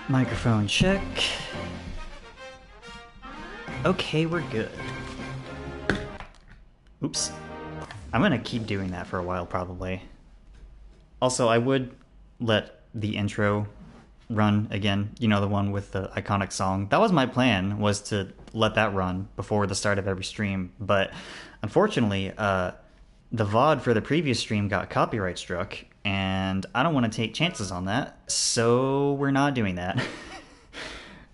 Microphone check. Okay, we're good. Oops. I'm gonna keep doing that for a while, probably. Also, I would let the intro run again. You know, the one with the iconic song. That was my plan, was to let that run before the start of every stream. But unfortunately, the VOD for the previous stream got copyright struck, and I don't want to take chances on that, so we're not doing that.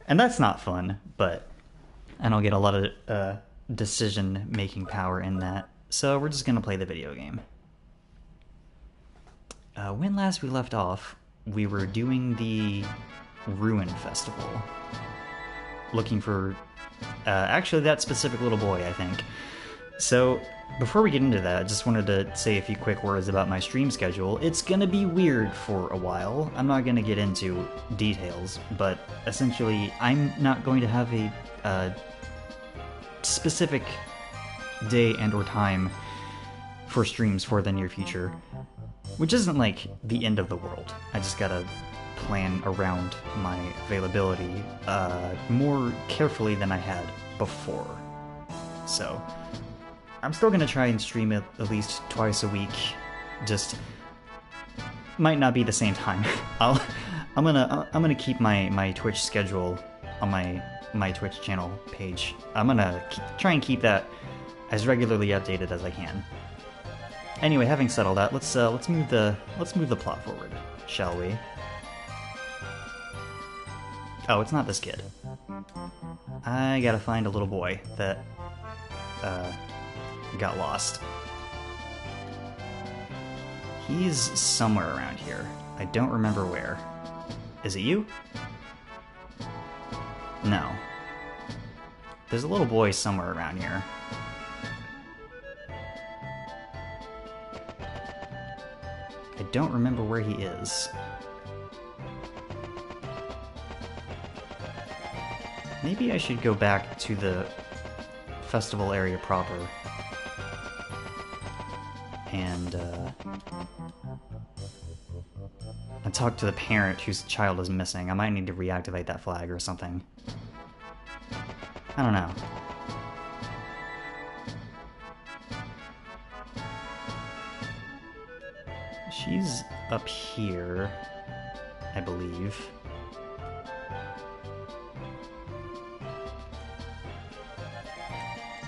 And that's not fun, but I don't get a lot of decision-making power in that. So we're just going to play the video game. When last we left off, we were doing the Ruin Festival. Looking for, actually that specific little boy, I think. So, before we get into that, I just wanted to say a few quick words about my stream schedule. It's gonna be weird for a while. I'm not gonna get into details, but essentially, I'm not going to have a specific day and or time for streams for the near future, which isn't like the end of the world. I just gotta plan around my availability more carefully than I had before. So I'm still gonna try and stream it at least twice a week. Just might not be the same time. I'm gonna keep my Twitch schedule on my Twitch channel page. I'm gonna try and keep that as regularly updated as I can. Anyway, having said all that, let's move the plot forward, shall we? Oh, it's not this kid. I gotta find a little boy that got lost. He's somewhere around here. I don't remember where. Is it you? No. There's a little boy somewhere around here. I don't remember where he is. Maybe I should go back to the festival area proper and talk to the parent whose child is missing. I might need to reactivate that flag or something. I don't know. She's up here, I believe.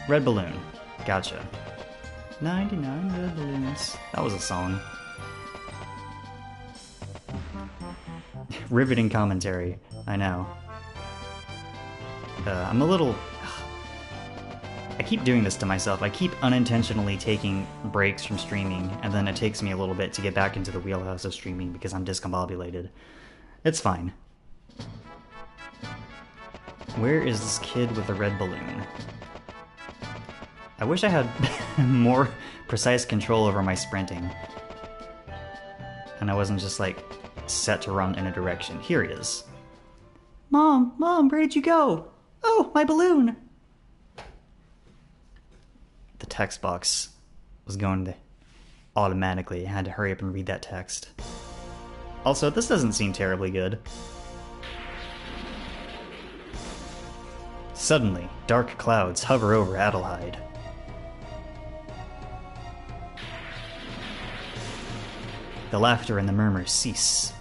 Red balloon. Gotcha. 99 red balloons. That was a song. Riveting commentary. I know. I'm a little... I keep doing this to myself. I keep unintentionally taking breaks from streaming, and then it takes me a little bit to get back into the wheelhouse of streaming because I'm discombobulated. It's fine. Where is this kid with the red balloon? I wish I had more precise control over my sprinting. And I wasn't just, like, set to run in a direction. Here he is. Mom, where did you go? Oh, my balloon! The text box was going to automatically. I had to hurry up and read that text. Also, this doesn't seem terribly good. Suddenly, dark clouds hover over Adlehyde. The laughter and the murmurs cease.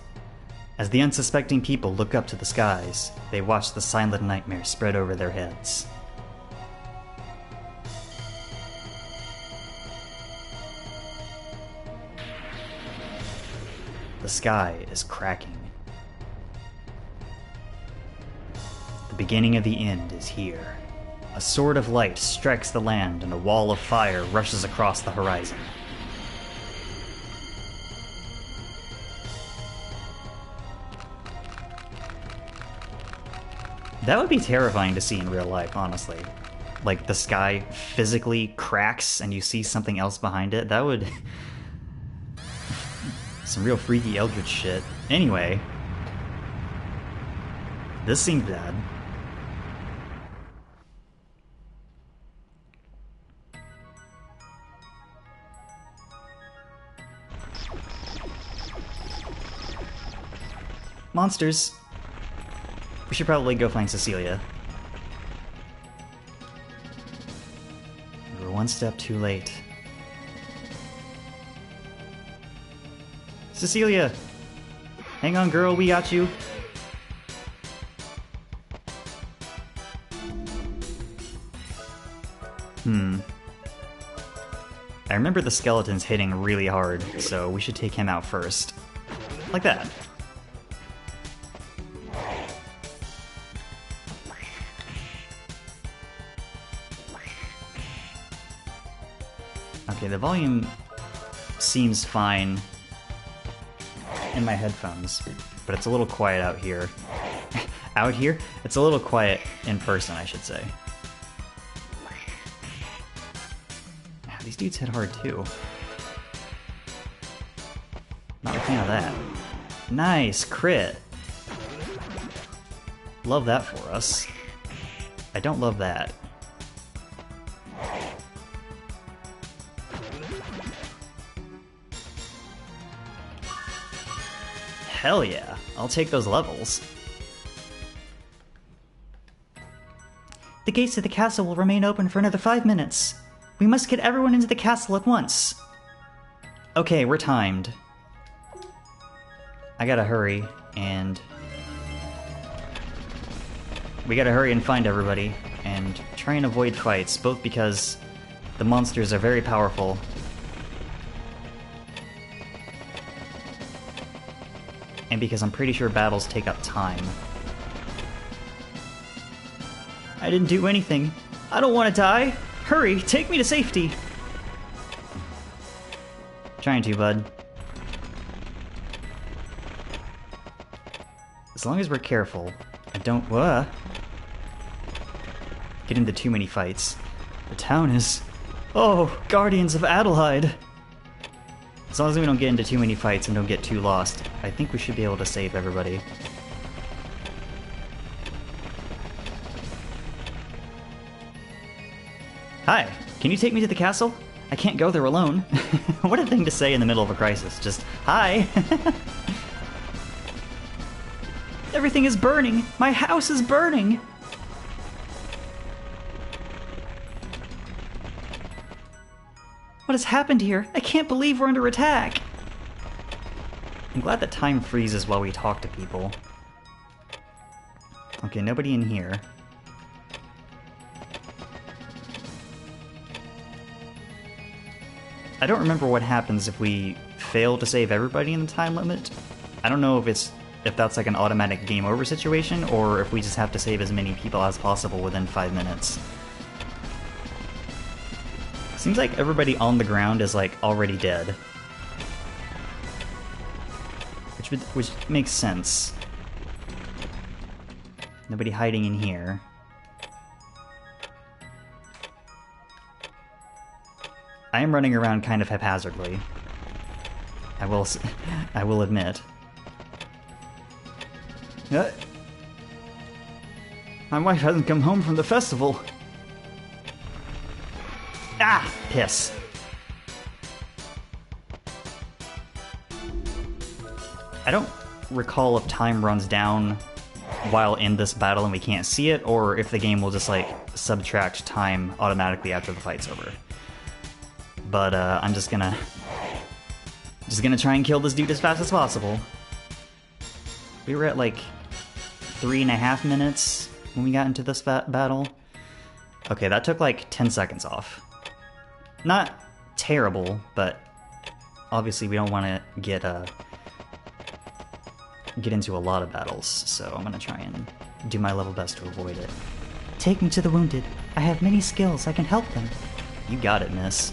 As the unsuspecting people look up to the skies, they watch the silent nightmare spread over their heads. The sky is cracking. The beginning of the end is here. A sword of light strikes the land and a wall of fire rushes across the horizon. That would be terrifying to see in real life, honestly. Like, the sky physically cracks and you see something else behind it. That would... some real freaky eldritch shit. Anyway. This seemed bad. Monsters. should probably go find Cecilia. We were one step too late. Cecilia! Hang on, girl, we got you. I remember the skeleton's hitting really hard, so we should take him out first. Like that. Okay, the volume seems fine in my headphones, but it's a little quiet out here. Out here? It's a little quiet in person, I should say. These dudes hit hard too. Not a fan of that. Nice, crit. Love that for us. I don't love that. Hell yeah, I'll take those levels. The gates to the castle will remain open for another 5 minutes. We must get everyone into the castle at once. Okay, we're timed. I gotta hurry, and... we gotta hurry and find everybody, and try and avoid fights, both because the monsters are very powerful. And because I'm pretty sure battles take up time. I didn't do anything. I don't want to die. Hurry, take me to safety. Trying to, bud. As long as we're careful and don't get into too many fights. The town is... oh, Guardians of Adlehyde. As long as we don't get into too many fights and don't get too lost, I think we should be able to save everybody. Hi, can you take me to the castle? I can't go there alone. What a thing to say in the middle of a crisis. Just, hi. Everything is burning. My house is burning. What has happened here? I can't believe we're under attack. I'm glad that time freezes while we talk to people. Okay, nobody in here. I don't remember what happens if we fail to save everybody in the time limit. I don't know if that's like an automatic game over situation, or if we just have to save as many people as possible within 5 minutes. Seems like everybody on the ground is like already dead. Which makes sense. Nobody hiding in here. I am running around kind of haphazardly. I will admit. My wife hasn't come home from the festival. Ah! Piss. I don't recall if time runs down while in this battle and we can't see it, or if the game will just like subtract time automatically after the fight's over. But I'm just gonna try and kill this dude as fast as possible. We were at like 3.5 minutes when we got into this battle. Okay, that took like 10 seconds off. Not terrible, but obviously we don't want to get into a lot of battles, so I'm gonna try and do my level best to avoid it. Take me to the wounded. I have many skills. I can help them. You got it, miss.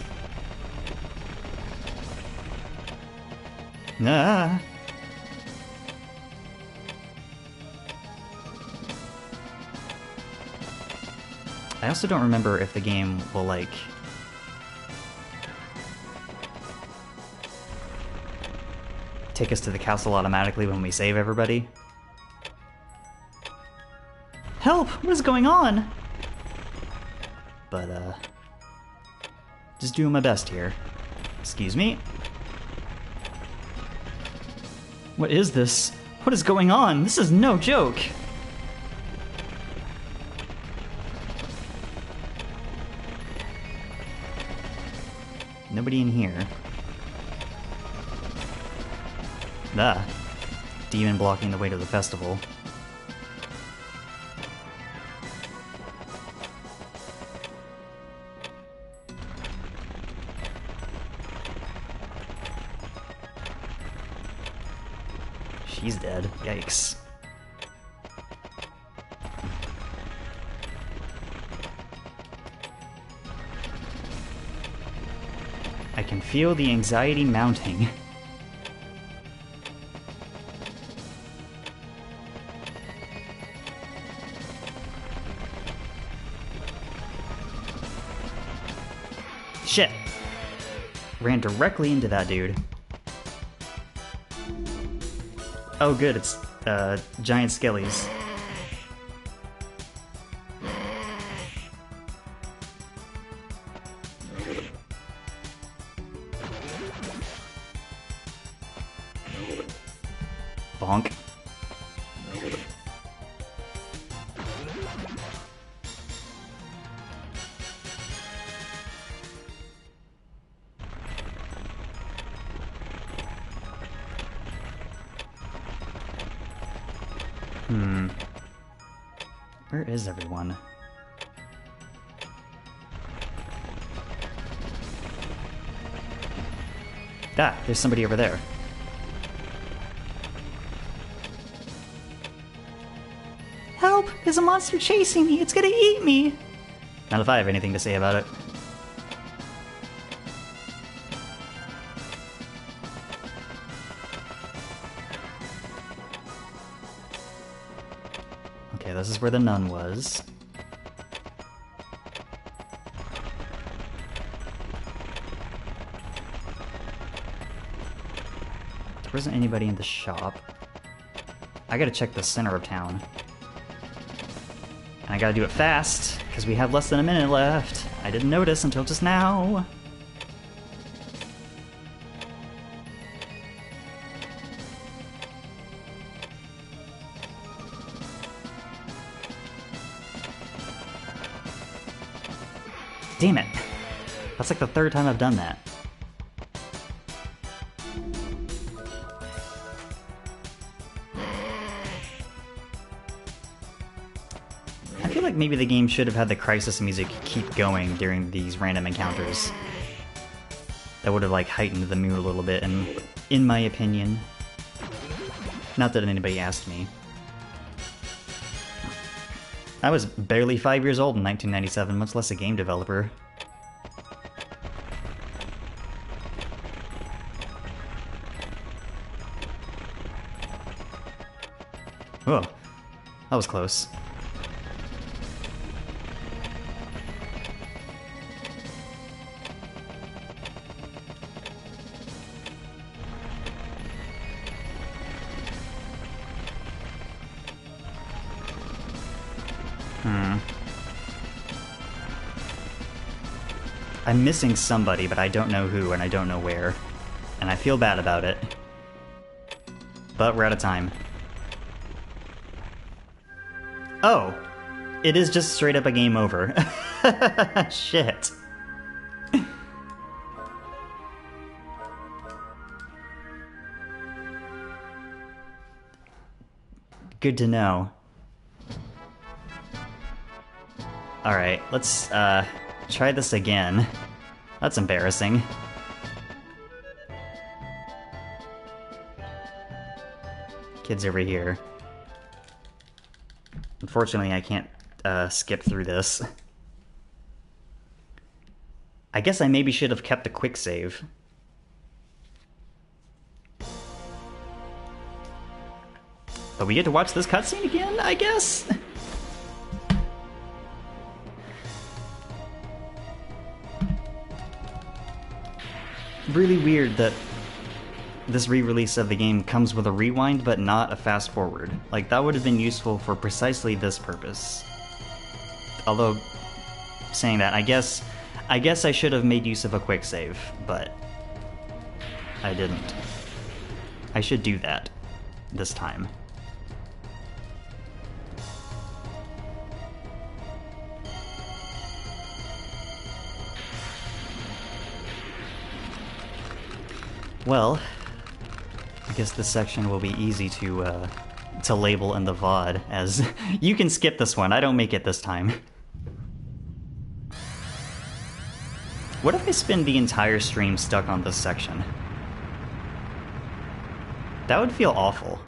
Ah! I also don't remember if the game will, like... take us to the castle automatically when we save everybody. Help! What is going on? But, just doing my best here. Excuse me. What is this? What is going on? This is no joke! Nobody in here. Ah. Demon blocking the way to the festival. She's dead. Yikes. I can feel the anxiety mounting. Shit! Ran directly into that dude. Oh good, it's giant skellies. Bonk. Where is everyone? Ah, there's somebody over there. Help! There's a monster chasing me! It's gonna eat me! Not if I have anything to say about it. Okay, this is where the nun was. There wasn't anybody in the shop. I gotta check the center of town. And I gotta do it fast, because we have less than a minute left. I didn't notice until just now. Damn it. That's like the third time I've done that. I feel like maybe the game should have had the crisis music keep going during these random encounters. That would have like heightened the mood a little bit, and in my opinion. Not that anybody asked me. I was barely 5 years old in 1997, much less a game developer. Whoa, that was close. I'm missing somebody, but I don't know who and I don't know where. And I feel bad about it. But we're out of time. Oh! It is just straight up a game over. Shit. Good to know. Alright, let's try this again. That's embarrassing. Kid's over here. Unfortunately, I can't skip through this. I guess I maybe should have kept the quick save. But we get to watch this cutscene again, I guess? Really weird that this re-release of the game comes with a rewind but not a fast forward. Like, that would have been useful for precisely this purpose. Although, saying that, I guess I should have made use of a quick save, but I didn't. I should do that this time. Well, I guess this section will be easy to label in the VOD, as you can skip this one. I don't make it this time. What if I spend the entire stream stuck on this section? That would feel awful.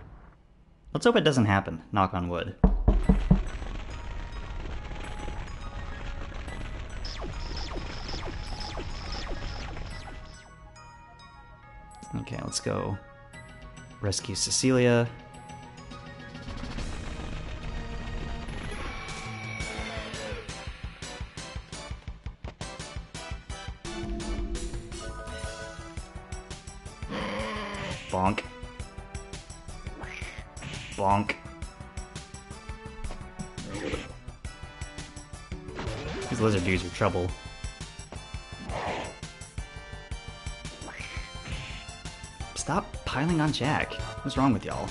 Let's hope it doesn't happen. Knock on wood. Okay, let's go rescue Cecilia. Bonk. Bonk. These lizard dudes are trouble. Stop piling on Jack. What's wrong with y'all?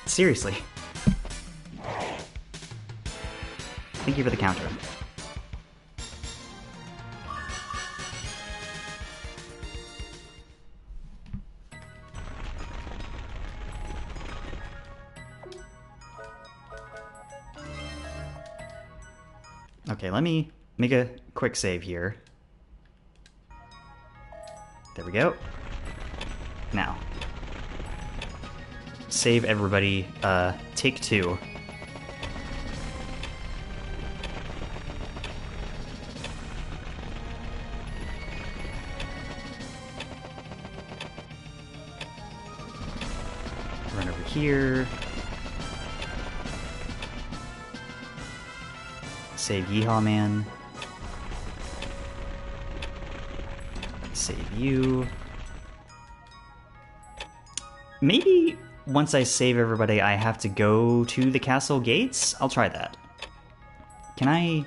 Seriously. Thank you for the counter. Okay, let me make a quick save here. There we go. Now, save everybody, take 2. Run over here. Save Yeehaw Man. Save you. Maybe once I save everybody, I have to go to the castle gates? I'll try that. Can I...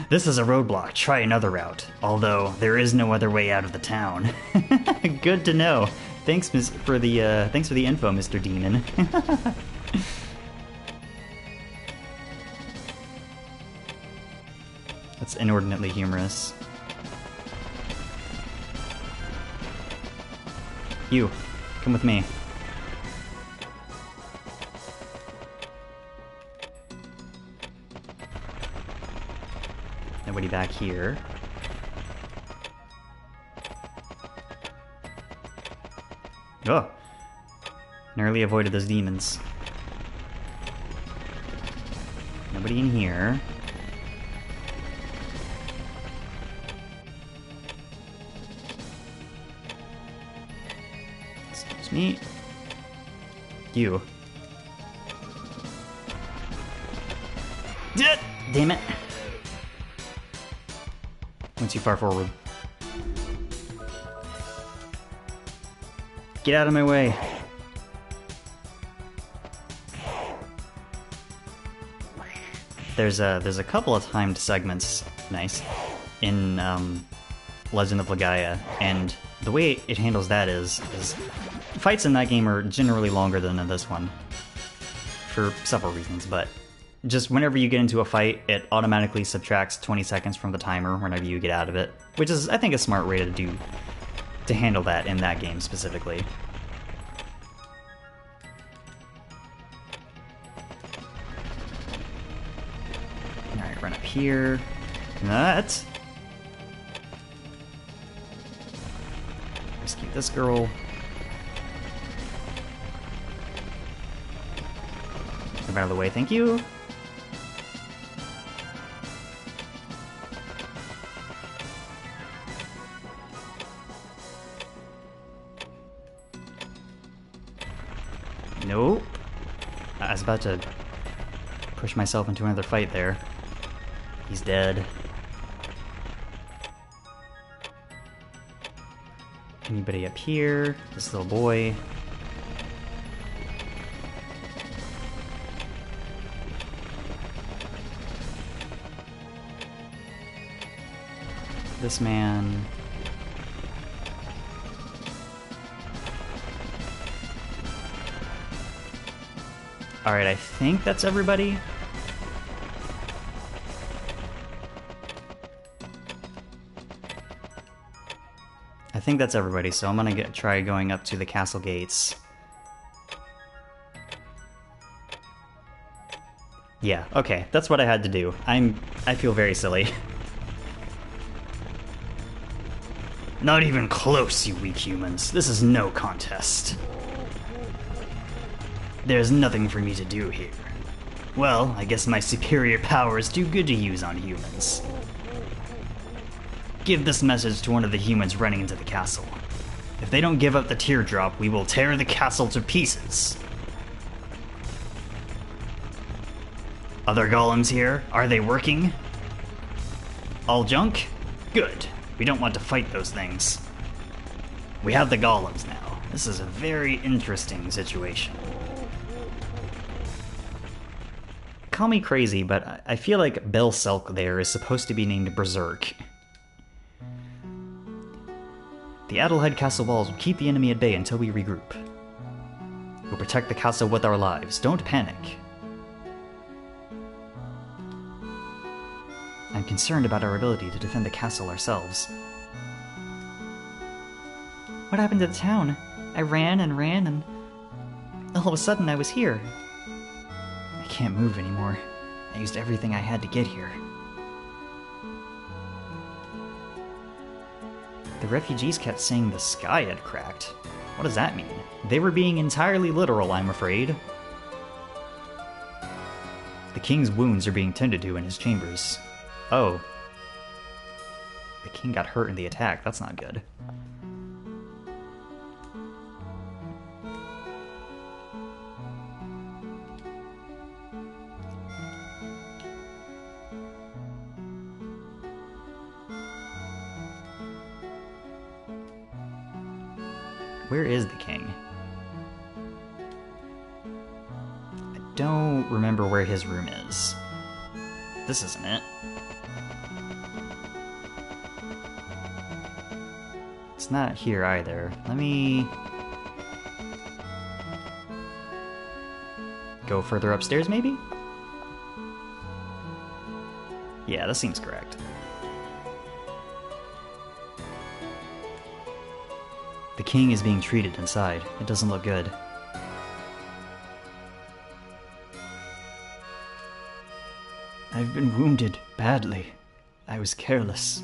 This is a roadblock. Try another route. Although, there is no other way out of the town. Good to know. Thanks for the info, Mr. Demon. That's inordinately humorous. You, come with me. Nobody back here. Oh! Narrowly avoided those demons. Nobody in here. Excuse me. You. Damn it! Went too far forward. Get out of my way. There's a couple of timed segments, nice, in Legend of Legaia, and the way it handles that is fights in that game are generally longer than in this one, for several reasons, but just whenever you get into a fight, it automatically subtracts 20 seconds from the timer whenever you get out of it, which is, I think, a smart way to handle that in that game specifically. Alright, run up here. That. Rescue this girl. Move out of the way, thank you. Nope. I was about to push myself into another fight there. He's dead. Anybody up here? This little boy. This man. Alright, I think that's everybody. I think that's everybody, so I'm gonna try going up to the castle gates. Yeah, okay, that's what I had to do. I feel very silly. Not even close, you weak humans. This is no contest. There's nothing for me to do here. Well, I guess my superior power is too good to use on humans. Give this message to one of the humans running into the castle. If they don't give up the teardrop, we will tear the castle to pieces. Other golems here? Are they working? All junk? Good. We don't want to fight those things. We have the golems now. This is a very interesting situation. Call me crazy, but I feel like Belselk there is supposed to be named Berserk. The Adlehyde castle walls will keep the enemy at bay until we regroup. We'll protect the castle with our lives. Don't panic. I'm concerned about our ability to defend the castle ourselves. What happened to the town? I ran and ran, and all of a sudden I was here. I can't move anymore. I used everything I had to get here. The refugees kept saying the sky had cracked. What does that mean? They were being entirely literal, I'm afraid. The king's wounds are being tended to in his chambers. Oh. The king got hurt in the attack. That's not good. Where is the king? I don't remember where his room is. This isn't it. It's not here either. Let me go further upstairs, maybe? Yeah, that seems correct. The king is being treated inside. It doesn't look good. I've been wounded badly. I was careless.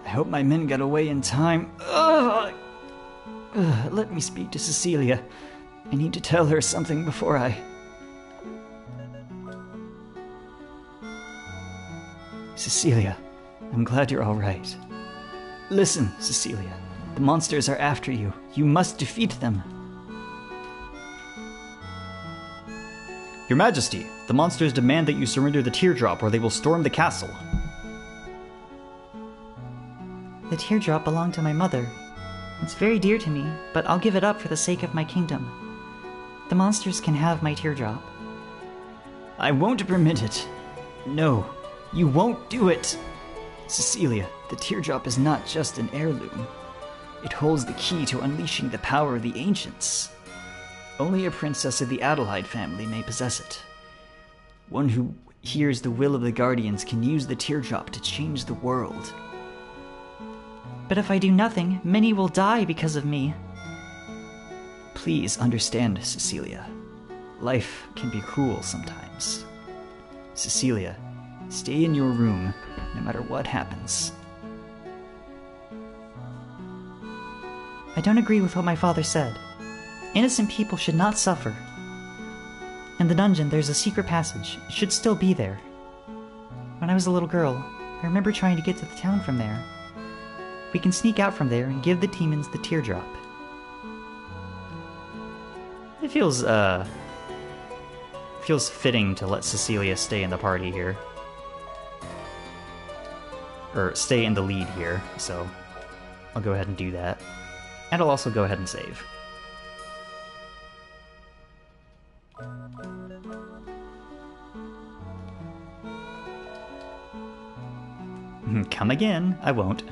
I hope my men got away in time. Let me speak to Cecilia. I need to tell her something before I... Cecilia, I'm glad you're all right. Listen, Cecilia. The monsters are after you. You must defeat them. Your Majesty, the monsters demand that you surrender the teardrop or they will storm the castle. The teardrop belonged to my mother. It's very dear to me, but I'll give it up for the sake of my kingdom. The monsters can have my teardrop. I won't permit it. No, you won't do it. Cecilia, the teardrop is not just an heirloom. It holds the key to unleashing the power of the ancients. Only a princess of the Adlehyde family may possess it. One who hears the will of the Guardians can use the teardrop to change the world. But if I do nothing, many will die because of me. Please understand, Cecilia. Life can be cruel sometimes. Cecilia, stay in your room, no matter what happens. I don't agree with what my father said. Innocent people should not suffer. In the dungeon, there's a secret passage. It should still be there. When I was a little girl, I remember trying to get to the town from there. We can sneak out from there and give the demons the teardrop. It feels fitting to let Cecilia stay in the party here. Or stay in the lead here, so I'll go ahead and do that. And I'll also go ahead and save. Come again. I won't.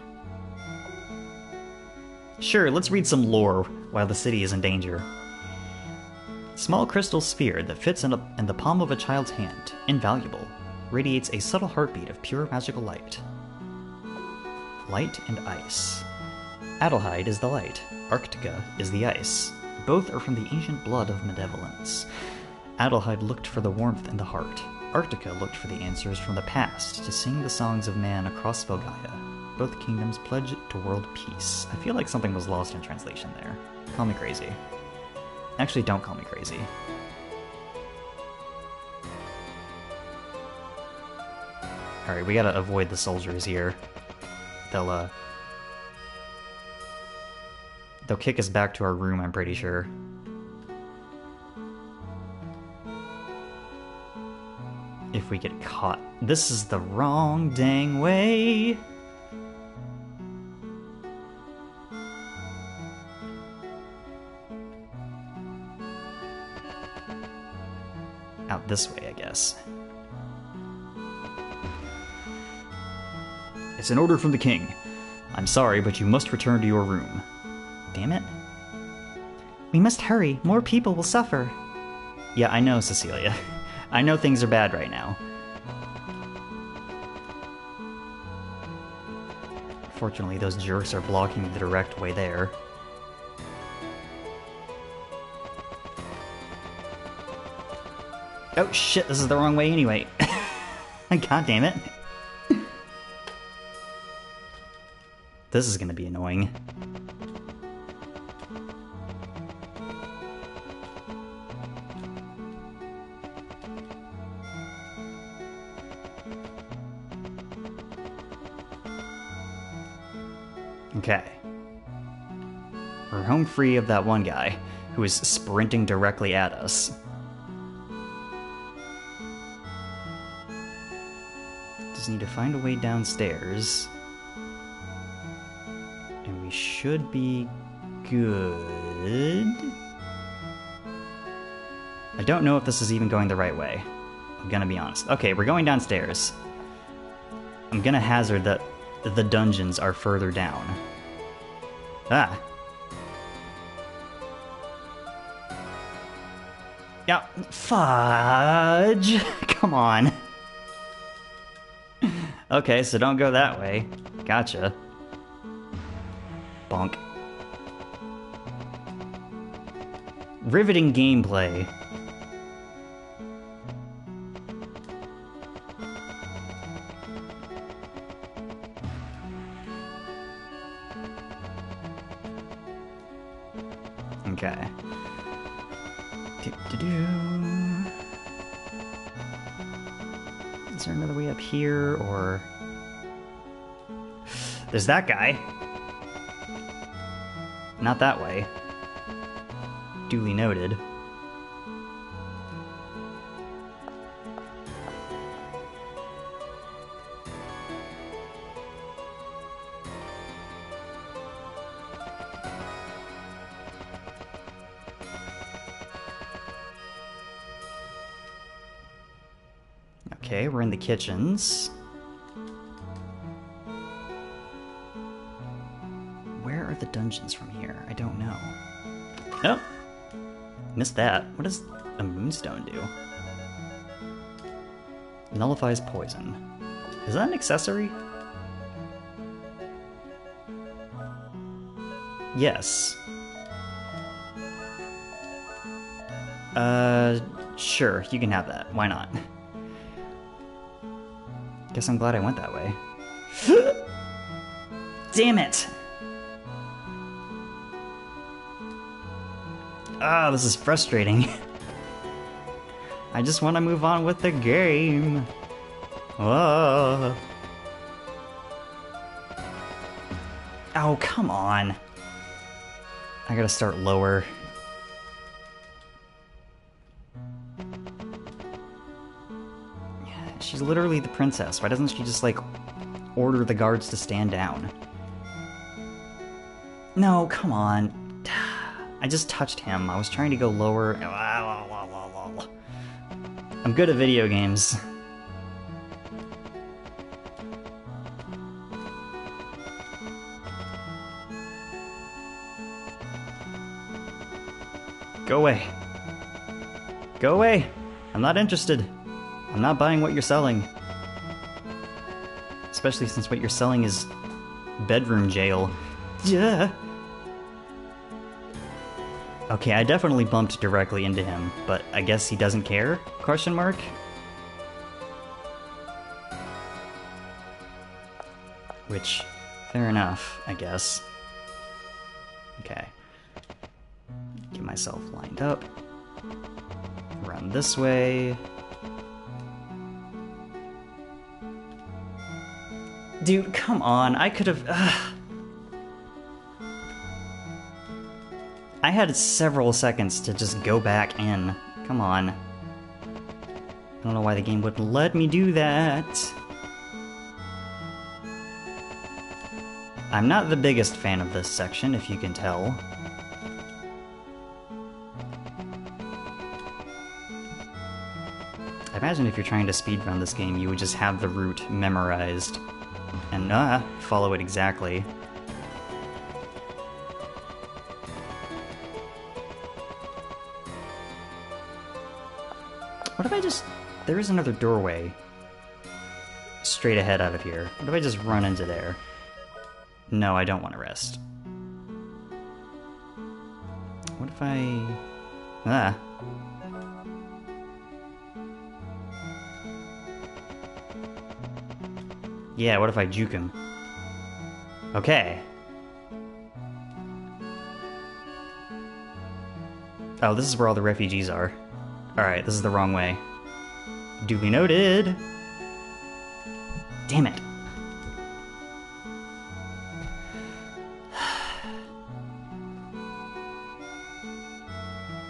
Sure, let's read some lore while the city is in danger. Small crystal sphere that fits in the palm of a child's hand, invaluable, radiates a subtle heartbeat of pure magical light. Light and ice. Adlehyde is the light, Arctica is the ice. Both are from the ancient blood of malevolence. Adlehyde looked for the warmth in the heart. Arctica looked for the answers from the past to sing the songs of man across Velgaia. Both kingdoms pledge to world peace. I feel like something was lost in translation there. Call me crazy. Actually, don't call me crazy. Alright, we gotta avoid the soldiers here. They'll kick us back to our room, I'm pretty sure. If we get caught. This is the wrong dang way! Out this way, I guess. It's an order from the king. I'm sorry, but you must return to your room. Damn it. We must hurry. More people will suffer. Yeah, I know, Cecilia. I know things are bad right now. Fortunately, those jerks are blocking the direct way there. Oh shit, this is the wrong way anyway. God damn it. This is gonna be annoying. Okay. We're home free of that one guy who is sprinting directly at us. Just need to find a way downstairs. And we should be good. I don't know if this is even going the right way. I'm gonna be honest. Okay, we're going downstairs. I'm gonna hazard that the dungeons are further down. Ah. Yeah, fudge! Come on. Okay, so don't go that way. Gotcha. Bonk. Riveting gameplay. Okay. Is there another way up here, or... There's that guy. Not that way. Duly noted. Okay, we're in the kitchens. Where are the dungeons from here? I don't know. Oh! Missed that. What does a moonstone do? Nullifies poison. Is that an accessory? Yes. Sure, you can have that. Why not? Guess I'm glad I went that way. Damn it! Ah, this is frustrating. I just want to move on with the game. Whoa. Oh, come on. I gotta start lower. She's literally the princess. Why doesn't she just, like, order the guards to stand down? No, come on. I just touched him. I was trying to go lower. I'm good at video games. Go away. Go away! I'm not interested. I'm not buying what you're selling. Especially since what you're selling is bedroom jail. Yeah. Okay, I definitely bumped directly into him, but I guess he doesn't care? Question mark? Which, fair enough, I guess. Okay. Get myself lined up. Run this way. Dude, come on, I could have... I had several seconds to just go back in. Come on. I don't know why the game wouldn't let me do that. I'm not the biggest fan of this section, if you can tell. I imagine if you're trying to speedrun this game, you would just have the route memorized and follow it exactly. What if I just... There is another doorway straight ahead out of here. What if I just run into there? No, I don't want to rest. What if I... Yeah, what if I juke him? Okay. Oh, this is where all the refugees are. Alright, this is the wrong way. Duly noted! Damn it.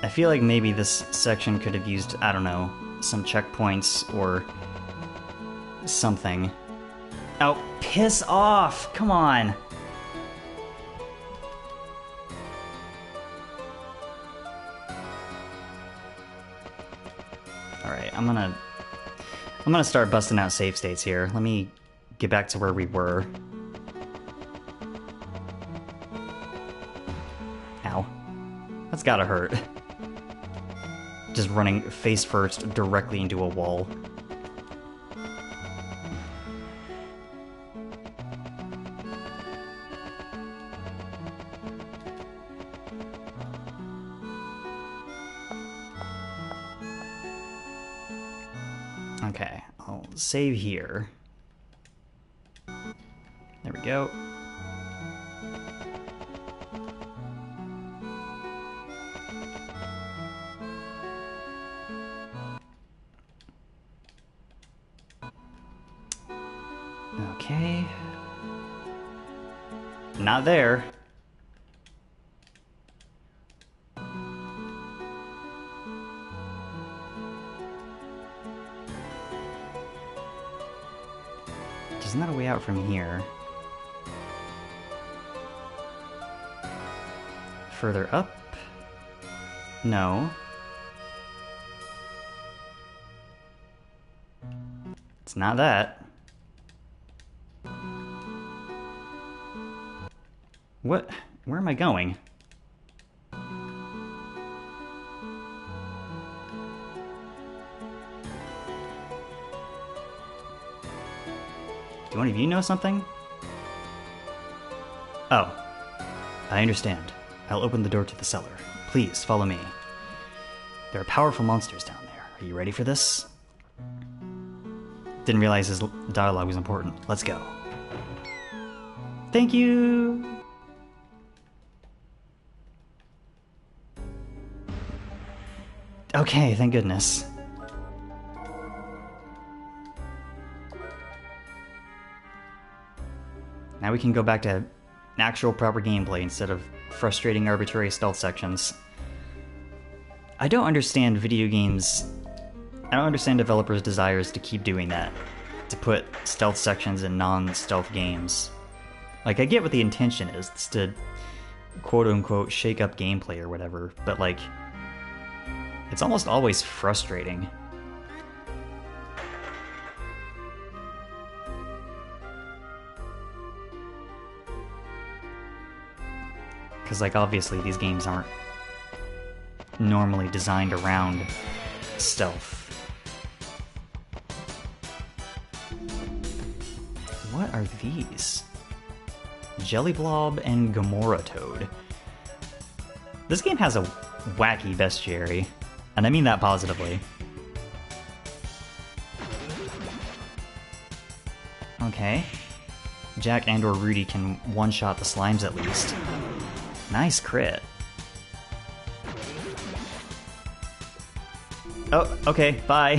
I feel like maybe this section could have used, I don't know, some checkpoints or something. Oh, piss off! Come on! Alright, I'm gonna start busting out save states here. Let me get back to where we were. Ow. That's gotta hurt. Just running face first directly into a wall. Okay, I'll save here. There we go. Okay. Not there. There's not a way out from here. Further up? No. It's not that. What? Where am I going? Do one of you know something? Oh. I understand. I'll open the door to the cellar. Please, follow me. There are powerful monsters down there. Are you ready for this? Didn't realize his dialogue was important. Let's go. Thank you! Okay, thank goodness. Now we can go back to actual proper gameplay instead of frustrating arbitrary stealth sections. I don't understand video games... I don't understand developers' desires to keep doing that. To put stealth sections in non-stealth games. Like, I get what the intention is. It's to quote-unquote shake up gameplay or whatever, but like... It's almost always frustrating. Because, like, obviously these games aren't normally designed around stealth. What are these? Jelly Blob and Gamora Toad. This game has a wacky bestiary, and I mean that positively. Okay. Jack and or Rudy can one-shot the slimes at least. Nice crit. Oh, okay, bye.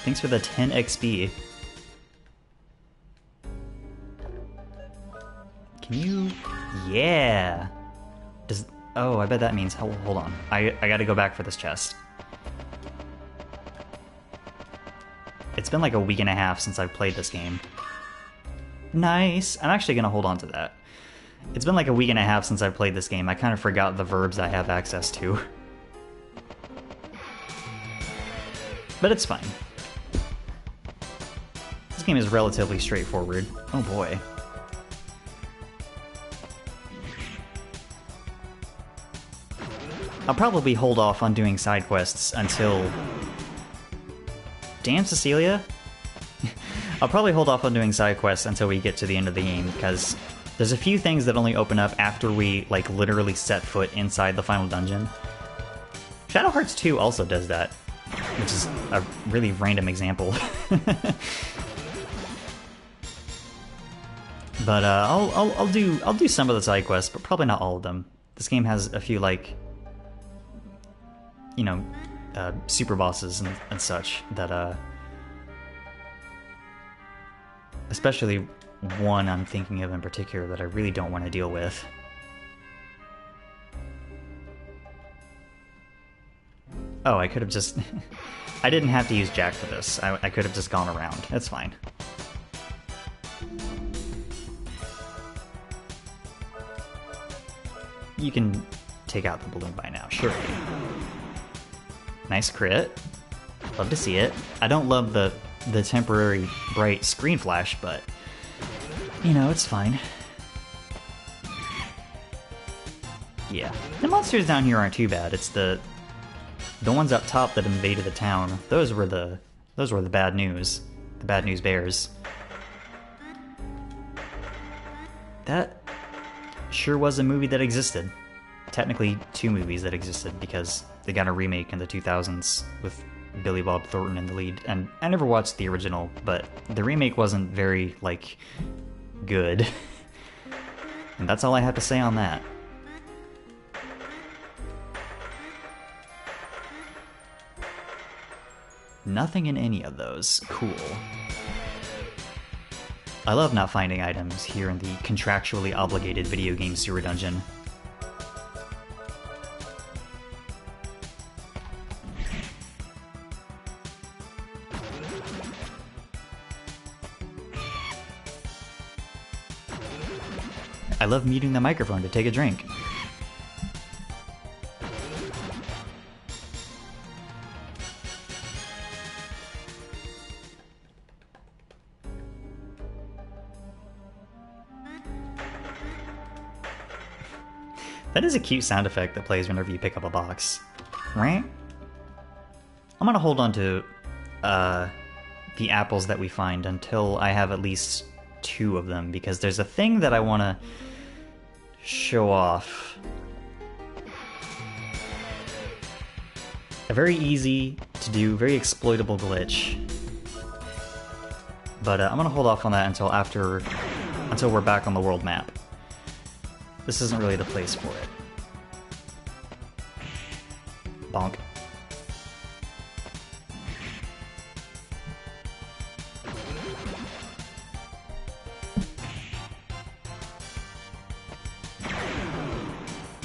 Thanks for the 10 XP. Can you... Yeah! Does... Oh, I bet that means... Hold on. I gotta go back for this chest. It's been like a week and a half since I've played this game. Nice! I'm actually gonna hold on to that. It's been like a week and a half since I've played this game. I kind of forgot the verbs I have access to. But it's fine. This game is relatively straightforward. Oh boy. I'll probably hold off on doing side quests until... Damn, Cecilia? I'll probably hold off on doing side quests until we get to the end of the game, because there's a few things that only open up after we, like, literally set foot inside the final dungeon. Shadow Hearts 2 also does that, which is a really random example. But I'll do some of the side quests, but probably not all of them. This game has a few, like, you know, super bosses and such that especially one I'm thinking of in particular that I really don't want to deal with. Oh, I could have just... I didn't have to use Jack for this. I could have just gone around. That's fine. You can take out the balloon by now, surely. Nice crit. Love to see it. I don't love the temporary bright screen flash, but you know, it's fine. Yeah. The monsters down here aren't too bad. It's the ones up top that invaded the town. Those were the bad news. The bad news bears. That sure was a movie that existed. Technically, two movies that existed, because they got a remake in the 2000s with Billy Bob Thornton in the lead. And I never watched the original, but the remake wasn't very, like, good. And that's all I have to say on that. Nothing in any of those. Cool. I love not finding items here in the contractually obligated video game sewer dungeon. I love muting the microphone to take a drink. That is a cute sound effect that plays whenever you pick up a box. Right? I'm gonna hold on to the apples that we find until I have at least 2 of them, because there's a thing that I want to show off. A very easy to do, very exploitable glitch. But I'm gonna hold off on that until we're back on the world map. This isn't really the place for it. Bonk.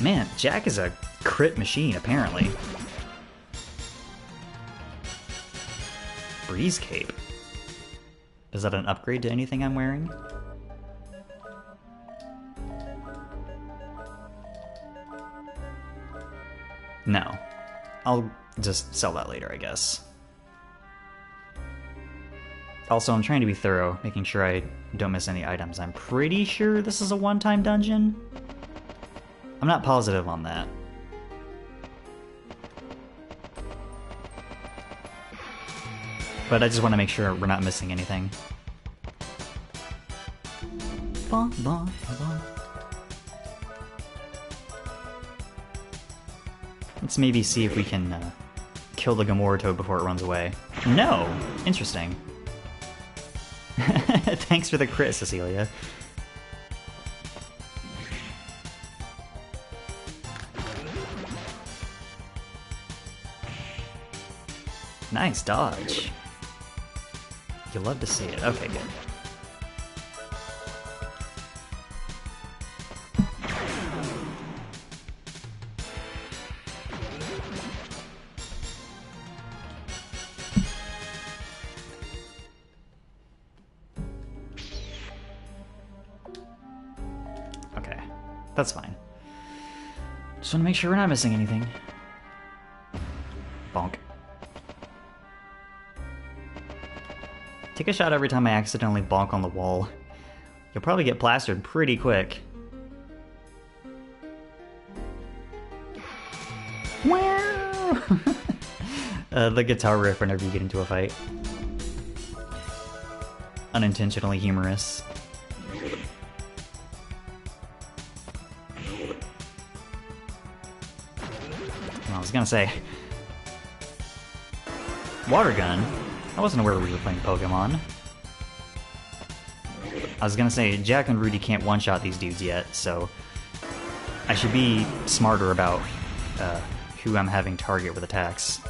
Man, Jack is a crit machine, apparently. Breeze Cape. Is that an upgrade to anything I'm wearing? No. I'll just sell that later, I guess. Also, I'm trying to be thorough, making sure I don't miss any items. I'm pretty sure this is a one-time dungeon. I'm not positive on that. But I just want to make sure we're not missing anything. Bonk, bonk, bonk. Let's maybe see if we can kill the Gamora Toad before it runs away. No! Interesting. Thanks for the crit, Cecilia. Nice dodge. You love to see it. Okay, good. Okay, that's fine. Just want to make sure we're not missing anything. Bonk. Take a shot every time I accidentally bonk on the wall. You'll probably get plastered pretty quick. Wow! The guitar riff whenever you get into a fight. Unintentionally humorous. I was gonna say... Water gun? I wasn't aware we were playing Pokemon. I was gonna say, Jack and Rudy can't one-shot these dudes yet, so... I should be smarter about who I'm having target with attacks.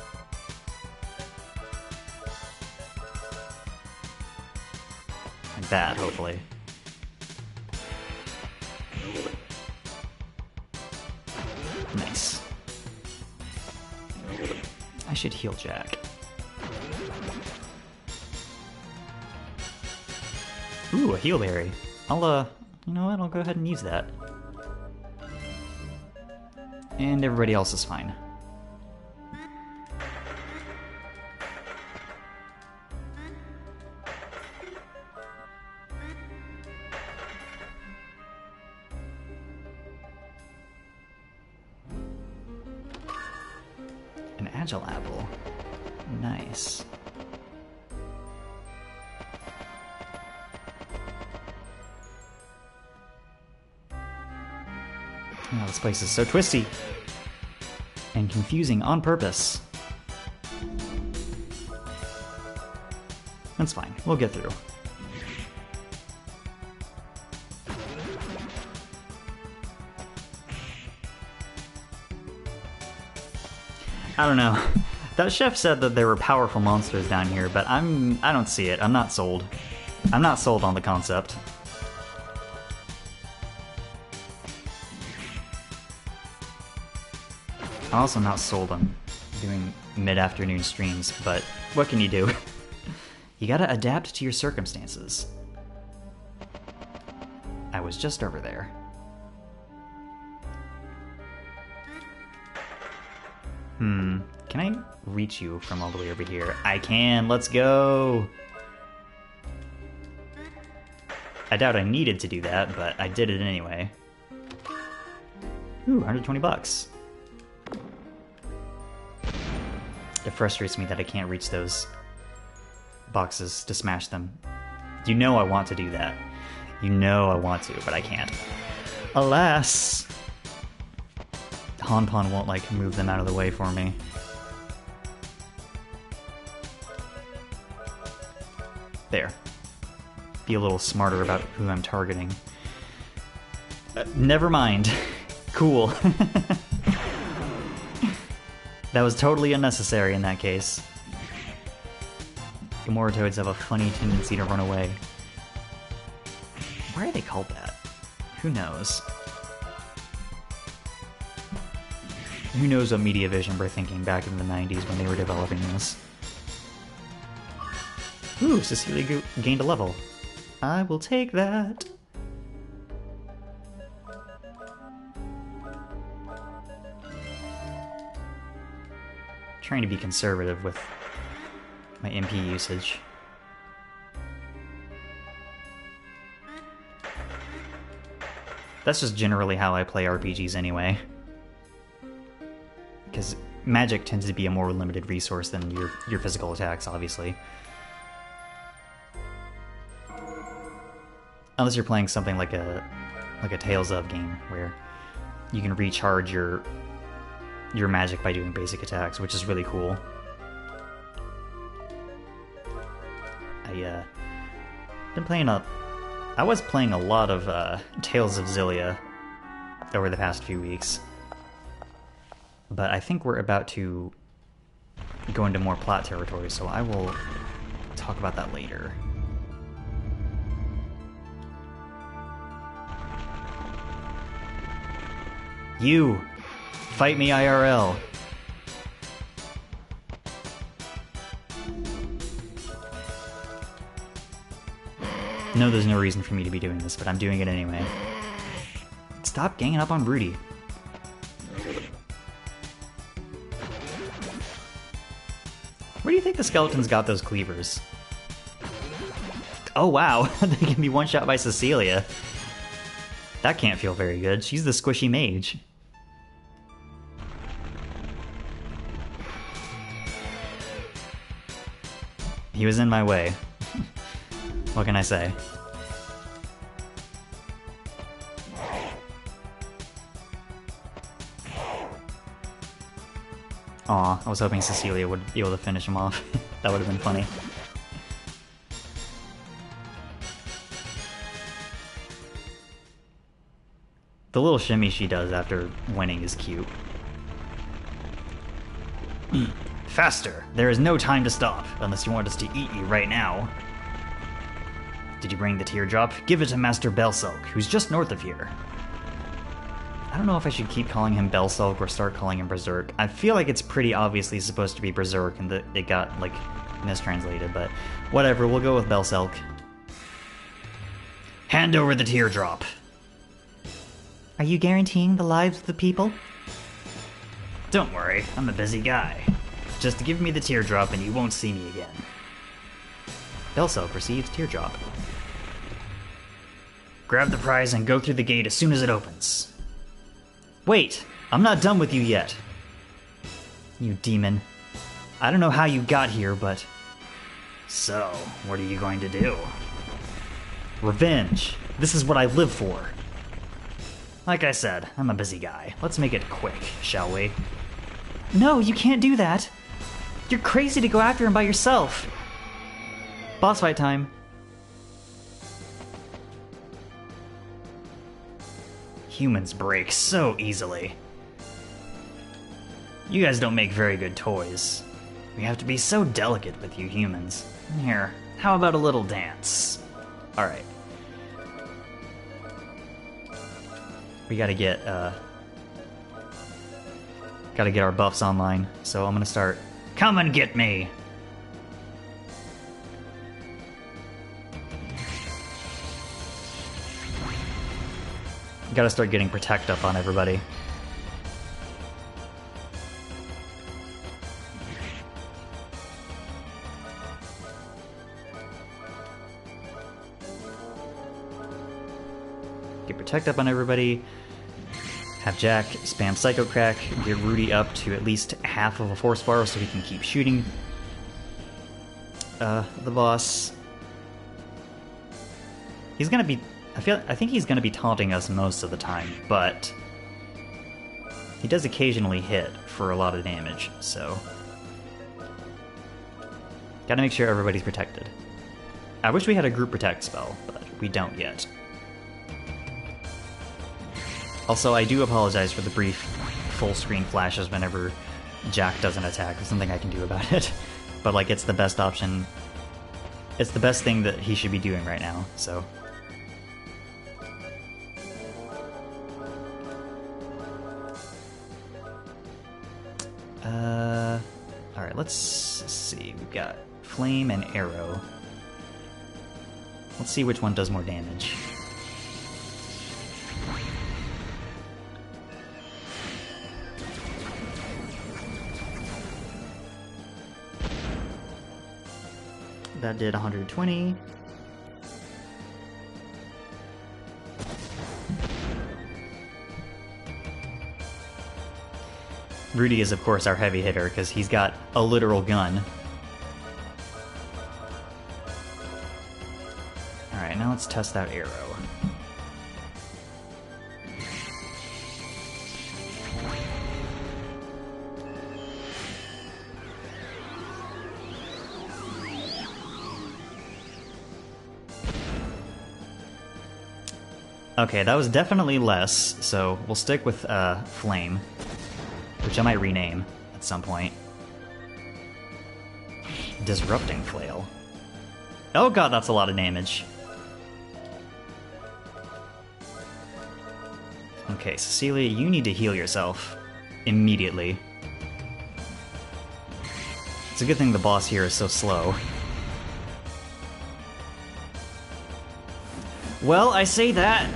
Like that, hopefully. Nice. I should heal Jack. Ooh, a heal berry. I'll, you know what, I'll go ahead and use that. And everybody else is fine. An agile apple. Nice. Oh, this place is so twisty and confusing on purpose. That's fine. We'll get through. I don't know. That chef said that there were powerful monsters down here, but I don't see it. I'm not sold. I'm not sold on the concept. I'm also not sold on doing mid-afternoon streams, but what can you do? You gotta adapt to your circumstances. I was just over there. Can I reach you from all the way over here? I can! Let's go! I doubt I needed to do that, but I did it anyway. Ooh, 120 bucks. It frustrates me that I can't reach those boxes to smash them. You know I want to do that. You know I want to, but I can't. Alas! Honpon won't, like, move them out of the way for me. There. Be a little smarter about who I'm targeting. Never mind. Cool. That was totally unnecessary in that case. Gamora Toads have a funny tendency to run away. Why are they called that? Who knows? Who knows what media.vision were thinking back in the 90s when they were developing this? Ooh, Cecilia gained a level. I will take that. Trying to be conservative with my MP usage. That's just generally how I play RPGs anyway. Because magic tends to be a more limited resource than your physical attacks, obviously. Unless you're playing something like a Tales of game where you can recharge your magic by doing basic attacks, which is really cool. I was playing a lot of Tales of Xillia over the past few weeks, but I think we're about to go into more plot territory, so I will talk about that later. You! Fight me IRL! No, there's no reason for me to be doing this, but I'm doing it anyway. Stop ganging up on Rudy. Where do you think the skeletons got those cleavers? Oh wow, they can be one-shot by Cecilia. That can't feel very good. She's the squishy mage. He was in my way. What can I say? Aw, I was hoping Cecilia would be able to finish him off. That would have been funny. The little shimmy she does after winning is cute. Faster! There is no time to stop, unless you want us to eat you right now. Did you bring the teardrop? Give it to Master Belselk, who's just north of here. I don't know if I should keep calling him Belselk or start calling him Berserk. I feel like it's pretty obviously supposed to be Berserk and that it got, like, mistranslated, but whatever, we'll go with Belselk. Hand over the teardrop. Are you guaranteeing the lives of the people? Don't worry, I'm a busy guy. Just give me the teardrop and you won't see me again. Belselk receives teardrop. Grab the prize and go through the gate as soon as it opens. Wait, I'm not done with you yet. You demon. I don't know how you got here, but... So, what are you going to do? Revenge. This is what I live for. Like I said, I'm a busy guy. Let's make it quick, shall we? No, you can't do that. You're crazy to go after him by yourself. Boss fight time. Humans break so easily. You guys don't make very good toys. We have to be so delicate with you humans. Here, how about a little dance? Alright. We gotta get our buffs online, so I'm gonna start. Come and get me! Gotta start getting Protect up on everybody. Get Protect up on everybody. Have Jack spam Psycho Crack. Get Rudy up to at least half of a force bar so he can keep shooting the boss. He's gonna be... I think he's gonna be taunting us most of the time, but he does occasionally hit for a lot of damage, so gotta make sure everybody's protected. I wish we had a group protect spell, but we don't yet. Also, I do apologize for the brief full screen flashes whenever Jack doesn't attack. There's nothing I can do about it, but like it's the best option. It's the best thing that he should be doing right now, so. Alright, let's see. We've got Flame and Arrow. Let's see which one does more damage. That did 120. Rudy is, of course, our heavy hitter, because he's got a literal gun. Alright, now let's test that arrow. Okay, that was definitely less, so we'll stick with Flame, which I might rename at some point. Disrupting Flail. Oh god, that's a lot of damage. Okay, Cecilia, you need to heal yourself immediately. It's a good thing the boss here is so slow. Well, I say that.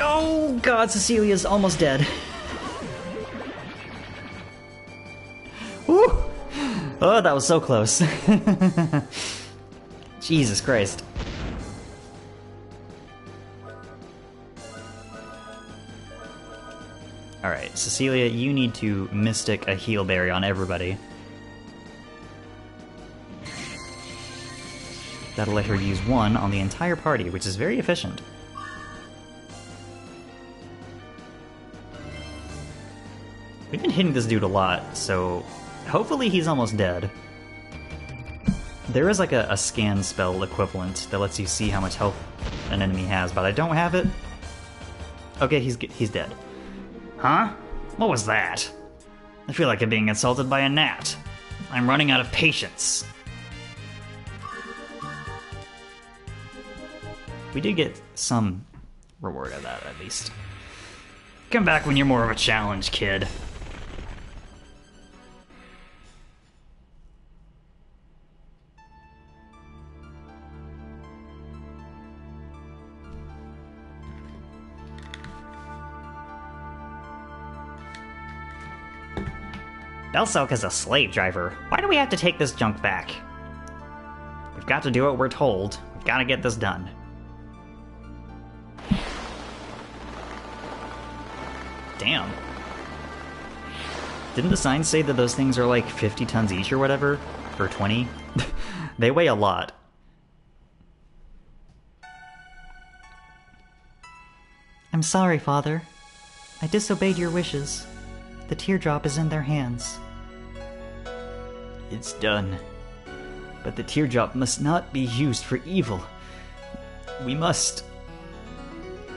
Oh god, Cecilia's almost dead. Woo! Oh, that was so close. Jesus Christ. Alright, Cecilia, you need to Mystic a Heal Berry on everybody. That'll let her use one on the entire party, which is very efficient. We've been hitting this dude a lot, so hopefully he's almost dead. There is like a scan spell equivalent that lets you see how much health an enemy has, but I don't have it. Okay, he's dead. Huh? What was that? I feel like I'm being insulted by a gnat. I'm running out of patience. We did get some reward of that, at least. Come back when you're more of a challenge, kid. Belselk is a slave driver. Why do we have to take this junk back? We've got to do what we're told. We've got to get this done. Damn. Didn't the sign say that those things are like 50 tons each or whatever? Or 20? They weigh a lot. I'm sorry, Father. I disobeyed your wishes. The teardrop is in their hands. It's done. But the teardrop must not be used for evil. We must...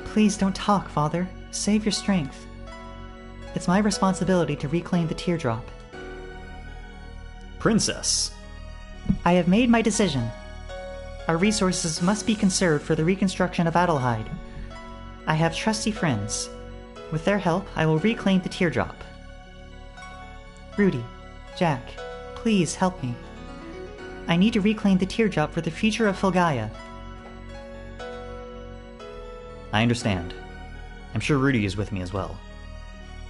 Please don't talk, Father. Save your strength. It's my responsibility to reclaim the teardrop. Princess. I have made my decision. Our resources must be conserved for the reconstruction of Adlehyde. I have trusty friends. With their help, I will reclaim the teardrop. Rudy, Jack, please help me. I need to reclaim the teardrop for the future of Filgaia. I understand. I'm sure Rudy is with me as well.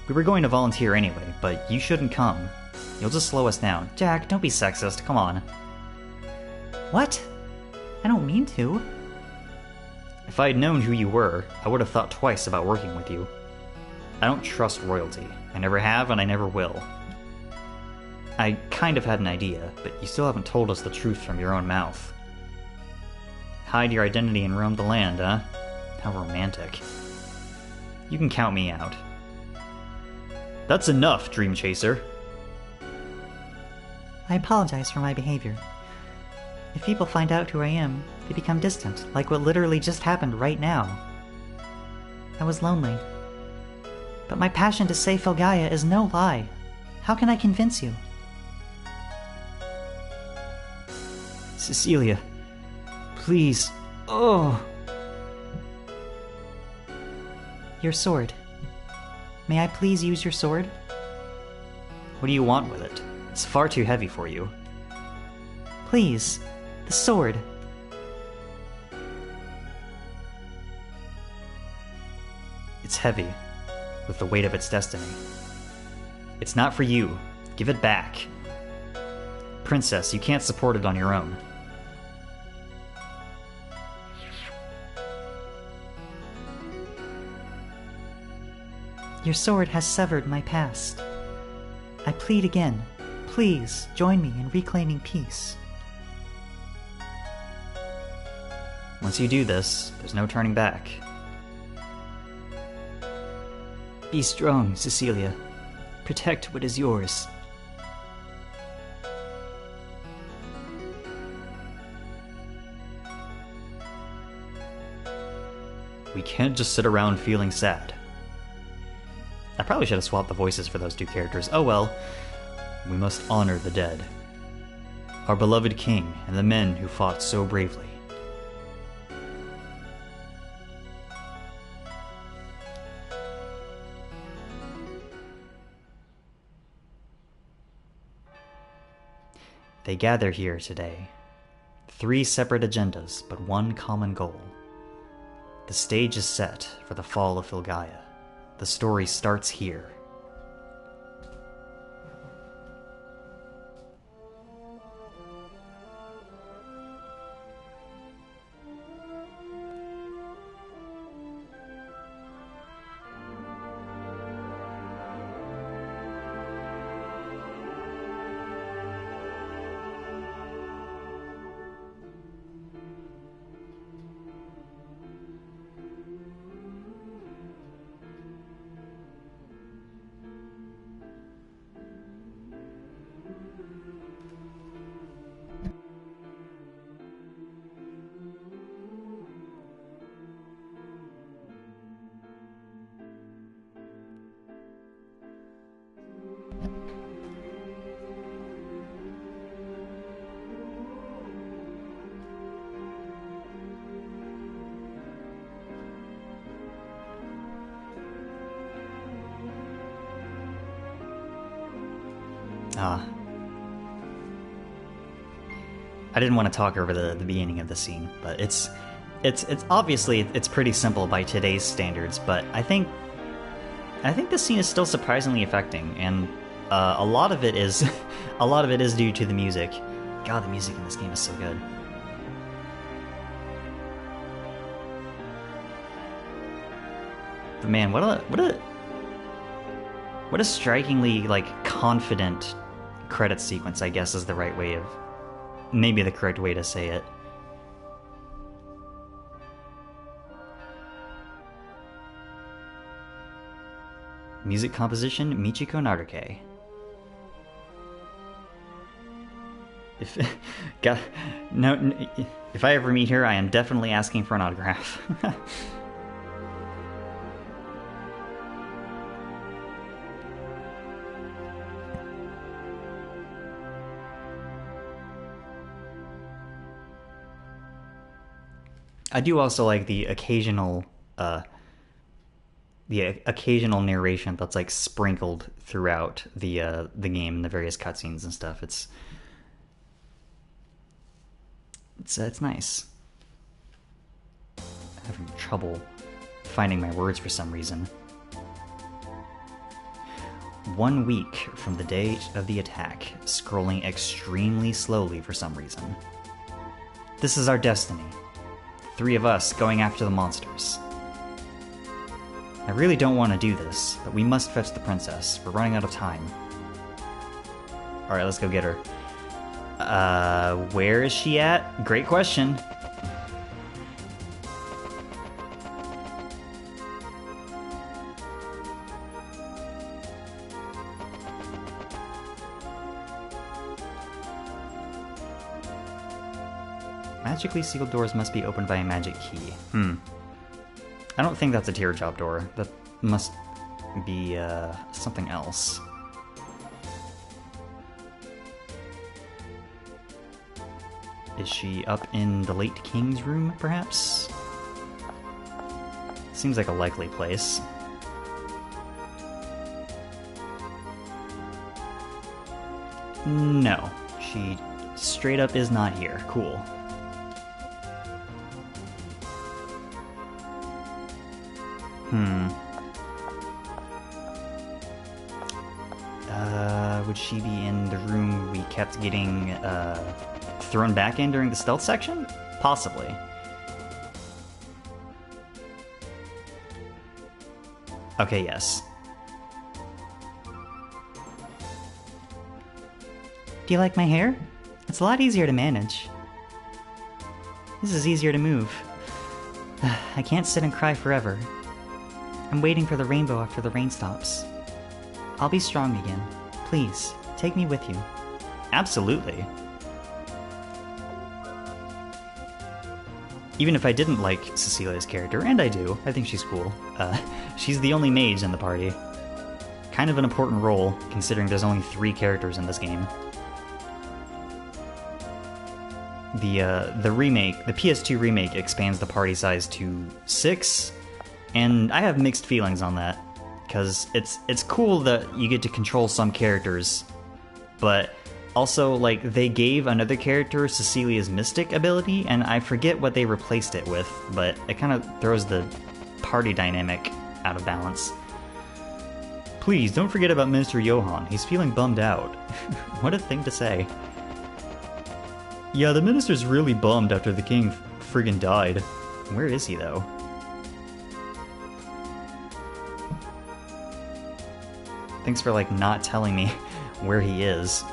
We were going to volunteer anyway, but you shouldn't come. You'll just slow us down. Jack, don't be sexist, come on. What? I don't mean to. If I had known who you were, I would have thought twice about working with you. I don't trust royalty. I never have, and I never will. I kind of had an idea, but you still haven't told us the truth from your own mouth. Hide your identity and roam the land, huh? How romantic. You can count me out. That's enough, Dream Chaser. I apologize for my behavior. If people find out who I am, they become distant, like what literally just happened right now. I was lonely. But my passion to save Filgaia is no lie. How can I convince you? Cecilia, please. Oh. Your sword. May I please use your sword? What do you want with it? It's far too heavy for you. Please, the sword. It's heavy, with the weight of its destiny. It's not for you. Give it back. Princess, you can't support it on your own. Your sword has severed my past. I plead again. Please join me in reclaiming peace. Once you do this, there's no turning back. Be strong, Cecilia. Protect what is yours. We can't just sit around feeling sad. I probably should have swapped the voices for those two characters. Oh well. We must honor the dead. Our beloved king and the men who fought so bravely. They gather here today. 3 separate agendas, but one common goal. The stage is set for the fall of Filgaia. The story starts here. I didn't want to talk over the beginning of the scene, but it's obviously it's pretty simple by today's standards, but I think this scene is still surprisingly affecting, and a lot of it is due to the music. God, the music in this game is so good. But man, what a strikingly confident credit sequence, I guess, is the right way of, maybe the correct way to say it. Music composition, Michiko Naruke. If I ever meet her, I am definitely asking for an autograph. I do also like the occasional narration that's sprinkled throughout the game and the various cutscenes and stuff. It's nice. I'm having trouble finding my words for some reason. 1 week from the date of the attack, scrolling extremely slowly for some reason. This is our destiny. 3 of us going after the monsters. I really don't want to do this, but we must fetch the princess. We're running out of time. Alright, let's go get her. Where is she at? Great question. Magically sealed doors must be opened by a magic key. I don't think that's a teardrop door. That must be something else. Is she up in the late king's room, perhaps? Seems like a likely place. No, she straight up is not here. Cool. Would she be in the room we kept getting thrown back in during the stealth section? Possibly. Okay, yes. Do you like my hair? It's a lot easier to manage. This is easier to move. I can't sit and cry forever. I'm waiting for the rainbow after the rain stops. I'll be strong again. Please, take me with you. Absolutely. Even if I didn't like Cecilia's character, and I do, I think she's cool. She's the only mage in the party. Kind of an important role, considering there's only 3 characters in this game. The remake, the PS2 remake, expands the party size to 6, and I have mixed feelings on that, because it's cool that you get to control some characters, but also, like, they gave another character Cecilia's Mystic ability, and I forget what they replaced it with, but it kind of throws the party dynamic out of balance. Please, don't forget about Minister Johann. He's feeling bummed out. What a thing to say. Yeah, the minister's really bummed after the king friggin' died. Where is he, though? Thanks for, like, not telling me where he is.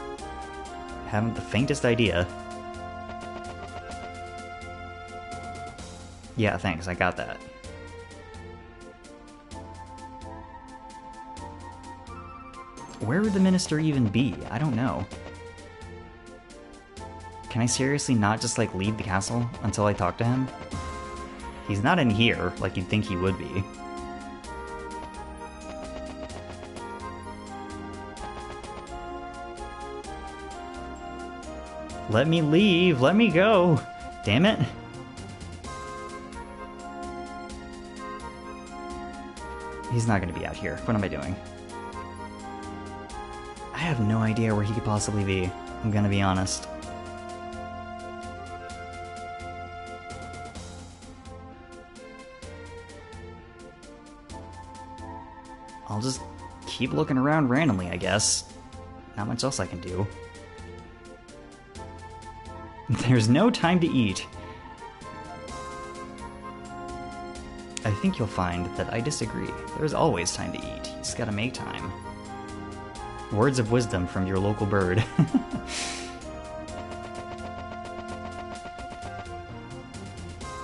Haven't the faintest idea. Yeah, thanks, I got that. Where would the minister even be? I don't know. Can I seriously not just, like, leave the castle until I talk to him? He's not in here, like you'd think he would be. Let me leave! Let me go! Damn it! He's not gonna be out here. What am I doing? I have no idea where he could possibly be. I'm gonna be honest. I'll just keep looking around randomly, I guess. Not much else I can do. There's no time to eat. I think you'll find that I disagree. There's always time to eat. You just gotta make time. Words of wisdom from your local bird.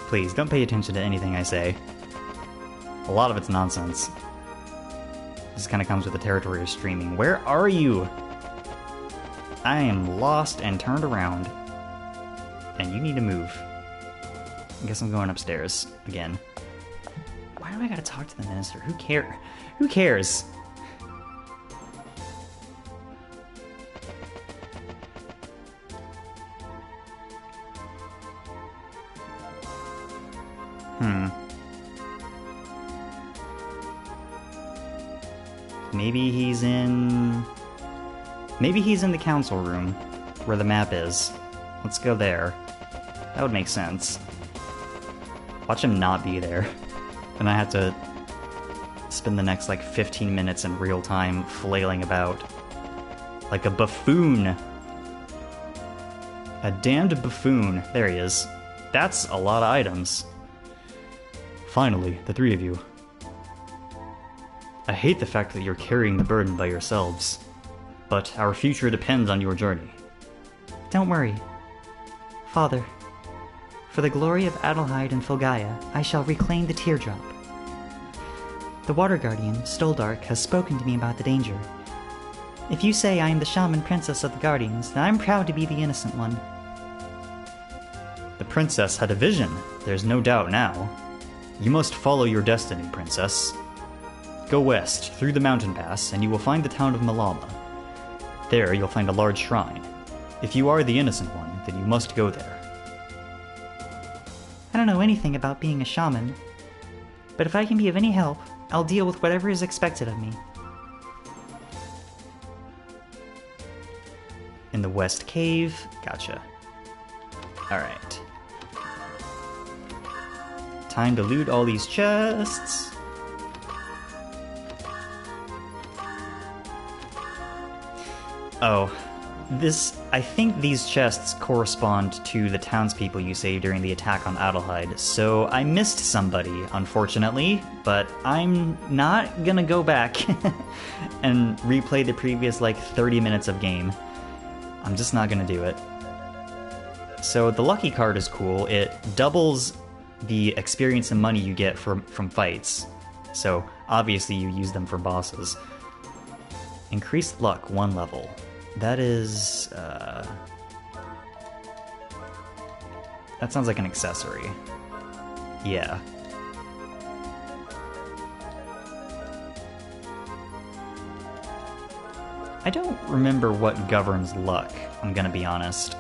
Please, don't pay attention to anything I say. A lot of it's nonsense. This kind of comes with the territory of streaming. Where are you? I am lost and turned around. And you need to move. I guess I'm going upstairs again. Why do I gotta talk to the minister? Who cares? Who cares? Maybe he's in the council room, where the map is. Let's go there. That would make sense. Watch him not be there. And I have to spend the next, like, 15 minutes in real time flailing about. Like a buffoon. A damned buffoon. There he is. That's a lot of items. Finally, the 3 of you. I hate the fact that you're carrying the burden by yourselves. But our future depends on your journey. Don't worry. Father, for the glory of Adlehyde and Filgaia, I shall reclaim the teardrop. The Water Guardian, Stoldark, has spoken to me about the danger. If you say I am the shaman princess of the Guardians, then I'm proud to be the innocent one. The princess had a vision, there's no doubt now. You must follow your destiny, princess. Go west, through the mountain pass, and you will find the town of Milama. There you'll find a large shrine. If you are the innocent one, then you must go there. I don't know anything about being a shaman, but if I can be of any help, I'll deal with whatever is expected of me. In the west cave? Gotcha. Alright. Time to loot all these chests. Oh, I think these chests correspond to the townspeople you saved during the attack on Adlehyde, so I missed somebody, unfortunately, but I'm not gonna go back and replay the previous, like, 30 minutes of game. I'm just not gonna do it. So the lucky card is cool. It doubles the experience and money you get from fights. So obviously you use them for bosses. Increased luck 1 level. That is that sounds like an accessory. Yeah. I don't remember what governs luck, I'm gonna be honest.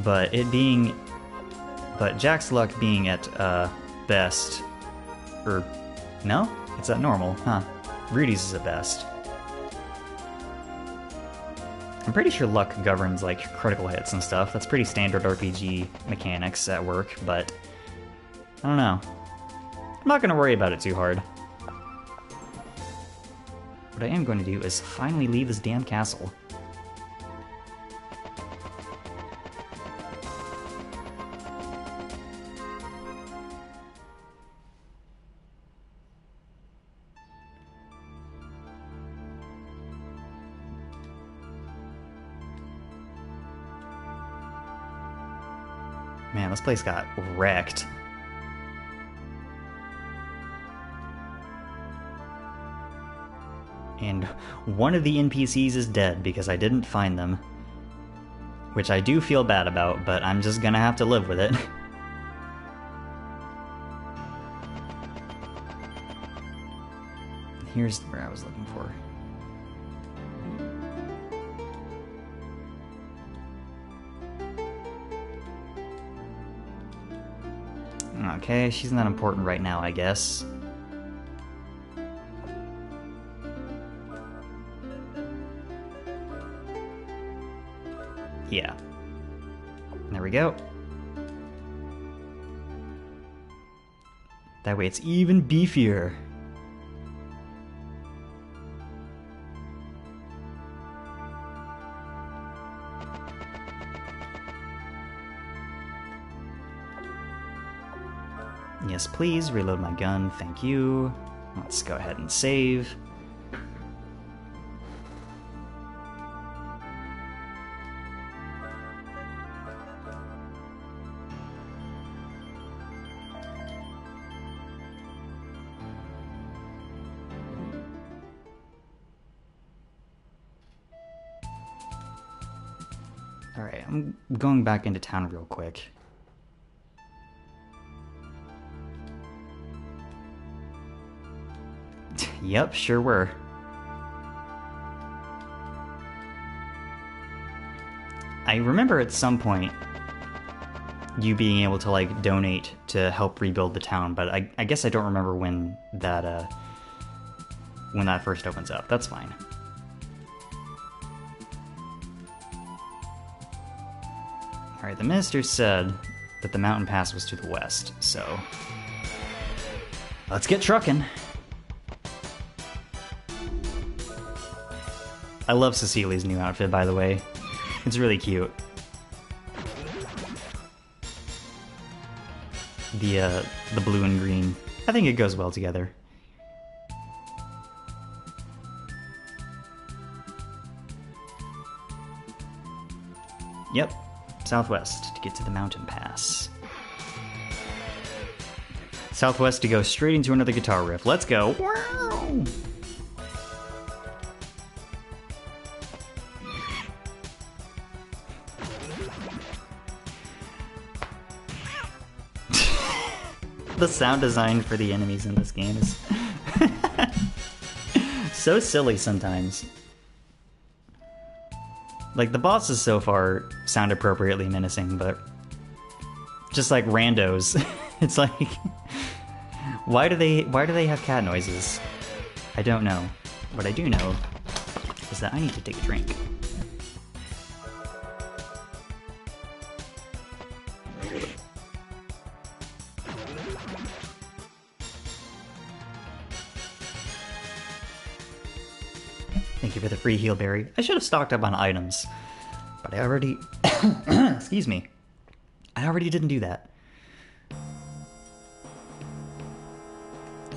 But Jack's luck being at best, or no? It's at normal, huh? Rudy's is at best. I'm pretty sure luck governs like critical hits and stuff. That's pretty standard RPG mechanics at work, but I don't know. I'm not gonna worry about it too hard. What I am going to do is finally leave this damn castle. Man, this place got wrecked. And one of the NPCs is dead because I didn't find them. Which I do feel bad about, but I'm just gonna have to live with it. Here's where I was looking for. Okay, she's not important right now, I guess. Yeah. There we go. That way it's even beefier. Yes, please, reload my gun, thank you. Let's go ahead and save. Alright, I'm going back into town real quick. Yep, sure were. I remember at some point you being able to like donate to help rebuild the town, but I guess I don't remember when that first opens up. That's fine. Alright, the minister said that the mountain pass was to the west, so let's get trucking. I love Cecilia's new outfit, by the way. It's really cute. The blue and green. I think it goes well together. Yep, southwest to get to the mountain pass. Southwest to go straight into another guitar riff. Let's go! Wow! The sound design for the enemies in this game is so silly sometimes. Like, the bosses so far sound appropriately menacing, but just like randos. It's like, why do they have cat noises? I don't know. What I do know is that I need to take a drink. Thank you for the free heal berry. I should have stocked up on items, but I already... Excuse me. I already didn't do that.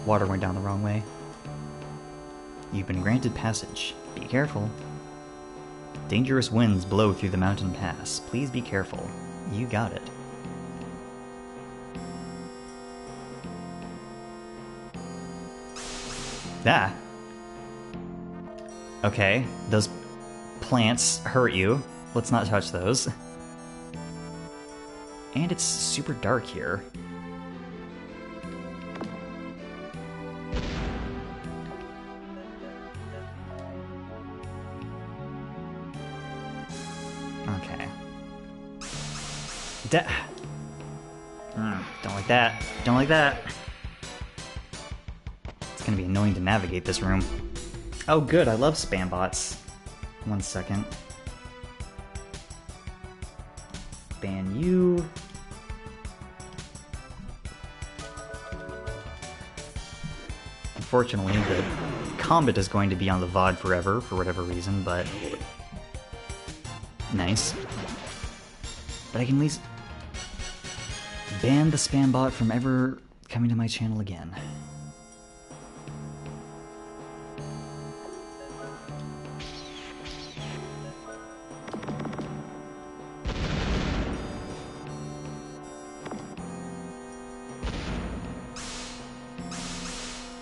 Water went down the wrong way. You've been granted passage. Be careful. Dangerous winds blow through the mountain pass. Please be careful. You got it. Ah. Okay, those plants hurt you. Let's not touch those. And it's super dark here. Okay. Don't like that. Don't like that. It's gonna be annoying to navigate this room. Oh good, I love spam bots. 1 second. Ban you. Unfortunately, the combat is going to be on the VOD forever, for whatever reason, but... Nice. But I can at least ban the spam bot from ever coming to my channel again.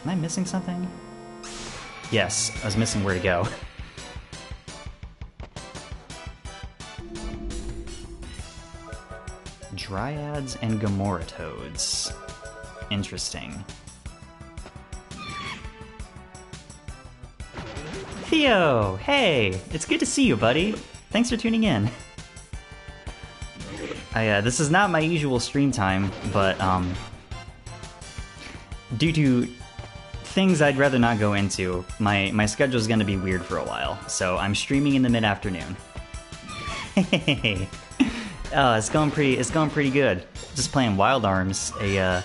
Am I missing something? Yes, I was missing where to go. Dryads and Gamora toads. Interesting. Theo! Hey! It's good to see you, buddy. Thanks for tuning in. This is not my usual stream time, but, due to things I'd rather not go into, my schedule's gonna be weird for a while, so I'm streaming in the mid-afternoon. Hey! Oh, it's going pretty good. Just playing Wild Arms, I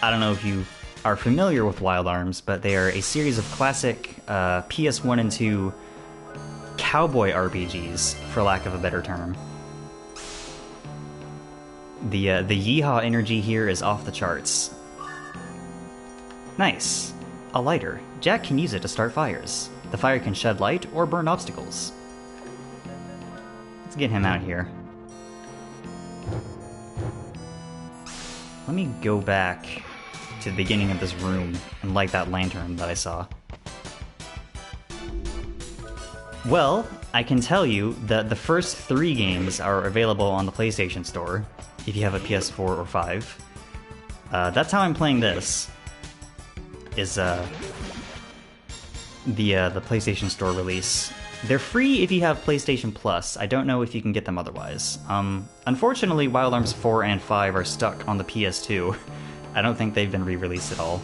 don't know if you are familiar with Wild Arms, but they are a series of classic PS1 and 2 cowboy RPGs, for lack of a better term. The yeehaw energy here is off the charts. Nice. A lighter. Jack can use it to start fires. The fire can shed light or burn obstacles. Let's get him out here. Let me go back to the beginning of this room and light that lantern that I saw. Well, I can tell you that the first 3 games are available on the PlayStation Store, if you have a PS4 or 5. That's how I'm playing this, is the PlayStation Store release. They're free if you have PlayStation Plus. I don't know if you can get them otherwise. Unfortunately, Wild Arms 4 and 5 are stuck on the PS2. I don't think they've been re-released at all.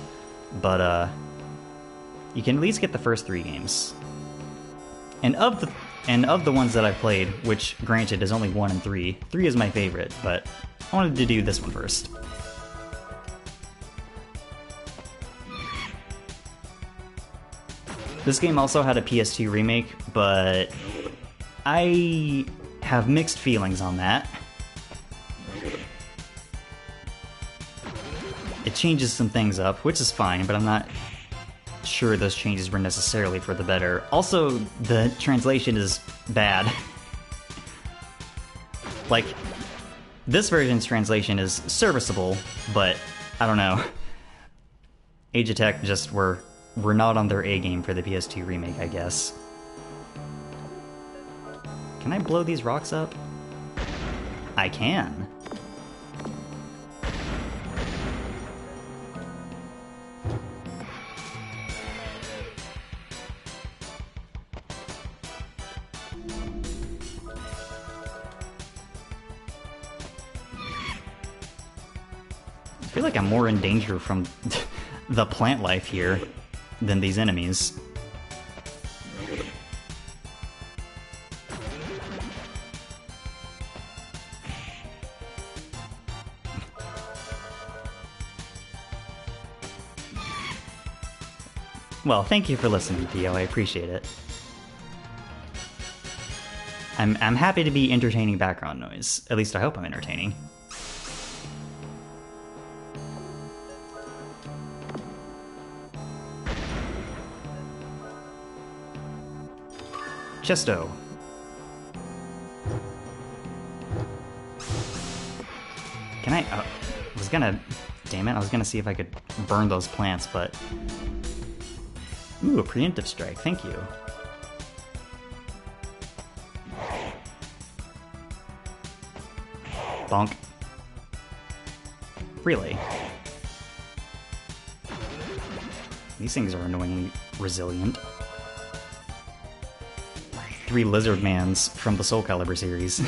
But, you can at least get the first 3 games. And of the ones that I've played, which, granted, is only 1 and 3, 3 is my favorite, but I wanted to do this one first. This game also had a PS2 remake, but I have mixed feelings on that. It changes some things up, which is fine, but I'm not sure those changes were necessarily for the better. Also, the translation is bad. Like, this version's translation is serviceable, but I don't know. Age of Tech just were not on their A game for the PS2 remake, I guess. Can I blow these rocks up? I can. I feel like I'm more in danger from the plant life here than these enemies. Well, thank you for listening, Theo. I appreciate it. I'm happy to be entertaining background noise. At least I hope I'm entertaining. Chesto. Can I... I was gonna... Damn it, I was gonna see if I could burn those plants, but... Ooh, a preemptive strike, thank you. Bonk. Really? These things are annoyingly resilient. 3 lizard mans from the Soul Calibur series.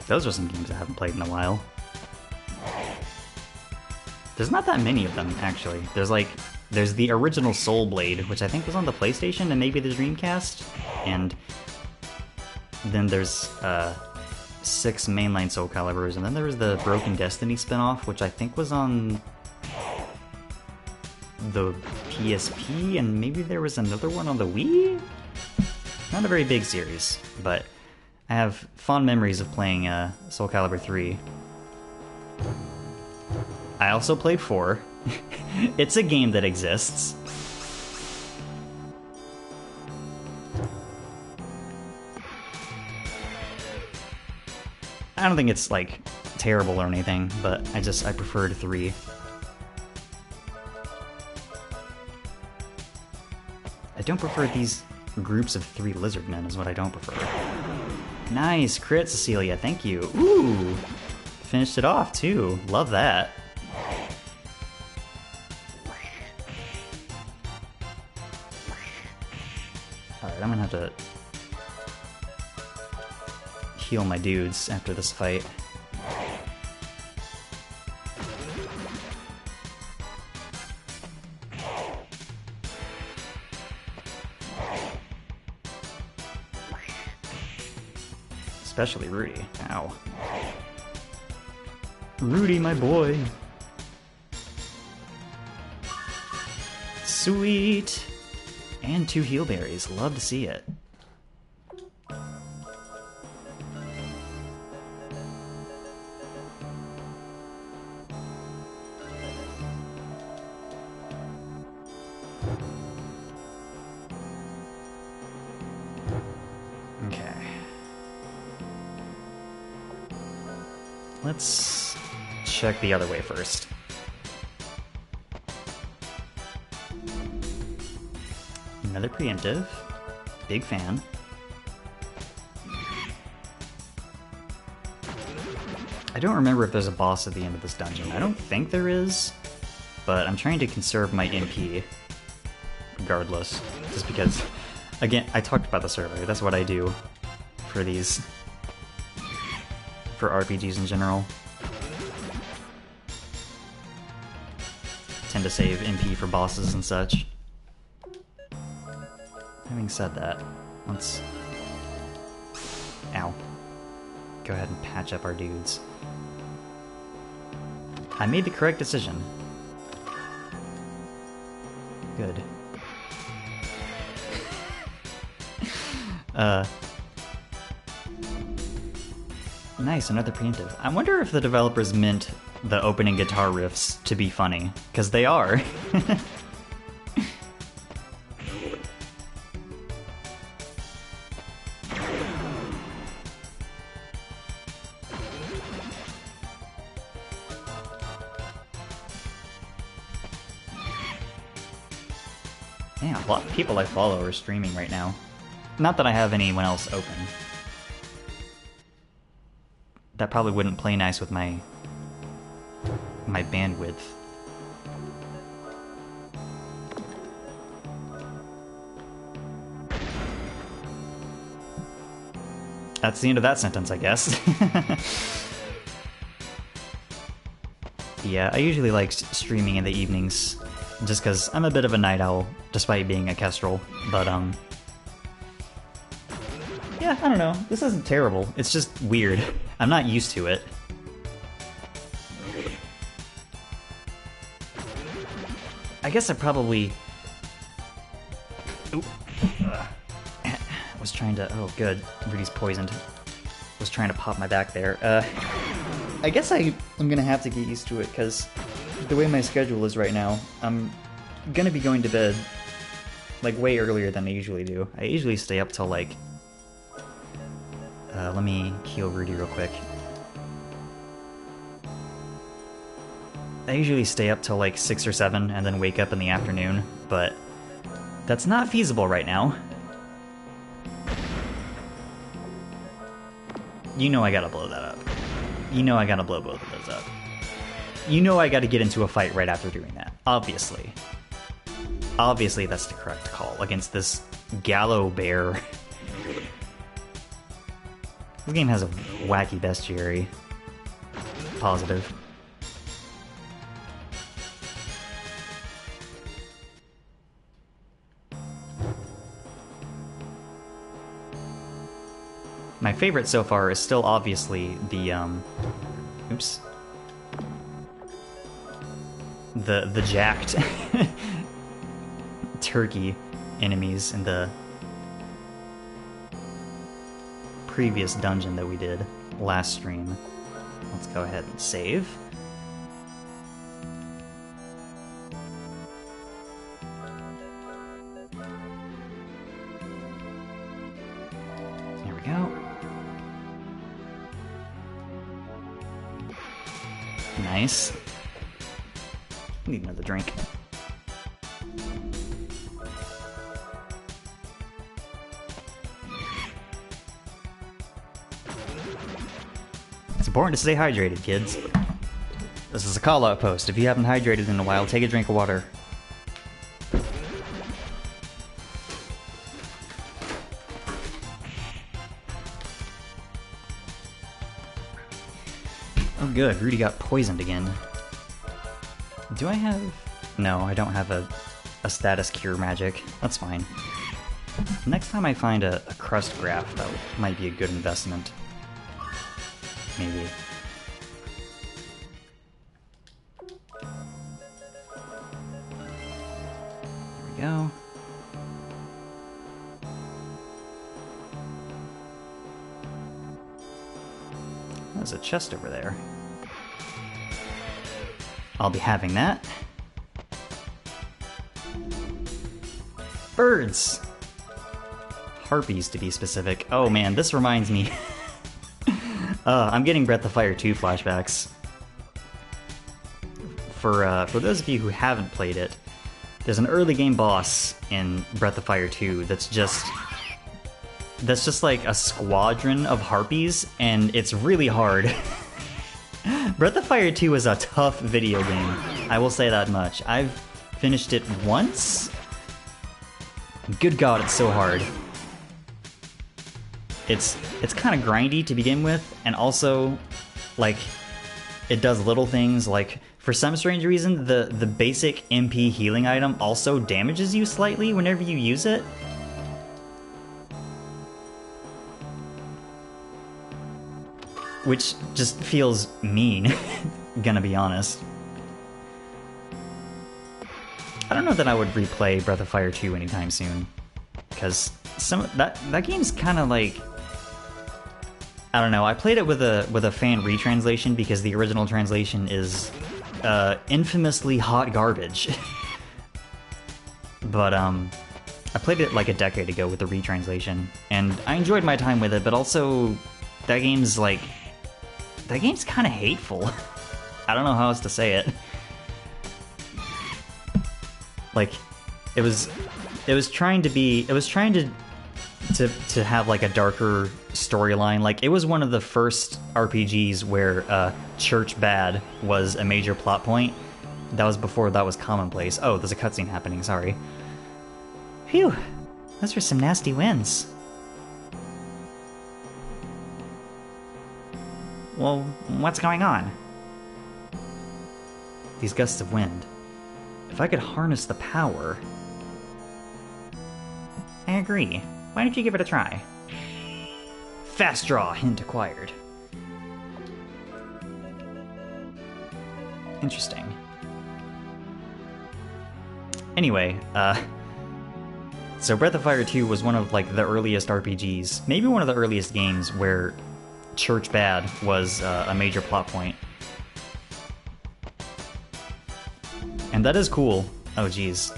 Those are some games I haven't played in a while. There's not that many of them, actually. There's the original Soul Blade, which I think was on the PlayStation and maybe the Dreamcast, and then there's 6 mainline Soul Caliburs, and then there was the Broken Destiny spin-off, which I think was on the PSP, and maybe there was another one on the Wii? Not a very big series, but I have fond memories of playing Soul Calibur 3. I also played 4. It's a game that exists. I don't think it's, like, terrible or anything, but I preferred 3. I don't prefer these groups of 3 lizard men is what I don't prefer. Nice, crit, Cecilia, thank you. Ooh, finished it off, too. Love that. Alright, I'm gonna have to heal my dudes after this fight. Especially Rudy. Ow. Rudy, my boy. Sweet! And 2 heal berries. Love to see it. Let's check the other way first. Another preemptive. Big fan. I don't remember if there's a boss at the end of this dungeon. I don't think there is, but I'm trying to conserve my MP regardless. Just because, again, I talked about this earlier. That's what I do for these. For RPGs in general. Tend to save MP for bosses and such. Having said that, let's... Ow. Go ahead and patch up our dudes. I made the correct decision. Good. Nice, another preemptive. I wonder if the developers meant the opening guitar riffs to be funny, because they are. Man, a lot of people I follow are streaming right now. Not that I have anyone else open. That probably wouldn't play nice with my bandwidth. That's the end of that sentence, I guess. Yeah, I usually like streaming in the evenings, just because I'm a bit of a night owl, despite being a kestrel, but yeah, I don't know. This isn't terrible. It's just weird. I'm not used to it. I guess I probably... Oop. Was trying to... Oh, good. Rudy's poisoned. Was trying to pop my back there. I guess I'm gonna have to get used to it, because the way my schedule is right now, I'm gonna be going to bed, like, way earlier than I usually do. I usually stay up till, like... let me heal Rudy real quick. I usually stay up till like 6 or 7 and then wake up in the afternoon, but that's not feasible right now. You know I gotta blow that up. You know I gotta blow both of those up. You know I gotta get into a fight right after doing that. Obviously. Obviously that's the correct call against this Gallo Bear. This game has a wacky bestiary. Positive. My favorite so far is still obviously the, oops. The jacked turkey enemies in the previous dungeon that we did last stream. Let's go ahead and save. There we go. Nice. Need another drink. It's important to stay hydrated, kids. This is a call-out post. If you haven't hydrated in a while, take a drink of water. Oh good, Rudy got poisoned again. Do I have... No, I don't have a status cure magic. That's fine. Next time I find a crust graph, that might be a good investment. Maybe. There we go. There's a chest over there. I'll be having that. Birds! Harpies, to be specific. Oh man, this reminds me. I'm getting Breath of Fire 2 flashbacks. For those of you who haven't played it, there's an early game boss in Breath of Fire 2 that's just like a squadron of harpies, and it's really hard. Breath of Fire 2 is a tough video game, I will say that much. I've finished it once. Good God, it's so hard. It's kind of grindy to begin with, and also, like, it does little things, like, for some strange reason, the basic MP healing item also damages you slightly whenever you use it. Which just feels mean, gonna be honest. I don't know that I would replay Breath of Fire 2 anytime soon, because that game's kind of like, I don't know. I played it with a fan retranslation because the original translation is infamously hot garbage. But I played it like a decade ago with the retranslation, and I enjoyed my time with it. But also, that game's kind of hateful. I don't know how else to say it. Like, it was trying to have like a darker storyline. Like, it was one of the first RPGs where Church Bad was a major plot point. That was before that was commonplace. Oh, there's a cutscene happening, sorry. Phew, those were some nasty winds. Well, what's going on? These gusts of wind. If I could harness the power... I agree. Why don't you give it a try? Fast draw, hint acquired. Interesting. Anyway, so Breath of Fire 2 was one of, like, the earliest RPGs, maybe one of the earliest games where Church Bad was a major plot point. And that is cool. Oh geez.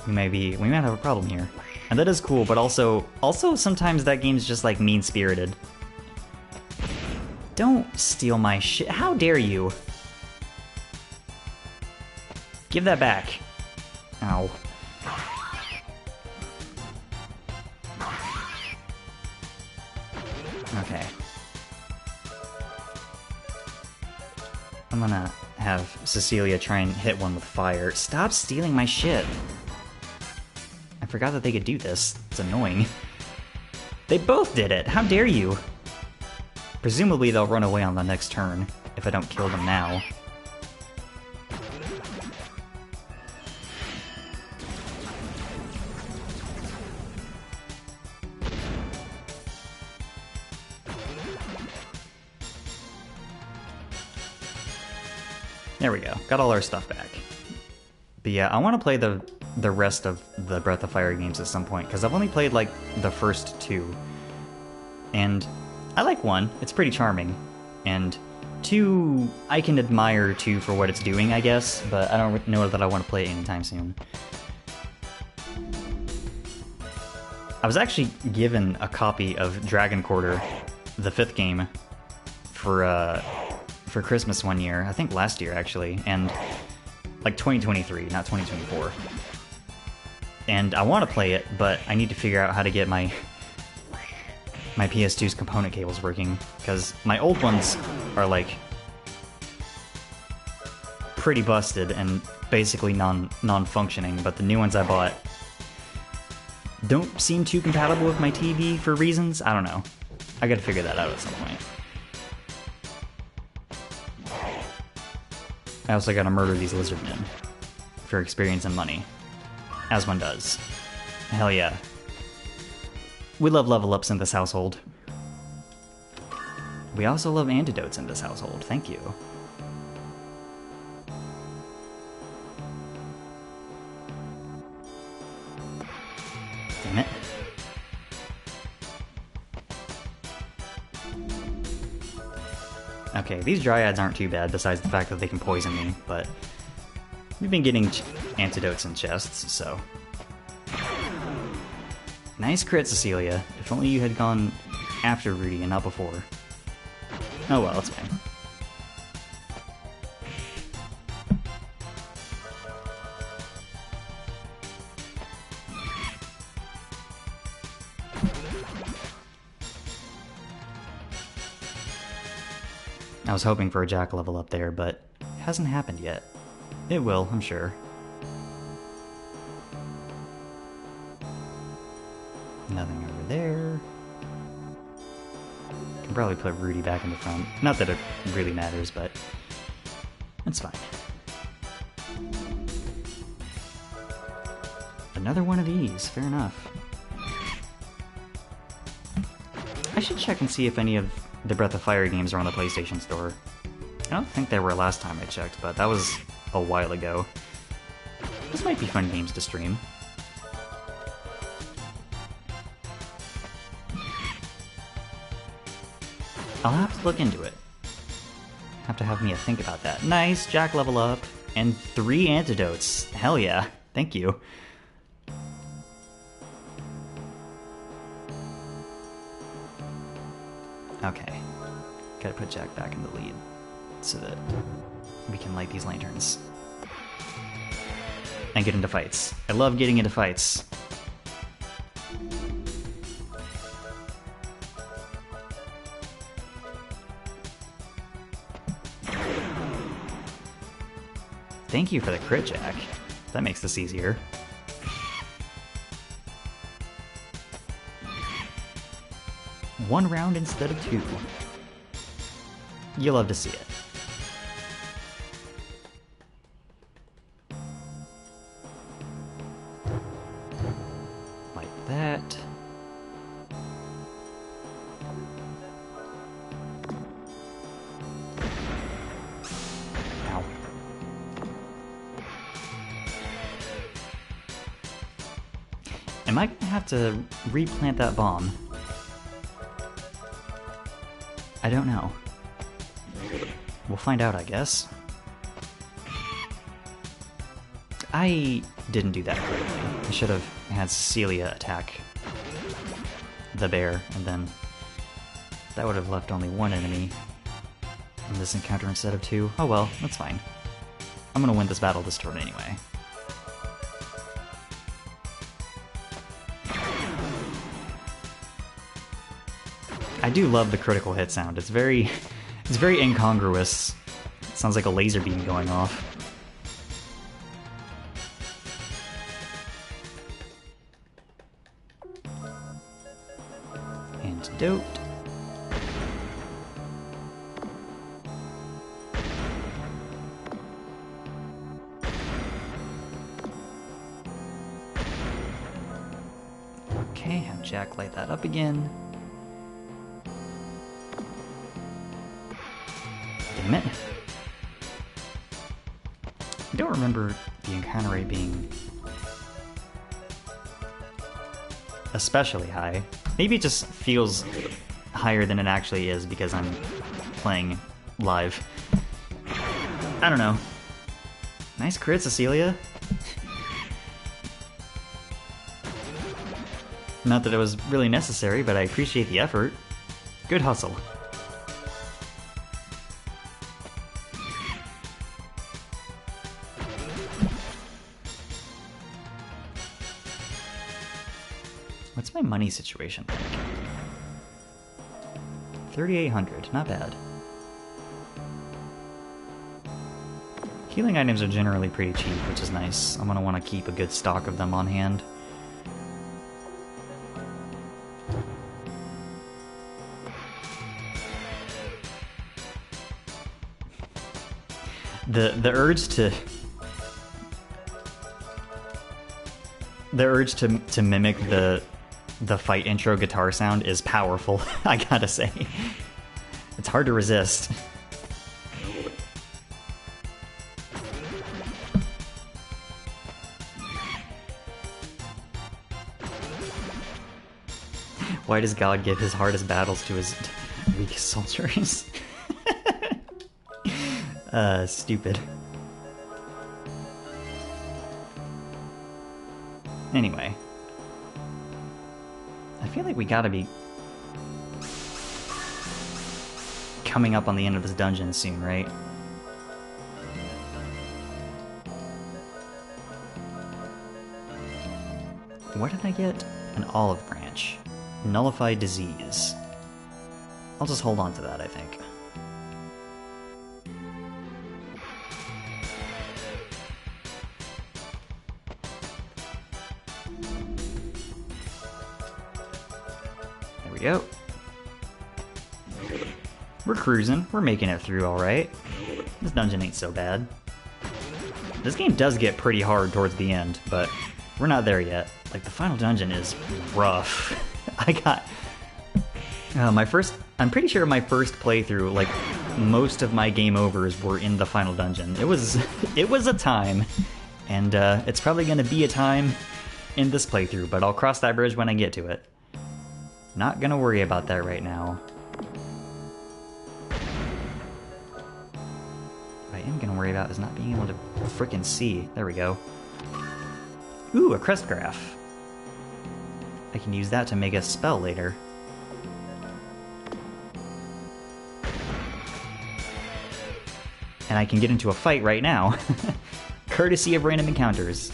We might have a problem here. And that is cool, but also sometimes that game's just like mean-spirited. Don't steal my shit. How dare you? Give that back. Ow. Okay. I'm gonna have Cecilia try and hit one with fire. Stop stealing my shit! I forgot that they could do this. It's annoying. They both did it! How dare you! Presumably they'll run away on the next turn, if I don't kill them now. There we go. Got all our stuff back. But yeah, I want to play the rest of the Breath of Fire games at some point, because I've only played, like, the first two. And I like 1. It's pretty charming. And 2, I can admire 2 for what it's doing, I guess, but I don't know that I want to play it anytime soon. I was actually given a copy of Dragon Quarter, the 5th game, for Christmas one year, I think last year actually, and like 2023, not 2024. And I want to play it, but I need to figure out how to get my PS2's component cables working, because my old ones are like pretty busted and basically non-functioning, but the new ones I bought don't seem too compatible with my TV for reasons. I don't know. I gotta figure that out at some point. I also gotta murder these lizard men for experience and money, as one does. Hell yeah. We love level ups in this household. We also love antidotes in this household. Thank you. Damn it. Okay, these dryads aren't too bad, besides the fact that they can poison me, but we've been getting antidotes in chests, so... Nice crit, Cecilia. If only you had gone after Rudy and not before. Oh well, it's fine. I was hoping for a Jack level up there, but it hasn't happened yet. It will, I'm sure. Nothing over there. Can probably put Rudy back in the front. Not that it really matters, but it's fine. Another one of these, fair enough. I should check and see if any of the Breath of Fire games are on the PlayStation Store. I don't think they were last time I checked, but that was a while ago. This might be fun games to stream. I'll have to look into it. Have to have me think about that. Nice, Jack level up, and 3 antidotes. Hell yeah, thank you. Okay, gotta put Jack back in the lead so that we can light these lanterns. And get into fights. I love getting into fights. Thank you for the crit, Jack. That makes this easier. One round instead of 2. You love to see it. Like that. Ow. Am I gonna have to replant that bomb? I don't know. We'll find out, I guess. I didn't do that correctly. I should have had Cecilia attack the bear, and then that would have left only one enemy in this encounter instead of 2. Oh well, that's fine. I'm gonna win this battle this turn anyway. I do love the critical hit sound. It's very incongruous. It sounds like a laser beam going off. Antidote. Okay, have Jack light that up again. Damn it. I don't remember the encounter rate being especially high. Maybe it just feels higher than it actually is because I'm playing live. I don't know. Nice crit, Cecilia. Not that it was really necessary, but I appreciate the effort. Good hustle. What's my money situation like? 3,800, not bad. Healing items are generally pretty cheap, which is nice. I'm gonna want to keep a good stock of them on hand. The urge to mimic the fight intro guitar sound is powerful, I gotta say. It's hard to resist. Why does God give his hardest battles to his weakest soldiers? Stupid. Anyway. I feel like we gotta be coming up on the end of this dungeon soon, right? What did I get? An olive branch. Nullify disease. I'll just hold on to that, I think. There we go. We're cruising. We're making it through alright. This dungeon ain't so bad. This game does get pretty hard towards the end, but we're not there yet. Like, the final dungeon is rough. I got... I'm pretty sure my first playthrough, like, most of my game overs were in the final dungeon. It was a time, and it's probably gonna be a time in this playthrough, but I'll cross that bridge when I get to it. Not gonna worry about that right now. What I am gonna worry about is not being able to frickin' see. There we go. Ooh, a crest graph. I can use that to make a spell later. And I can get into a fight right now. Courtesy of random encounters.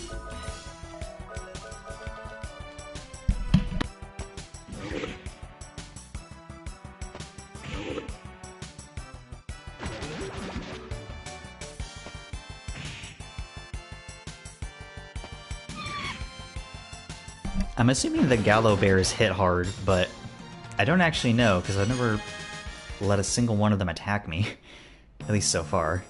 I'm assuming the Gallo Bears hit hard, but I don't actually know because I've never let a single one of them attack me. At least so far.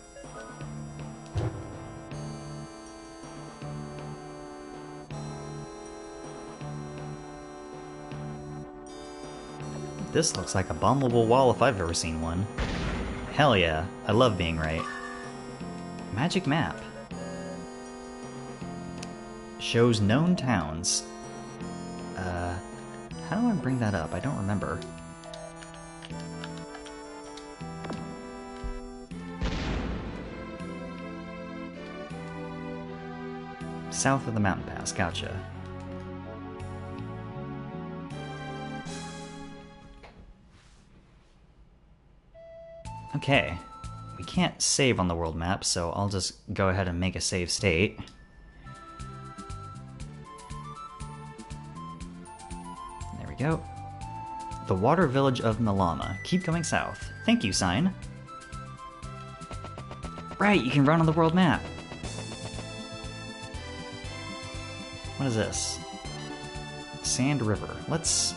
This looks like a bombable wall if I've ever seen one. Hell yeah, I love being right. Magic map. Shows known towns. How do I bring that up? I don't remember. South of the mountain pass, gotcha. Okay. We can't save on the world map, so I'll just go ahead and make a save state. There we go. The water village of Milama. Keep going south. Thank you, sign. Right, you can run on the world map. What is this? Sand River. Let's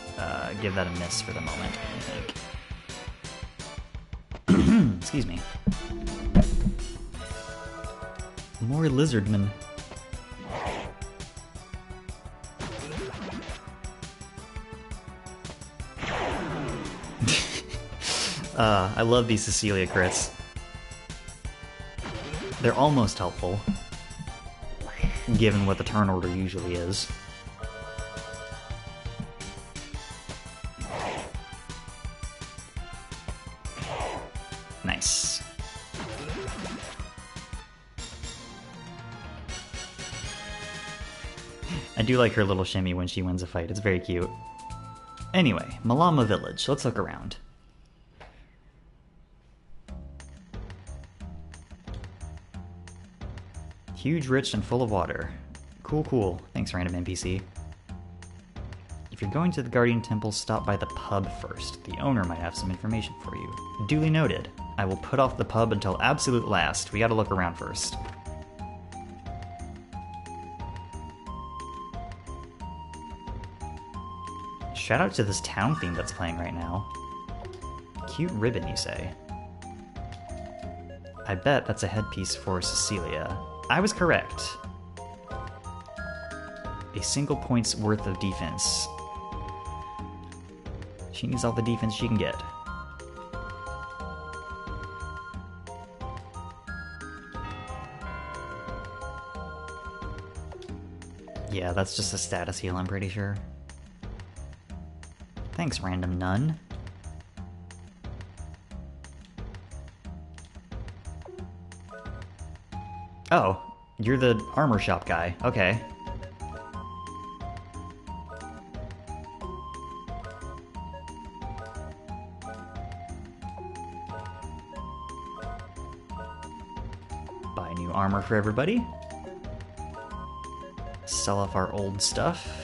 give that a miss for the moment, I think. Excuse me. More lizardmen. I love these Cecilia crits. They're almost helpful, given what the turn order usually is. Nice. I do like her little shimmy when she wins a fight. It's very cute. Anyway, Milama Village. Let's look around. Huge, rich, and full of water. Cool, cool. Thanks, random NPC. If you're going to the Guardian Temple, stop by the pub first. The owner might have some information for you. Duly noted. I will put off the pub until absolute last. We gotta look around first. Shout out to this town theme that's playing right now. Cute ribbon, you say? I bet that's a headpiece for Cecilia. I was correct. A single point's worth of defense. She needs all the defense she can get. Yeah, that's just a status heal, I'm pretty sure. Thanks, random nun. Oh, you're the armor shop guy. Okay. Buy new armor for everybody. Sell off our old stuff.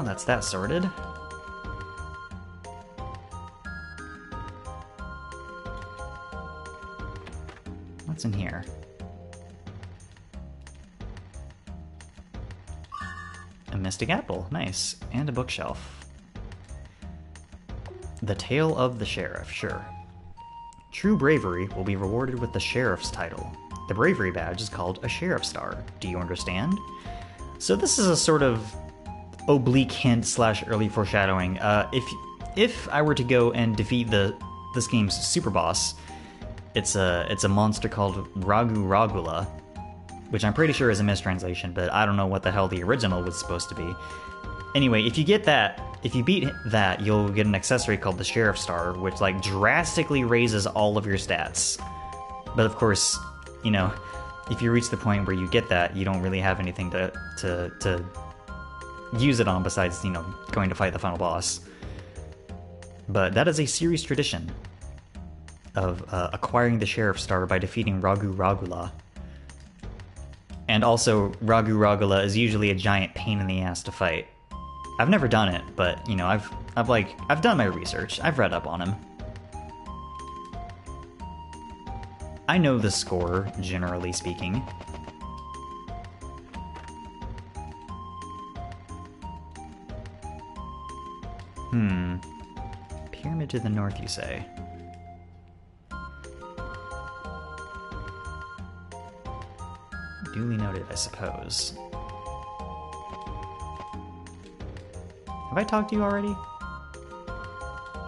That's that sorted. What's in here? A mystic apple, nice. And a bookshelf. The Tale of the Sheriff, sure. True bravery will be rewarded with the Sheriff's title. The bravery badge is called a Sheriff Star. Do you understand? So this is a sort of oblique hint / early foreshadowing. If I were to go and defeat this game's super boss, it's a monster called Ragula, which I'm pretty sure is a mistranslation, but I don't know what the hell the original was supposed to be. Anyway, if you get that, if you beat that, you'll get an accessory called the Sheriff Star, which like drastically raises all of your stats. But of course, you know, if you reach the point where you get that, you don't really have anything to use it on besides, you know, going to fight the final boss. But that is a series tradition of acquiring the Sheriff Star by defeating Ragula. And also, Ragula is usually a giant pain in the ass to fight. I've never done it, but you know, I've done my research. I've read up on him. I know the score, generally speaking. Pyramid to the north, you say? Duly noted, I suppose. Have I talked to you already?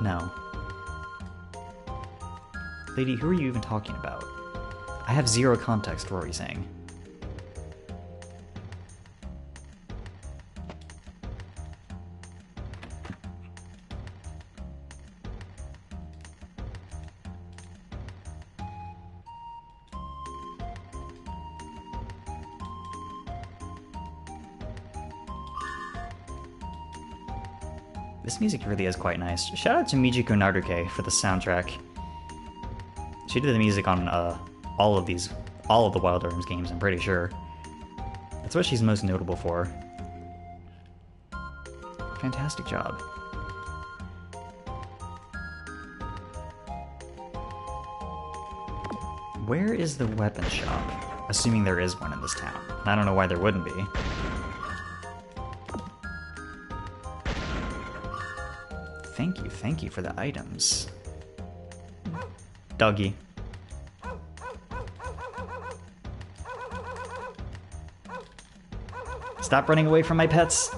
No. Lady, who are you even talking about? I have zero context for what you're saying. This music really is quite nice. Shout out to Mijiko Naruke for the soundtrack. She did the music on all of the Wild Arms games, I'm pretty sure. That's what she's most notable for. Fantastic job. Where is the weapon shop? Assuming there is one in this town. I don't know why there wouldn't be. Thank you for the items. Doggy. Stop running away from my pets!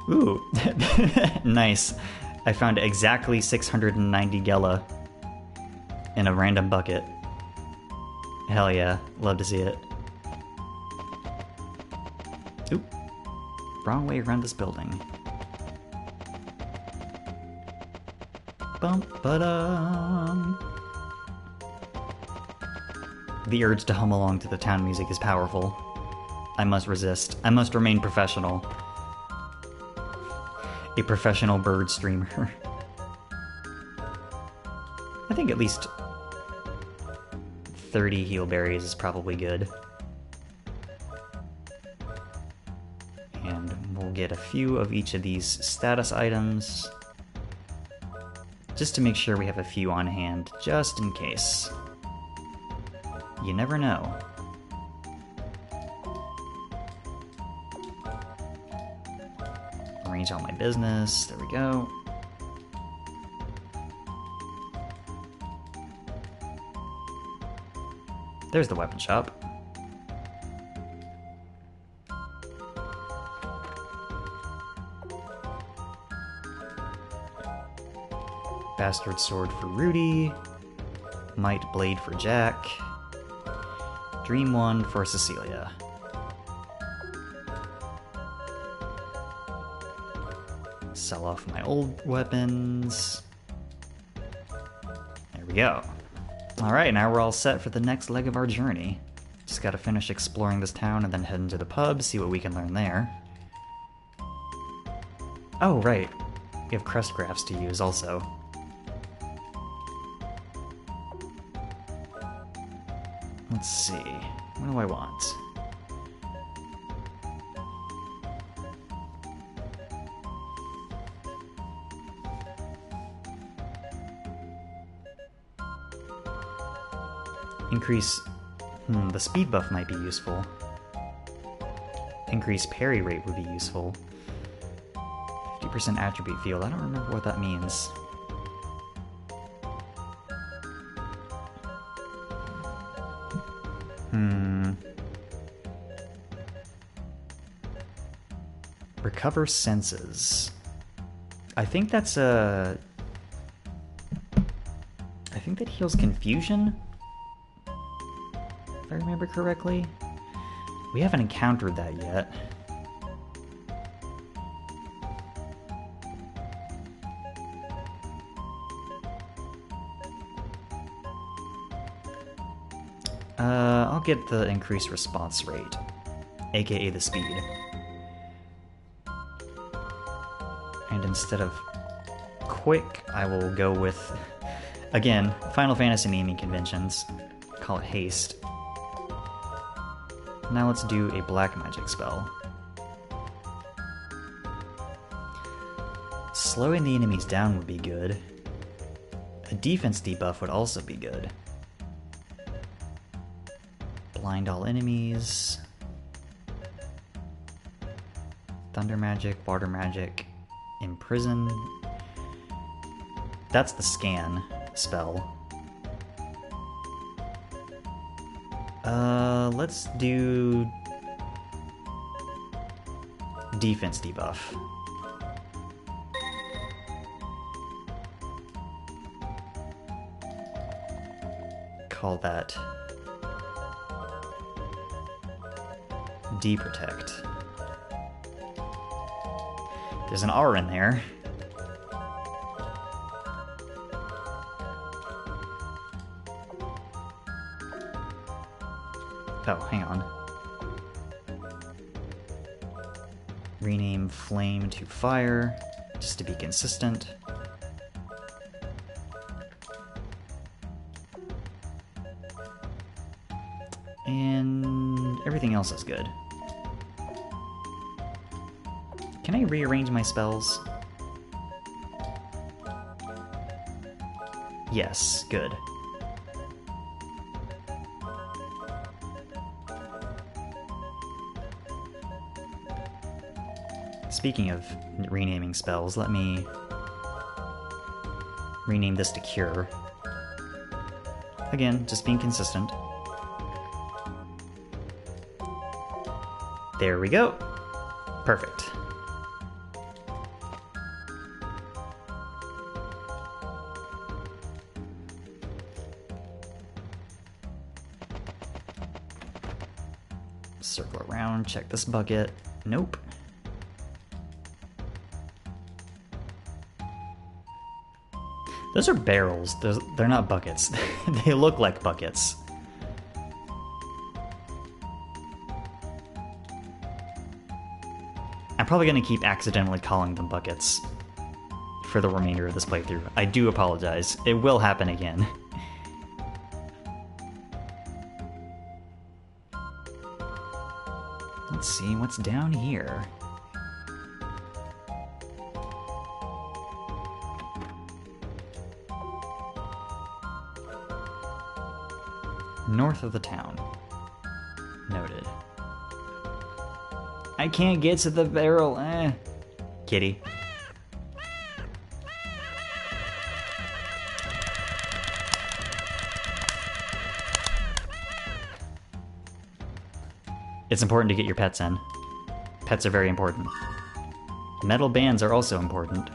Ooh, nice. I found exactly 690 Gela in a random bucket. Hell yeah, love to see it. Oop, wrong way around this building. Bum ba-dum. The urge to hum along to the town music is powerful. I must resist. I must remain professional. A professional bird streamer. I think at least 30 heal berries is probably good. And we'll get a few of each of these status items, just to make sure we have a few on hand, just in case. You never know. Arrange all my business. There we go. There's the weapon shop. Bastard sword for Rudy. Might blade for Jack. Dream one for Cecilia. Sell off my old weapons. There we go. Alright, now we're all set for the next leg of our journey. Just gotta finish exploring this town and then head into the pub, see what we can learn there. Oh, right. We have crest graphs to use also. Let's see. What do I want? Increase... the speed buff might be useful. Increase parry rate would be useful. 50% attribute field. I don't remember what that means. Recover senses. I think that's a... I think that heals confusion? If I remember correctly. We haven't encountered that yet. I'll get the increased response rate, aka the speed. And instead of quick, I will go with, again, Final Fantasy naming conventions. Call it haste. Now let's do a black magic spell. Slowing the enemies down would be good. A defense debuff would also be good. Blind all enemies. Thunder magic, water magic, imprison. That's the scan spell. Let's do defense debuff. Call that D-Protect. There's an R in there. Oh, hang on. rename flame to fire, just to be consistent. And everything else is good. Can I rearrange my spells? Yes, good. Speaking of renaming spells, let me rename this to Cure. Again, just being consistent. There we go. Perfect. Circle around, check this bucket. Nope. Those are barrels. They're not buckets. They look like buckets. I'm probably going to keep accidentally calling them buckets for the remainder of this playthrough. I do apologize. It will happen again. Let's see what's down here. North of the town. Noted. I can't get to the barrel. Kitty. It's important to get your pets in. Pets are very important. Metal bands are also important.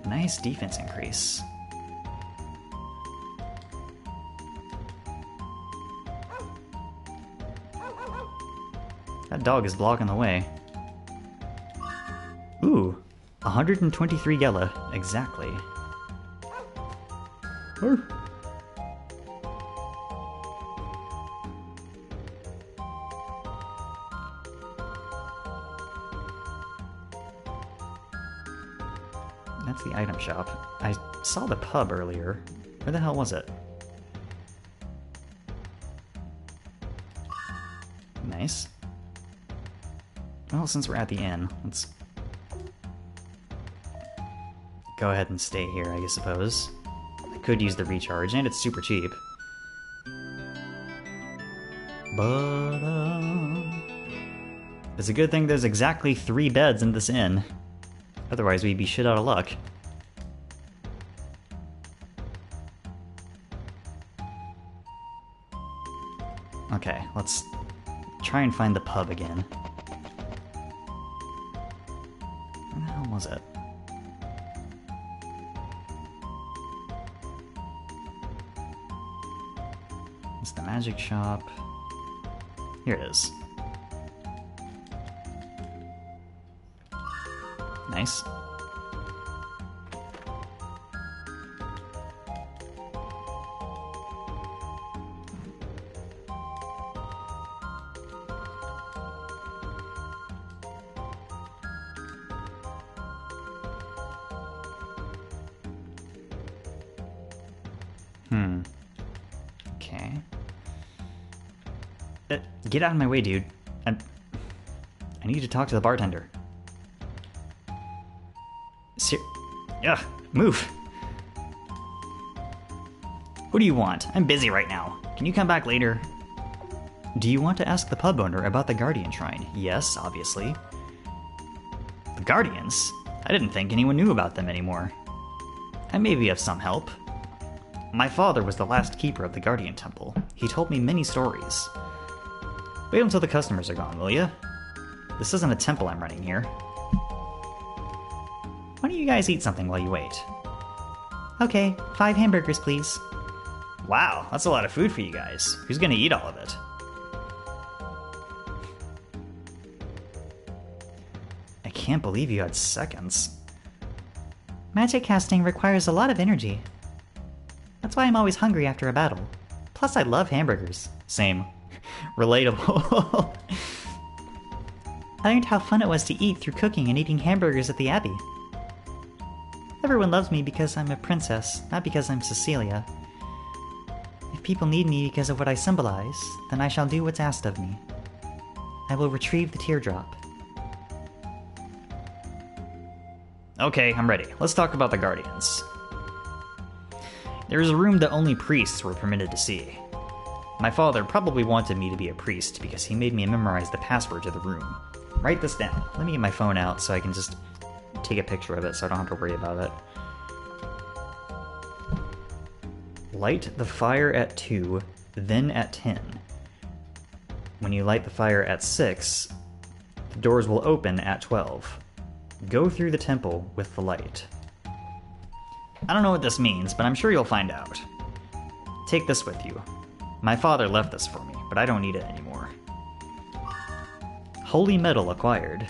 Nice defense increase. That dog is blocking the way. Ooh, 123 Gela, exactly. Arr. That's the item shop. I saw the pub earlier. Where the hell was it? Nice. Well, since we're at the inn, let's go ahead and stay here, I suppose. I could use the recharge, and it's super cheap. But, it's a good thing there's exactly 3 beds in this inn. Otherwise, we'd be shit out of luck. Okay, let's try and find the pub again. Where the hell was it? It's the magic shop. Here it is. Nice. Okay. Get out of my way, dude. I need to talk to the bartender. Ugh, move. What do you want? I'm busy right now. Can you come back later? Do you want to ask the pub owner about the Guardian Shrine? Yes, obviously. The Guardians? I didn't think anyone knew about them anymore. I may be of some help. My father was the last keeper of the Guardian Temple. He told me many stories. Wait until the customers are gone, will ya? This isn't a temple I'm running here. Why don't you guys eat something while you wait? Okay, 5 hamburgers, please. Wow, that's a lot of food for you guys. Who's gonna eat all of it? I can't believe you had seconds. Magic casting requires a lot of energy. That's why I'm always hungry after a battle. Plus, I love hamburgers. Same. Relatable. I learned how fun it was to eat through cooking and eating hamburgers at the Abbey. Everyone loves me because I'm a princess, not because I'm Cecilia. If people need me because of what I symbolize, then I shall do what's asked of me. I will retrieve the teardrop. Okay, I'm ready. Let's talk about the Guardians. There's a room that only priests were permitted to see. My father probably wanted me to be a priest because he made me memorize the password to the room. Write this down. Let me get my phone out so I can just take a picture of it so I don't have to worry about it. Light the fire at 2, then at 10. When you light the fire at 6, the doors will open at 12. Go through the temple with the light. I don't know what this means, but I'm sure you'll find out. Take this with you. My father left this for me, but I don't need it anymore. Holy medal acquired.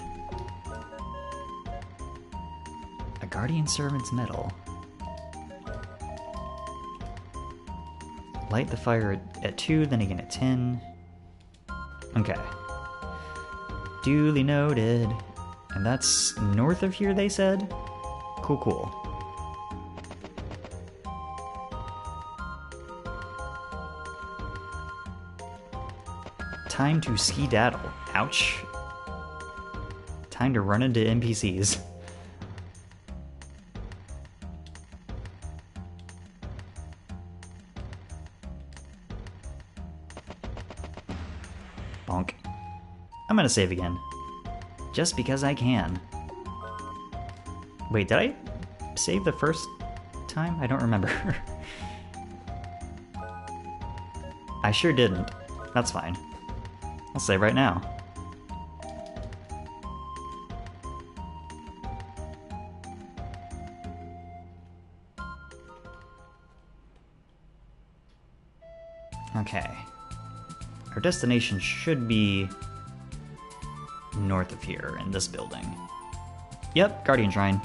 A guardian servant's medal. Light the fire at 2, then again at 10. Okay. Duly noted. And that's north of here, they said? Cool, cool. Time to skedaddle. Ouch. Time to run into NPCs. Bonk. I'm gonna save again. Just because I can. Wait, did I save the first time? I don't remember. I sure didn't. That's fine. I'll save right now. Okay. Our destination should be north of here in this building. Yep, Guardian Shrine.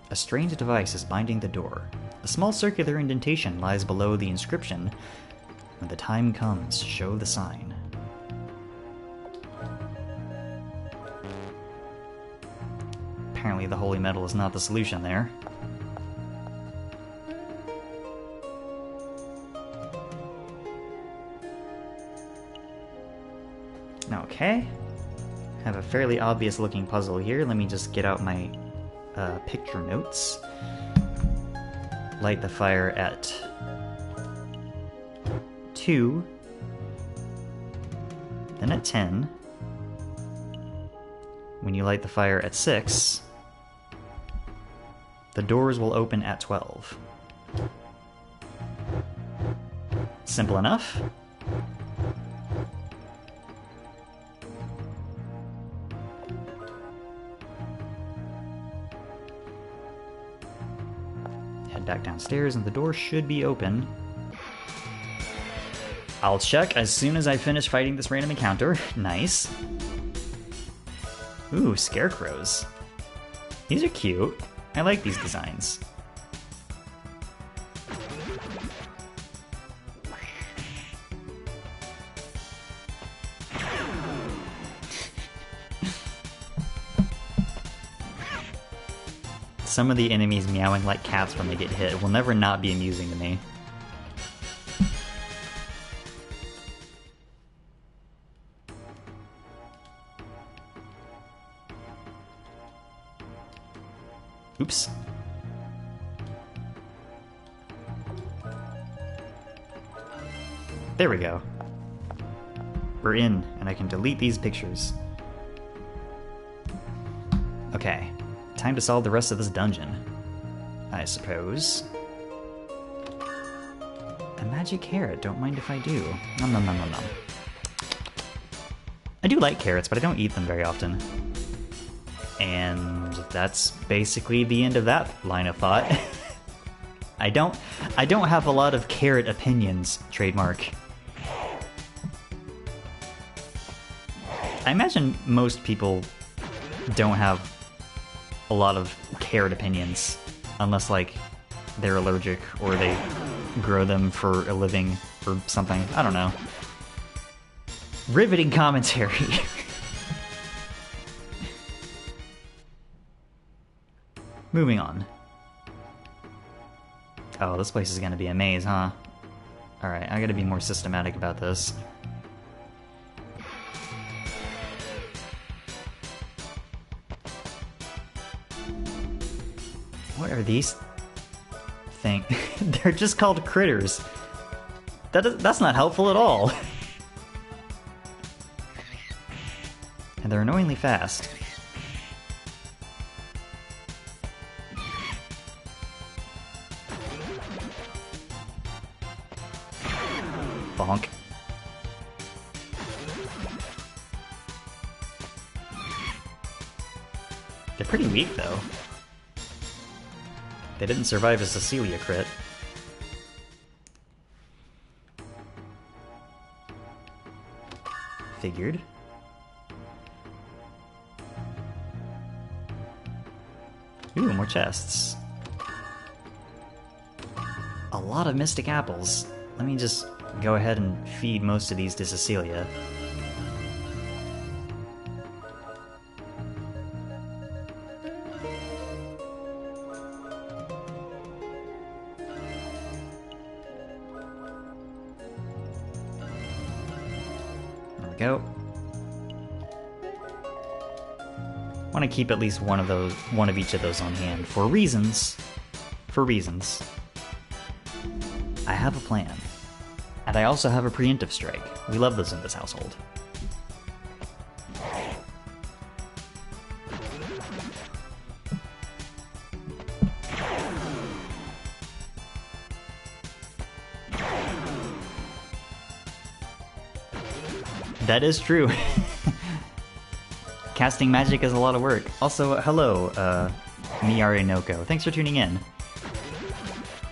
A strange device is binding the door. A small circular indentation lies below the inscription. When the time comes, show the sign. Apparently the holy metal is not the solution there. Okay. Have a fairly obvious looking puzzle here. Let me just get out my picture notes. Light the fire at 2, then at 10. When you light the fire at 6, the doors will open at 12. Simple enough. Head back downstairs and the door should be open. I'll check as soon as I finish fighting this random encounter. Nice. Ooh, scarecrows. These are cute. I like these designs. Some of the enemies meowing like cats when they get hit will never not be amusing to me. Oops. There we go. We're in, and I can delete these pictures. Okay, time to solve the rest of this dungeon, I suppose. A magic carrot, don't mind if I do. Nom nom nom nom nom. I do like carrots, but I don't eat them very often. And that's basically the end of that line of thought. I don't have a lot of carrot opinions, trademark. I imagine most people don't have a lot of carrot opinions, unless like they're allergic or they grow them for a living or something. I don't know. Riveting commentary. Moving on. Oh, this place is gonna be a maze, huh? Alright, I gotta be more systematic about this. What are these things? They're just called critters. That's not helpful at all. And they're annoyingly fast. Bonk. They're pretty weak, though. They didn't survive a Cecilia crit. Figured. Ooh, more chests. A lot of mystic apples. Let me just go ahead and feed most of these to Cecilia. There we go. Want to keep at least one of each of those on hand for reasons. For reasons. I have a plan. And I also have a preemptive strike. We love those in this household. That is true. Casting magic is a lot of work. Also, hello, Miyare Noko. Thanks for tuning in.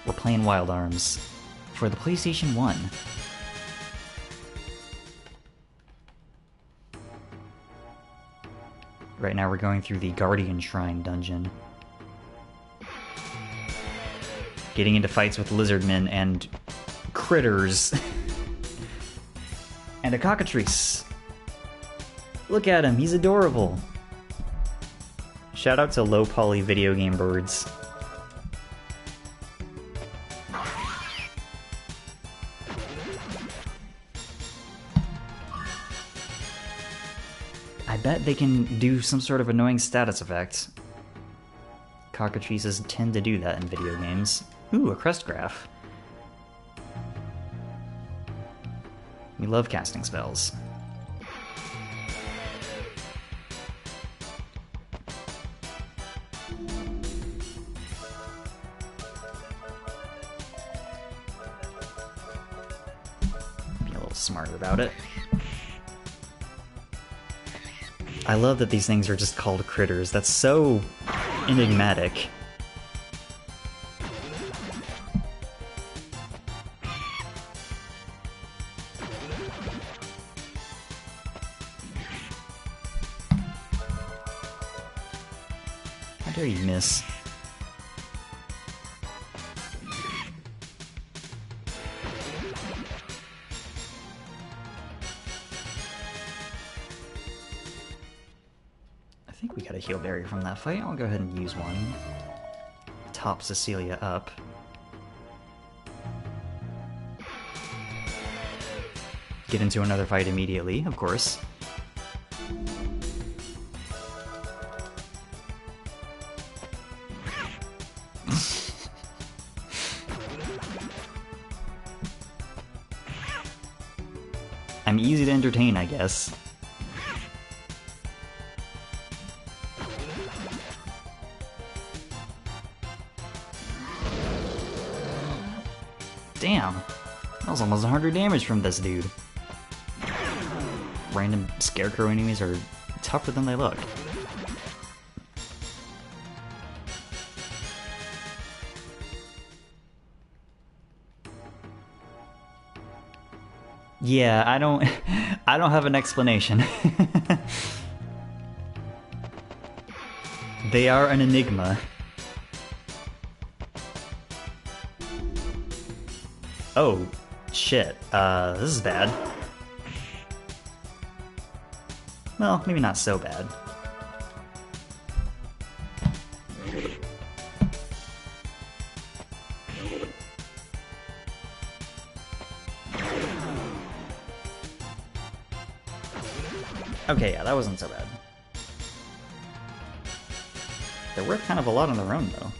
We're playing Wild Arms for the PlayStation 1. Right now we're going through the Guardian Shrine dungeon. Getting into fights with lizardmen and critters. And a cockatrice. Look at him, he's adorable. Shout out to low poly video game birds. I bet they can do some sort of annoying status effect. Cockatrices tend to do that in video games. Ooh, a crest graph. We love casting spells. Be a little smarter about it. I love that these things are just called critters. That's so enigmatic. How dare you miss? I think we got a heal berry from that fight. I'll go ahead and use one. Top Cecilia up. Get into another fight immediately, of course. I'm easy to entertain, I guess. Damn, that was almost 100 damage from this dude. Random scarecrow enemies are tougher than they look. Yeah, I don't have an explanation. They are an enigma. Oh, shit. This is bad. Well, maybe not so bad. Okay, yeah, that wasn't so bad. They're worth kind of a lot on their own, though.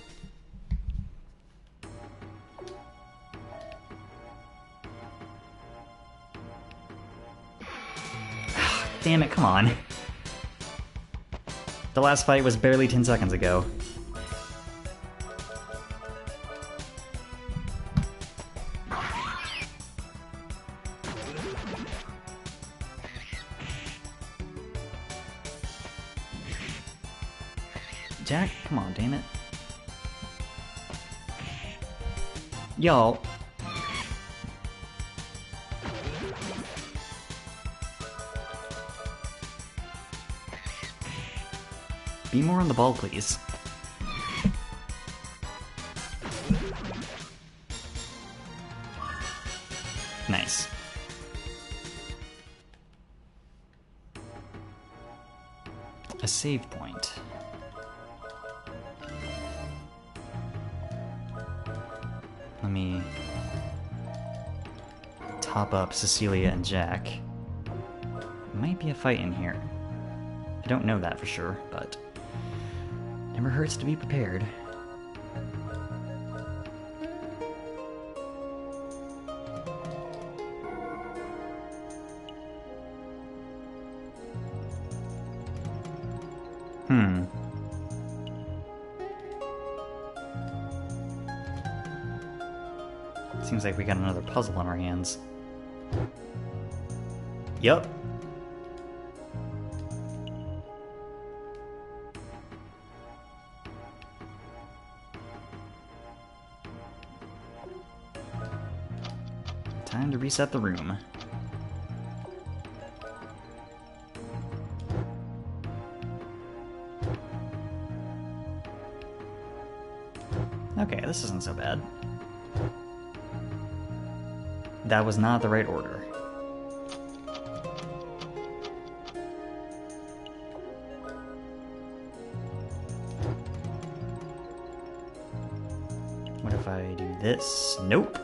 Damn it, come on. The last fight was barely 10 seconds ago. Jack, come on, damn it. Y'all. Be more on the ball, please. Nice. A save point. Let me top up Cecilia and Jack. Might be a fight in here. I don't know that for sure, but never hurts to be prepared. Seems like we got another puzzle on our hands. Yup. Time to reset the room. Okay, this isn't so bad. That was not the right order. What if I do this? Nope.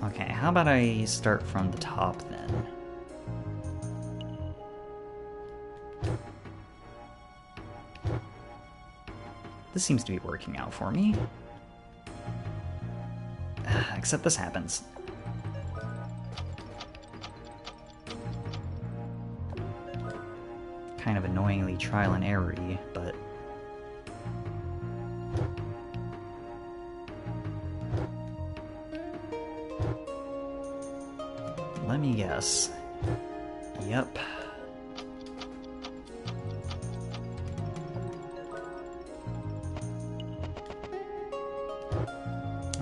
Okay, how about I start from the top then? This seems to be working out for me. Except this happens. Kind of annoyingly trial and error-y, but... let me guess. Yep.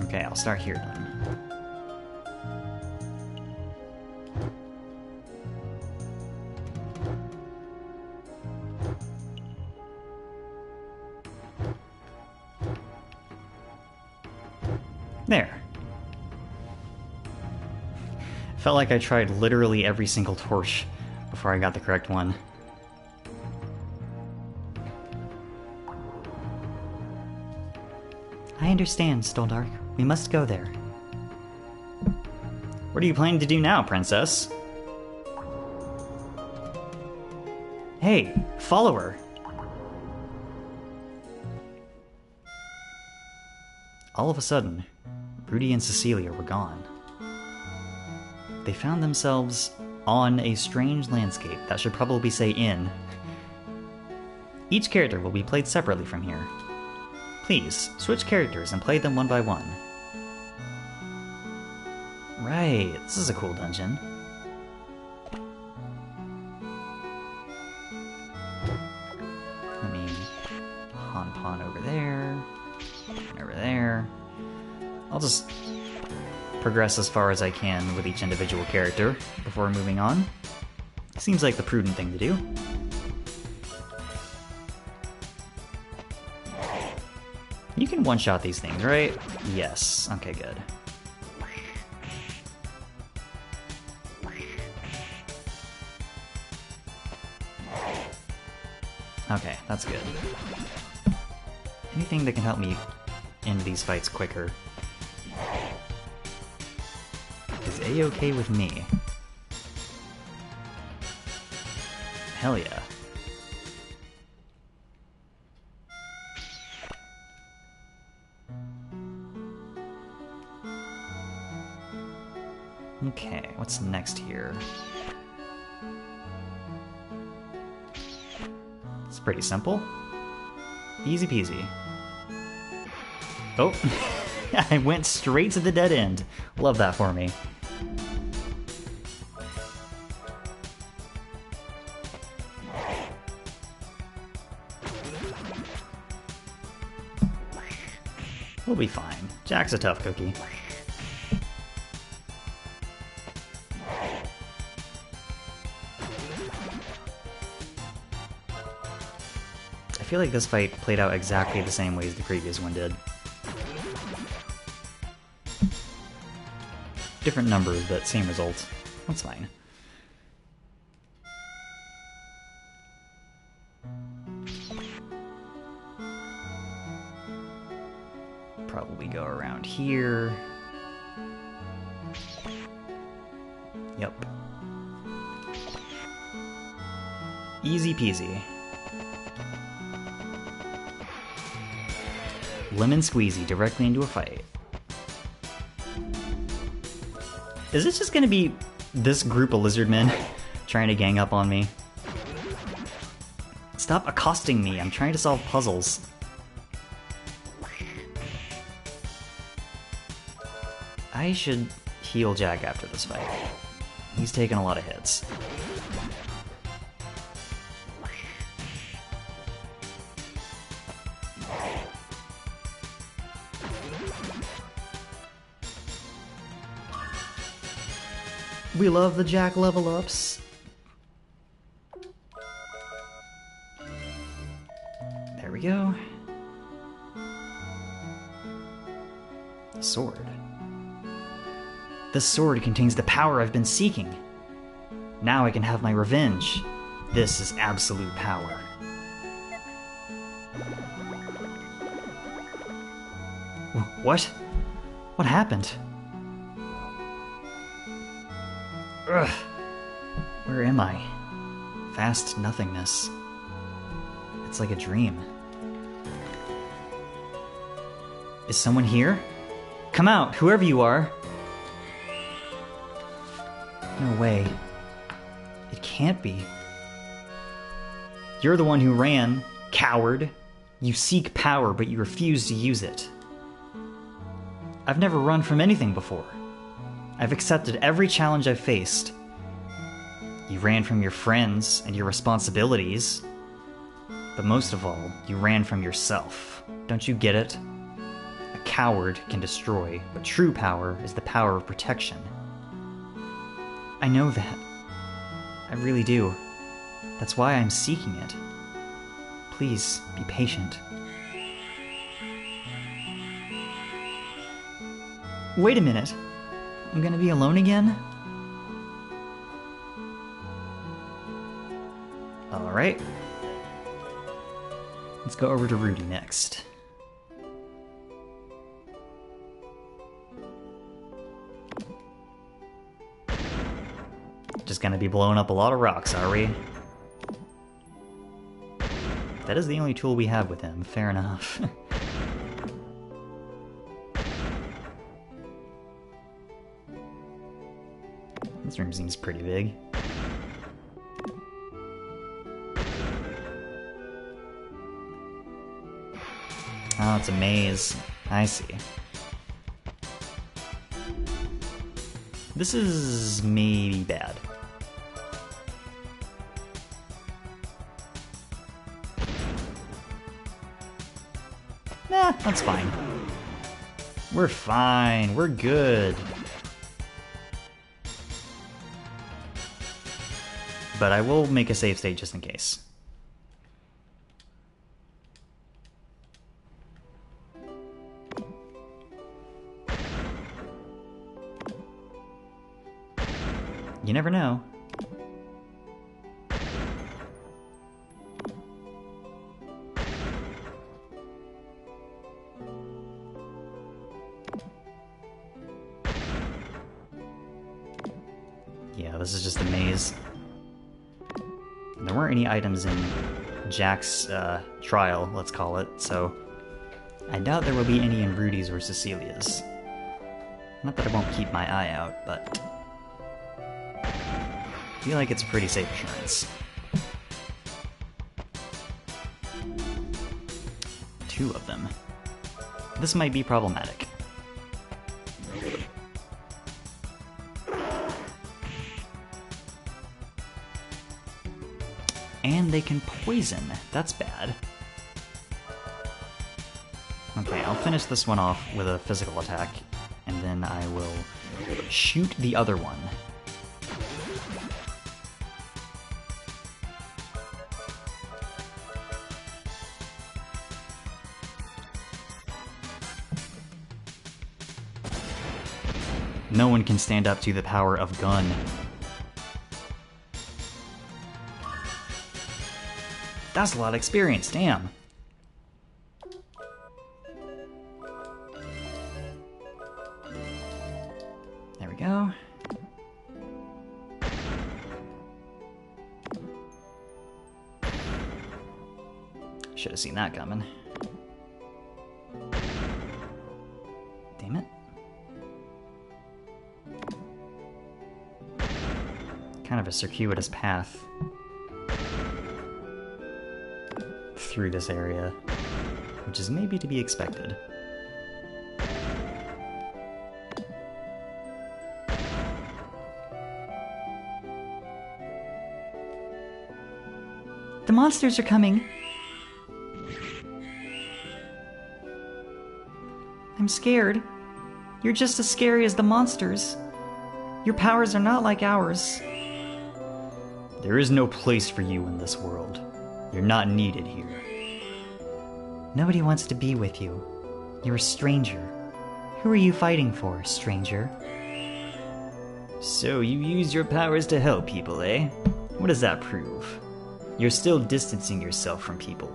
Okay, I'll start here then. There. Felt like I tried literally every single torch before I got the correct one. I understand, Stoldark. We must go there. What are you planning to do now, Princess? Hey, follow her! All of a sudden, Rudy and Cecilia were gone. They found themselves on a strange landscape that should probably say in. Each character will be played separately from here. Please, switch characters and play them one by one. Right, this is a cool dungeon. Let me pawn over there, and over there. I'll just progress as far as I can with each individual character before moving on. Seems like the prudent thing to do. can one-shot these things, right? Yes. Okay, good. Okay, that's good. Anything that can help me end these fights quicker is A-okay with me. Hell yeah. Okay, what's next here? It's pretty simple. Easy peasy. Oh, I went straight to the dead end. Love that for me. We'll be fine. Jack's a tough cookie. I feel like this fight played out exactly the same way as the previous one did. Different numbers, but same result. That's fine. Probably go around here. Yep. Easy peasy. Lemon squeezy directly into a fight. Is this just gonna be this group of lizardmen trying to gang up on me? Stop accosting me, I'm trying to solve puzzles. I should heal Jack after this fight. He's taken a lot of hits. We love the Jack level ups. There we go. Sword. This sword contains the power I've been seeking. Now I can have my revenge. This is absolute power. What? What happened? Ugh. Where am I? Vast nothingness. It's like a dream. Is someone here? Come out, whoever you are! No way. It can't be. You're the one who ran, coward. You seek power, but you refuse to use it. I've never run from anything before. I've accepted every challenge I've faced. You ran from your friends and your responsibilities. But most of all, you ran from yourself. Don't you get it? A coward can destroy, but true power is the power of protection. I know that. I really do. That's why I'm seeking it. Please, be patient. Wait a minute. I'm gonna be alone again? Alright. Let's go over to Rudy next. Just gonna be blowing up a lot of rocks, are we? That is the only tool we have with him, fair enough. This room seems pretty big. Oh, it's a maze. I see. This is maybe bad. Nah, that's fine. We're fine. We're good. But I will make a save state just in case. You never know. Yeah, this is just a maze. There weren't any items in Jack's trial, let's call it, so I doubt there will be any in Rudy's or Cecilia's. Not that I won't keep my eye out, but I feel like it's a pretty safe assurance. 2 of them. This might be problematic. And they can poison. That's bad. Okay, I'll finish this one off with a physical attack, and then I will shoot the other one. No one can stand up to the power of gun. That's a lot of experience, damn. There we go. Should have seen that coming. Damn it. Kind of a circuitous path through this area, which is maybe to be expected. The monsters are coming. I'm scared. You're just as scary as the monsters. Your powers are not like ours. There is no place for you in this world. You're not needed here. Nobody wants to be with you. You're a stranger. Who are you fighting for, stranger? So you use your powers to help people, eh? What does that prove? You're still distancing yourself from people.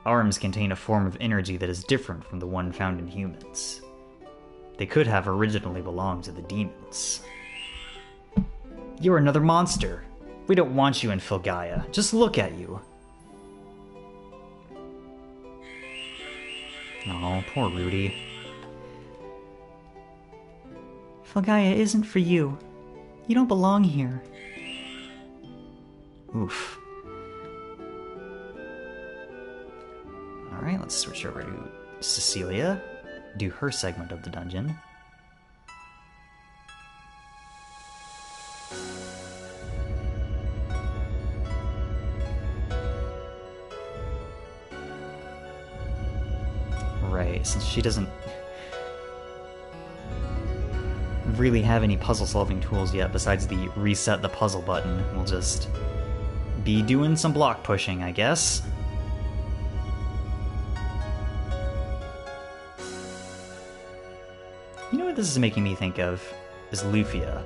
Arms contain a form of energy that is different from the one found in humans. They could have originally belonged to the demons. You're another monster. We don't want you in Filgaia. Just look at you. Oh, poor Rudy. Filgaia isn't for you. You don't belong here. Oof. Alright, let's switch over to Cecilia. Do her segment of the dungeon. Right, since she doesn't really have any puzzle-solving tools yet besides the reset the puzzle button, we'll just be doing some block pushing, I guess. You know what this is making me think of? Is Lufia.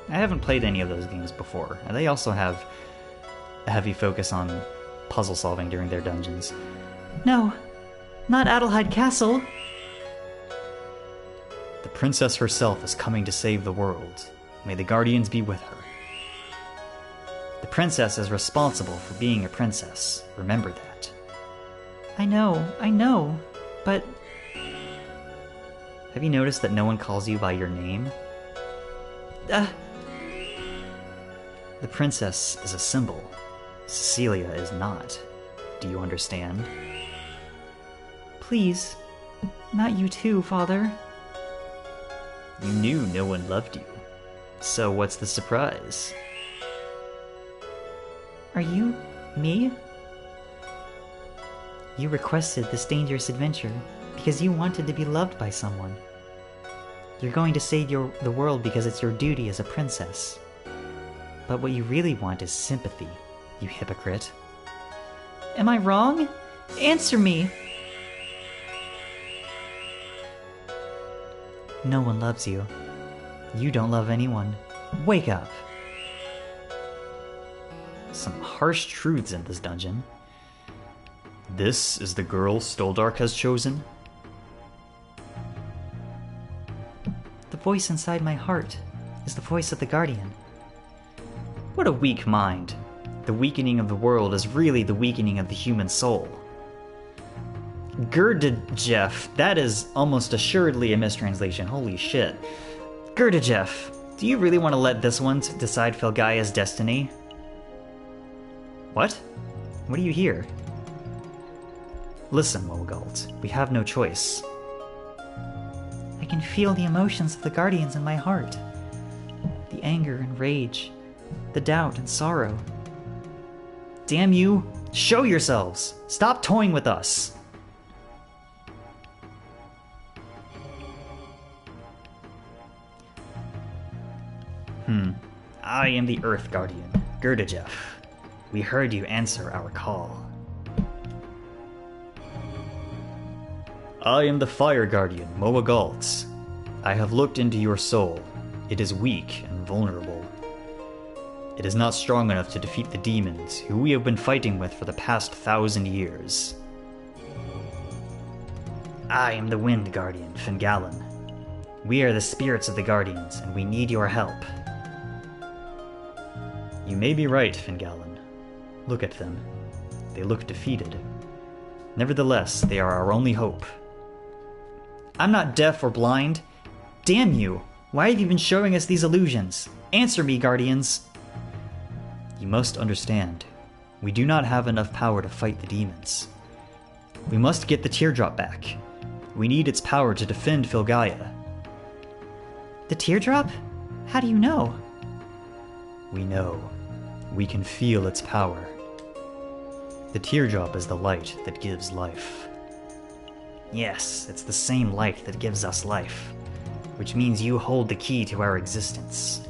I haven't played any of those games before, and they also have a heavy focus on puzzle solving during their dungeons. No, not Adlehyde Castle. The princess herself is coming to save the world. May the guardians be with her. The princess is responsible for being a princess. Remember that. I know, but... Have you noticed that no one calls you by your name? The princess is a symbol. Cecilia is not. Do you understand? Please, not you too, Father. You knew no one loved you. So what's the surprise? Are you me? You requested this dangerous adventure because you wanted to be loved by someone. You're going to save the world because it's your duty as a princess. But what you really want is sympathy, you hypocrite. Am I wrong? Answer me! No one loves you. You don't love anyone. Wake up. Some harsh truths in this dungeon. This is the girl Stoldark has chosen? The voice inside my heart is the voice of the Guardian. What a weak mind. The weakening of the world is really the weakening of the human soul. Gurdjieff, that is almost assuredly a mistranslation, holy shit. Gurdjieff, do you really want to let this one decide Filgaia's destiny? What? What do you hear? Listen, Mogalt, we have no choice. I can feel the emotions of the Guardians in my heart. The anger and rage, the doubt and sorrow. Damn you! Show yourselves! Stop toying with us! I am the Earth Guardian, Gurdjieff. We heard you answer our call. I am the Fire Guardian, Mogalt. I have looked into your soul. It is weak and vulnerable. It is not strong enough to defeat the demons who we have been fighting with for the past 1,000 years. I am the Wind Guardian, Fingallan. We are the spirits of the Guardians, and we need your help. You may be right, Fingallan. Look at them. They look defeated. Nevertheless, they are our only hope. I'm not deaf or blind. Damn you! Why have you been showing us these illusions? Answer me, Guardians! You must understand. We do not have enough power to fight the demons. We must get the teardrop back. We need its power to defend Filgaia. The teardrop? How do you know? We know. We can feel its power. The teardrop is the light that gives life. Yes, it's the same light that gives us life, which means you hold the key to our existence.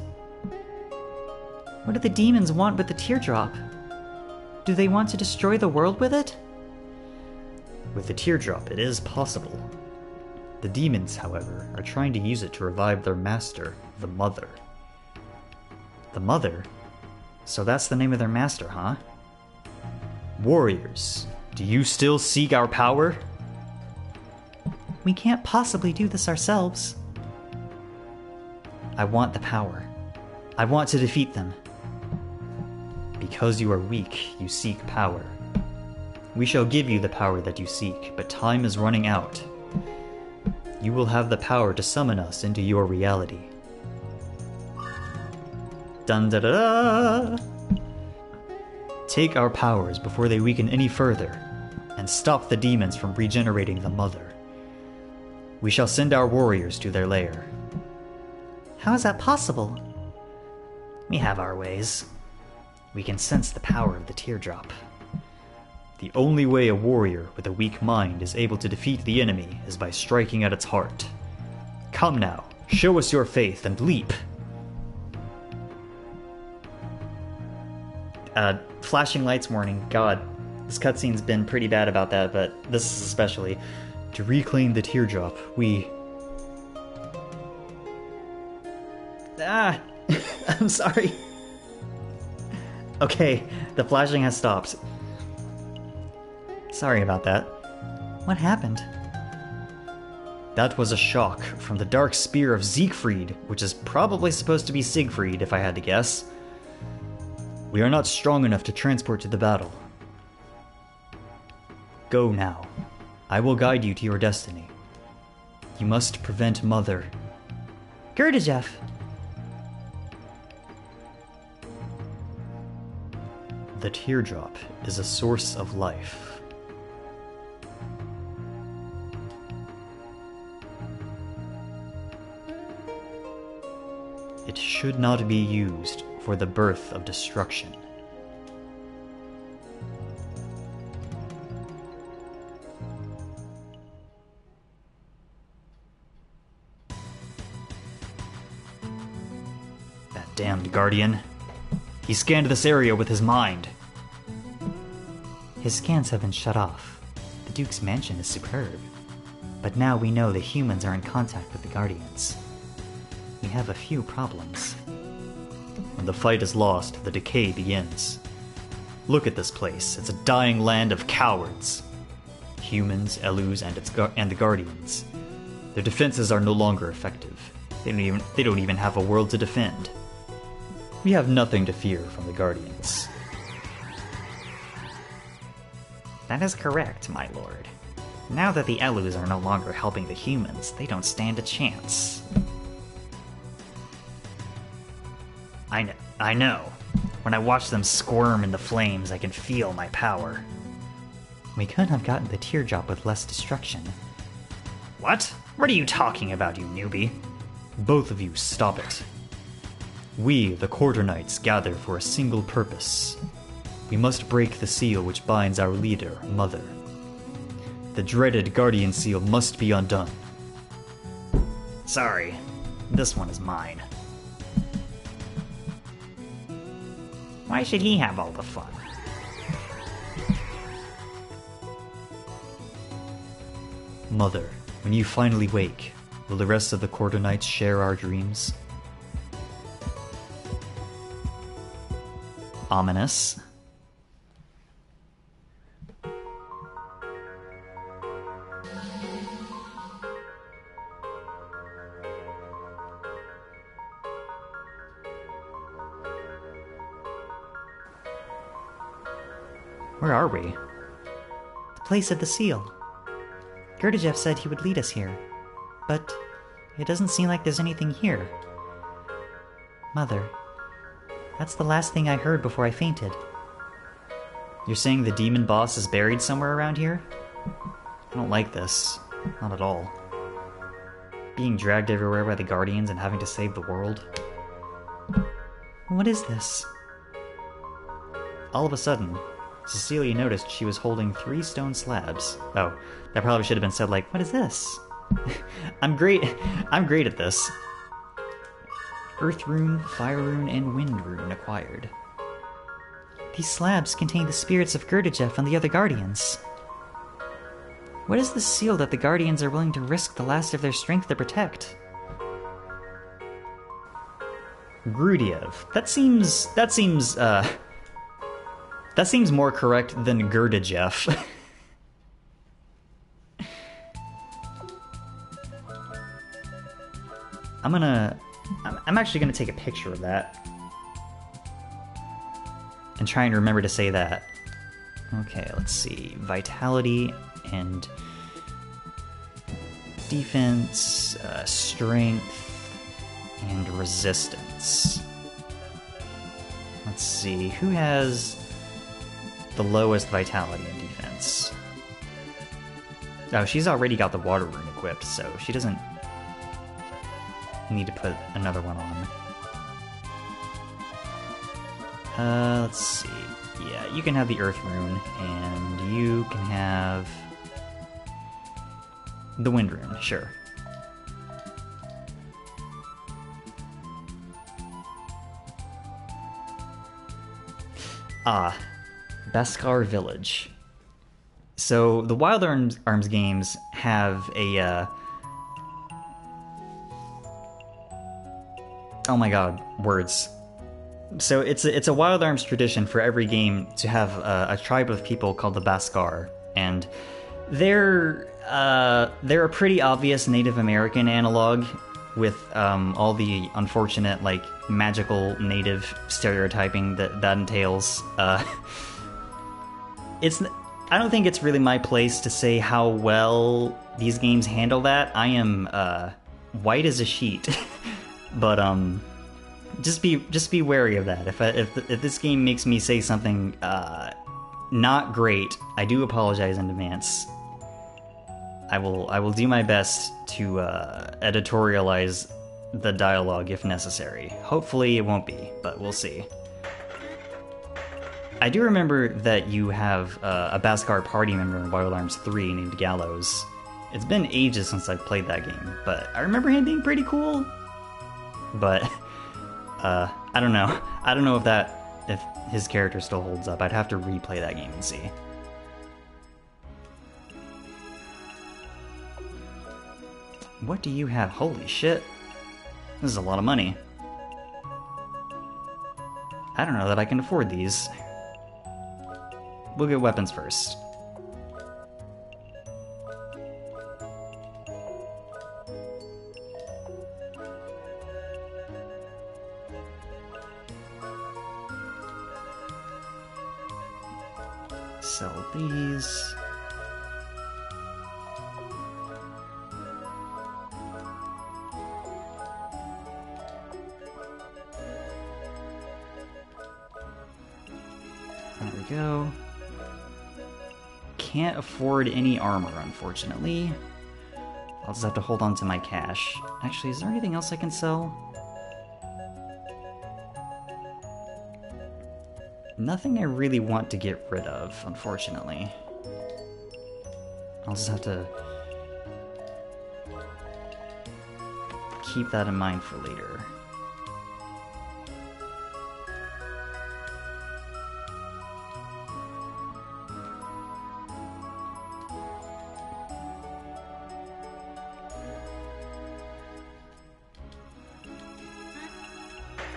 What do the demons want with the teardrop? Do they want to destroy the world with it? With the teardrop, it is possible. The demons, however, are trying to use it to revive their master, the Mother. The Mother? So that's the name of their master, huh? Warriors, do you still seek our power? We can't possibly do this ourselves. I want the power. I want to defeat them. Because you are weak, you seek power. We shall give you the power that you seek, but time is running out. You will have the power to summon us into your reality. Dun da da da! Take our powers before they weaken any further, and stop the demons from regenerating the Mother. We shall send our warriors to their lair. How is that possible? We have our ways. We can sense the power of the teardrop. The only way a warrior with a weak mind is able to defeat the enemy is by striking at its heart. Come now, show us your faith and leap! Flashing lights warning. God, this cutscene's been pretty bad about that, but this is especially. To reclaim the teardrop, we... I'm sorry. Okay, the flashing has stopped. Sorry about that. What happened? That was a shock from the dark spear of Siegfried, which is probably supposed to be Siegfried, if I had to guess. We are not strong enough to transport to the battle. Go now. I will guide you to your destiny. You must prevent Mother. Gurdjieff! The teardrop is a source of life. It should not be used for the birth of destruction. That damned Guardian. He scanned this area with his mind. His scans have been shut off. The Duke's mansion is superb. But now we know the humans are in contact with the Guardians. We have a few problems. When the fight is lost, the decay begins. Look at this place. It's a dying land of cowards. Humans, Elus, and the Guardians. Their defenses are no longer effective. They don't even have a world to defend. We have nothing to fear from the Guardians. That is correct, my lord. Now that the Elus are no longer helping the humans, they don't stand a chance. I know. When I watch them squirm in the flames, I can feel my power. We couldn't have gotten the teardrop with less destruction. What? What are you talking about, you newbie? Both of you, stop it. We, the Quarter Knights, gather for a single purpose. We must break the seal which binds our leader, Mother. The dreaded Guardian seal must be undone. Sorry, this one is mine. Why should he have all the fun? Mother, when you finally wake, will the rest of the Quarter Knights share our dreams? Ominous. Where are we? The place of the seal. Gerdajev said he would lead us here, but it doesn't seem like there's anything here. Mother, that's the last thing I heard before I fainted. You're saying the demon boss is buried somewhere around here? I don't like this. Not at all. Being dragged everywhere by the Guardians and having to save the world. What is this? All of a sudden, Cecilia noticed she was holding 3 stone slabs. Oh, that probably should have been said like, what is this? I'm great at this. Earth rune, fire rune, and wind rune acquired. These slabs contain the spirits of Gerdajev and the other Guardians. What is the seal that the Guardians are willing to risk the last of their strength to protect? Grudiev. That seems more correct than Gerdajev. I'm actually gonna take a picture of that and try and remember to say that. Okay, let's see. Vitality and defense, strength, and resistance. Let's see, who has the lowest vitality and defense? Oh, she's already got the water rune equipped, so she doesn't need to put another one on. Let's see. Yeah, you can have the earth rune, and you can have the wind rune, sure. Ah, Baskar Village. So the Wild Arms games have a oh my god, words. So it's a Wild Arms tradition for every game to have a tribe of people called the Baskar, and they're a pretty obvious Native American analog with all the unfortunate like magical native stereotyping that entails. I don't think it's really my place to say how well these games handle that. I am white as a sheet. But just be wary of that. If this game makes me say something not great, I do apologize in advance. I will do my best to editorialize the dialogue if necessary. Hopefully it won't be, but we'll see. I do remember that you have a Baskar party member in Wild Arms 3 named Gallows. It's been ages since I've played that game, but I remember him being pretty cool. But I don't know. I don't know if his character still holds up. I'd have to replay that game and see. What do you have? Holy shit. This is a lot of money. I don't know that I can afford these. We'll get weapons first. Sell these. There we go. Can't afford any armor, unfortunately. I'll just have to hold on to my cash. Actually, is there anything else I can sell? Nothing I really want to get rid of, unfortunately. I'll just have to keep that in mind for later.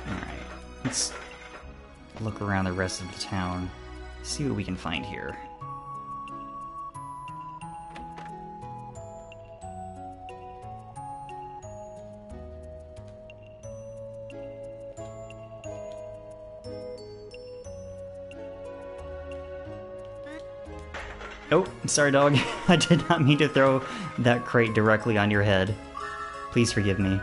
Alright, let's look around the rest of the town, see what we can find here. Oh, sorry dog, I did not mean to throw that crate directly on your head. Please forgive me.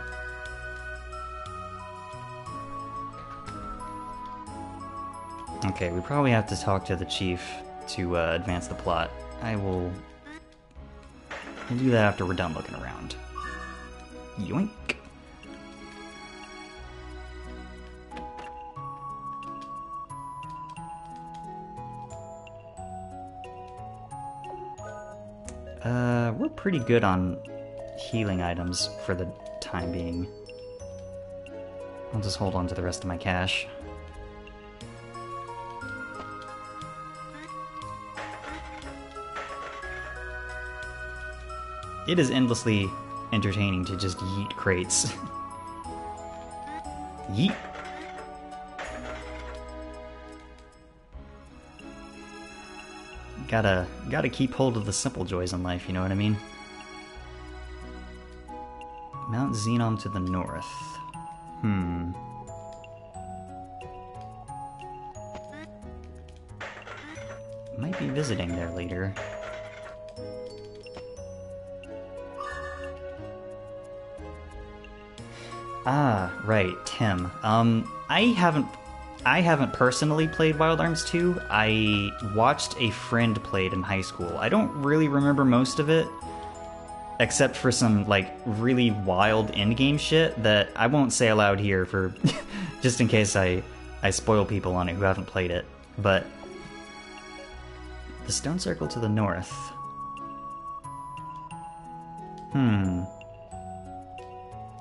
Okay, we probably have to talk to the chief to advance the plot. We'll do that after we're done looking around. Yoink. We're pretty good on healing items for the time being. I'll just hold on to the rest of my cash. It is endlessly entertaining to just yeet crates. Yeet. Gotta keep hold of the simple joys in life, you know what I mean? Mount Zenom to the north. Might be visiting there later. Ah, right, Tim. I haven't personally played Wild Arms 2. I watched a friend play it in high school. I don't really remember most of it, except for some, like, really wild endgame shit that I won't say aloud here for just in case I spoil people on it who haven't played it. But the stone circle to the north.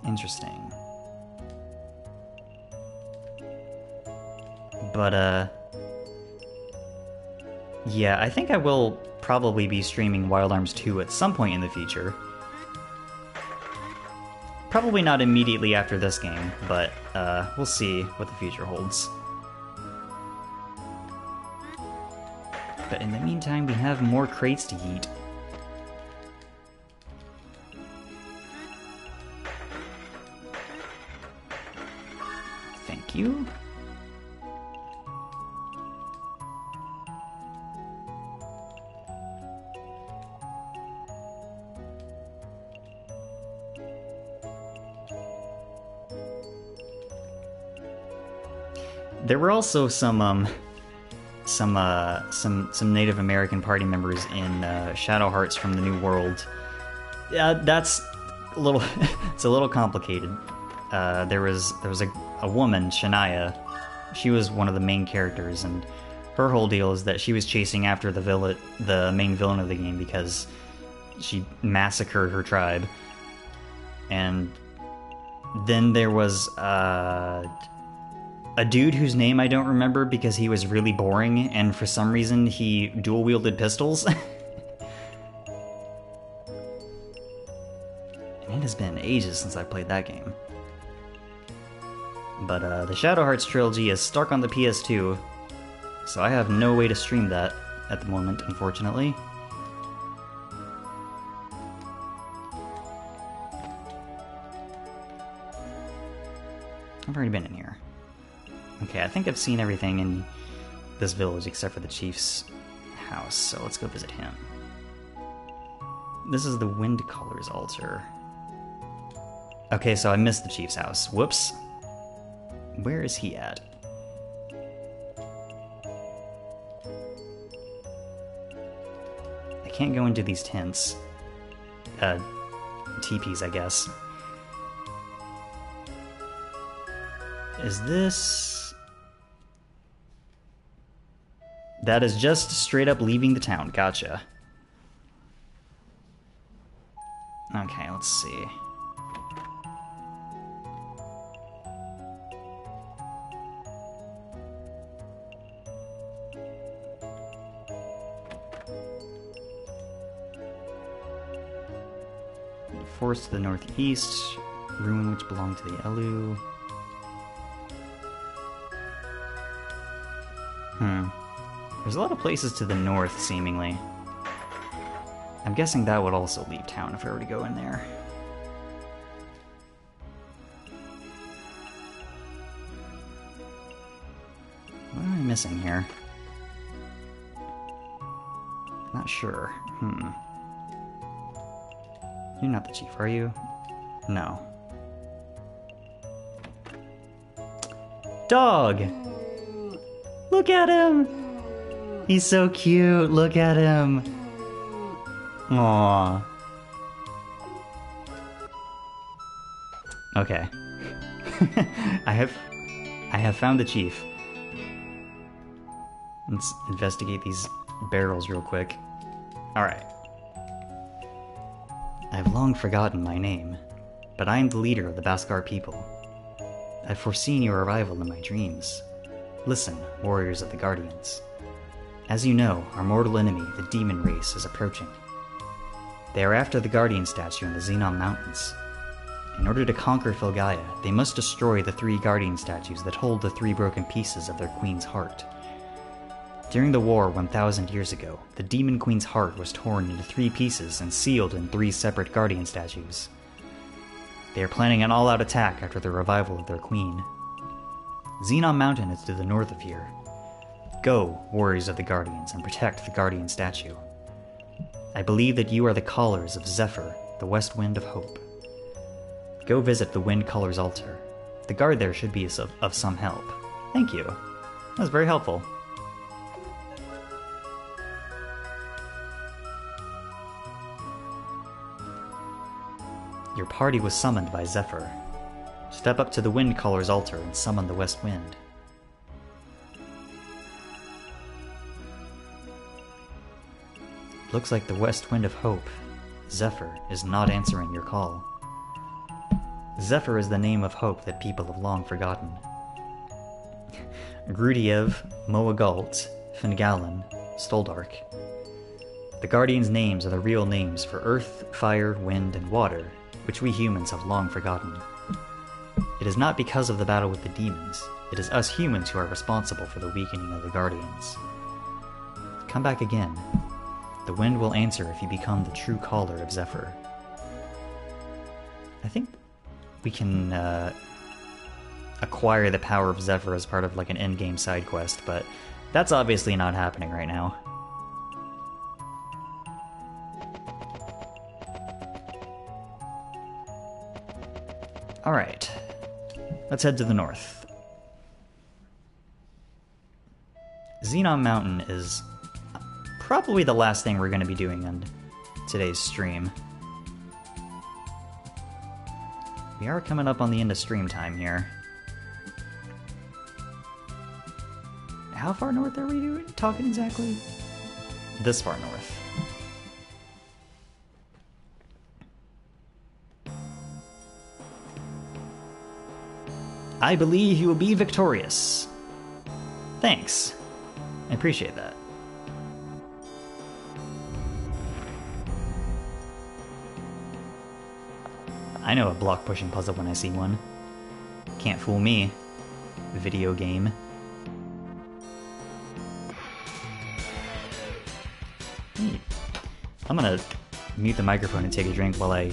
Interesting. But, yeah, I think I will probably be streaming Wild Arms 2 at some point in the future. Probably not immediately after this game, but, we'll see what the future holds. But in the meantime, we have more crates to eat. Thank you. There were also some Native American party members in Shadow Hearts from the New World. That's a little it's a little complicated. There was a woman, Shania. She was one of the main characters, and her whole deal is that she was chasing after the main villain of the game because she massacred her tribe. And then there was a dude whose name I don't remember because he was really boring, and for some reason he dual-wielded pistols. And it has been ages since I played that game. But the Shadow Hearts trilogy is stuck on the PS2, so I have no way to stream that at the moment, unfortunately. I've already been in here. Okay, I think I've seen everything in this village except for the chief's house, so let's go visit him. This is the Wind Colors altar. Okay, so I missed the chief's house. Whoops. Where is he at? I can't go into these tents. Teepees, I guess. Is this... That is just straight up leaving the town. Gotcha. Okay, let's see. Forest to the northeast, ruin which belonged to the Elu. There's a lot of places to the north, seemingly. I'm guessing that would also leave town if I were to go in there. What am I missing here? Not sure. You're not the chief, are you? No. Dog! Look at him! He's so cute, look at him! Aww. Okay. I have found the chief. Let's investigate these barrels real quick. Alright. I've long forgotten my name, but I am the leader of the Baskar people. I've foreseen your arrival in my dreams. Listen, warriors of the Guardians. As you know, our mortal enemy, the demon race, is approaching. They are after the Guardian statue in the Zenom Mountains. In order to conquer Filgaia, they must destroy the 3 Guardian statues that hold the 3 broken pieces of their queen's heart. During the war 1,000 years ago, the Demon Queen's heart was torn into 3 pieces and sealed in 3 separate Guardian statues. They are planning an all-out attack after the revival of their queen. Zenom Mountain is to the north of here. Go, warriors of the Guardians, and protect the Guardian statue. I believe that you are the callers of Zephyr, the west wind of hope. Go visit the Wind Colors altar. The guard there should be of some help. Thank you. That was very helpful. Your party was summoned by Zephyr. Step up to the Wind Colors altar and summon the west wind. Looks like the west wind of hope, Zephyr, is not answering your call. Zephyr is the name of hope that people have long forgotten. Grudiev, Moagalt, Fingalin, Stoldark. The Guardians' names are the real names for earth, fire, wind, and water, which we humans have long forgotten. It is not because of the battle with the demons, it is us humans who are responsible for the weakening of the Guardians. Come back again. The wind will answer if you become the true caller of Zephyr. I think we can acquire the power of Zephyr as part of like an endgame side quest, but that's obviously not happening right now. Alright, let's head to the north. Zenom Mountain is probably the last thing we're going to be doing on today's stream. We are coming up on the end of stream time here. How far north are we talking exactly? This far north. I believe you will be victorious. Thanks. I appreciate that. I know a block pushing puzzle when I see one. Can't fool me. video game. I'm gonna mute the microphone and take a drink while I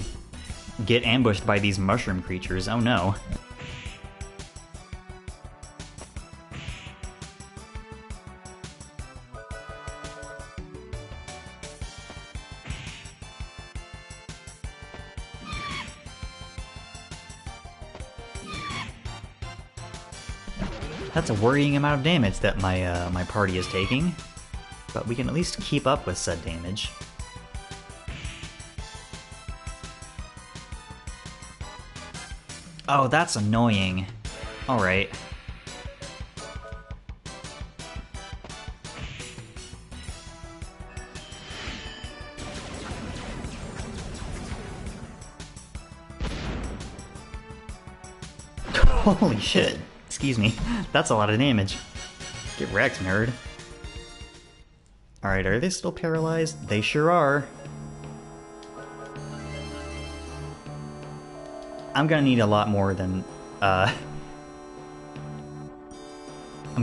get ambushed by these mushroom creatures. Oh no. That's a worrying amount of damage that my party is taking, but we can at least keep up with said damage. Oh, that's annoying. Alright. Holy shit. Excuse me. That's a lot of damage. Get wrecked, nerd. Alright, are they still paralyzed? They sure are. I'm gonna need a lot more than, I'm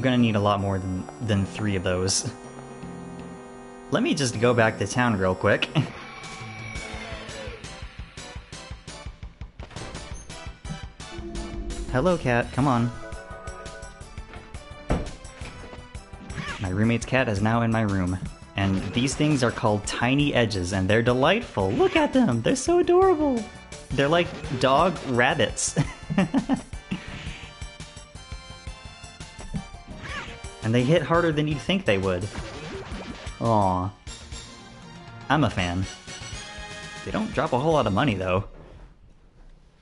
gonna need a lot more than 3 of those. Let me just go back to town real quick. Hello, cat. Come on. My roommate's cat is now in my room. And these things are called tiny edges, and they're delightful. Look at them! They're so adorable! They're like dog rabbits. And they hit harder than you'd think they would. Aw. I'm a fan. They don't drop a whole lot of money, though.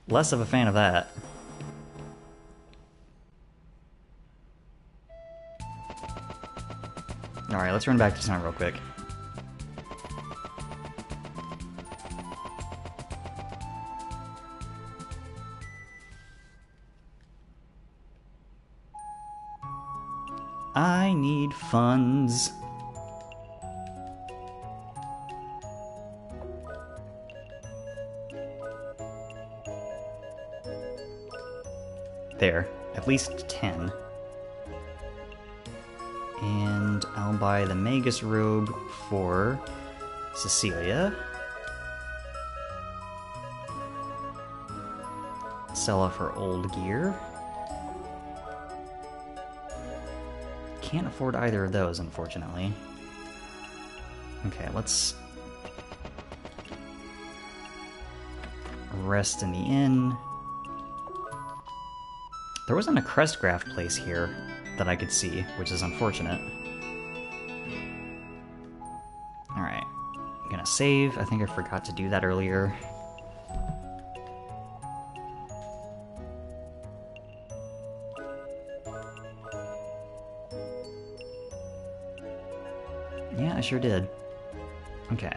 Less of a fan of that. Alright, let's run back to town real quick. I need funds. There, at least 10. And I'll buy the Magus robe for Cecilia. Sell off her old gear. Can't afford either of those, unfortunately. Okay, let's rest in the inn. There wasn't a Crestgraph place here that I could see, which is unfortunate. Alright, I'm gonna save. I think I forgot to do that earlier. Yeah, I sure did. Okay.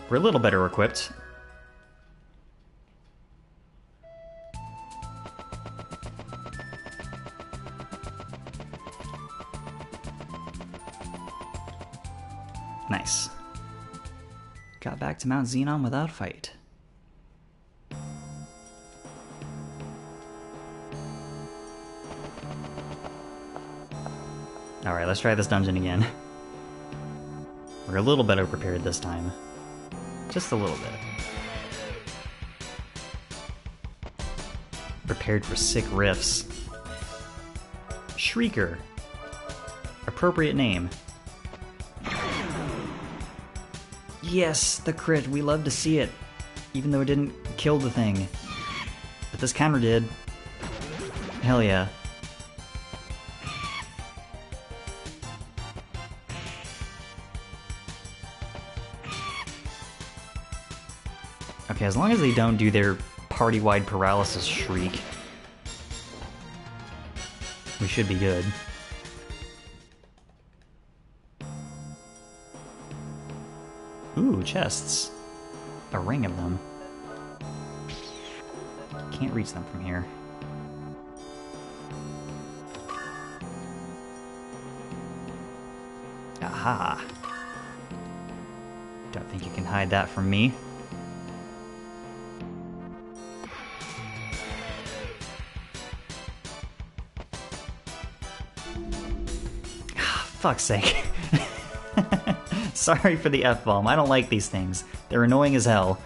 We're a little better equipped. Nice. Got back to Mount Zenom without fight. Alright, let's try this dungeon again. We're a little better prepared this time. Just a little bit. Prepared for sick riffs. Shrieker. Appropriate name. Yes, the crit. We love to see it. Even though it didn't kill the thing. But this counter did. Hell yeah. Okay, as long as they don't do their party-wide paralysis shriek, we should be good. Ooh, chests. A ring of them. Can't reach them from here. Aha! Don't think you can hide that from me. fuck's sake. Sorry for the F-bomb. I don't like these things. They're annoying as hell.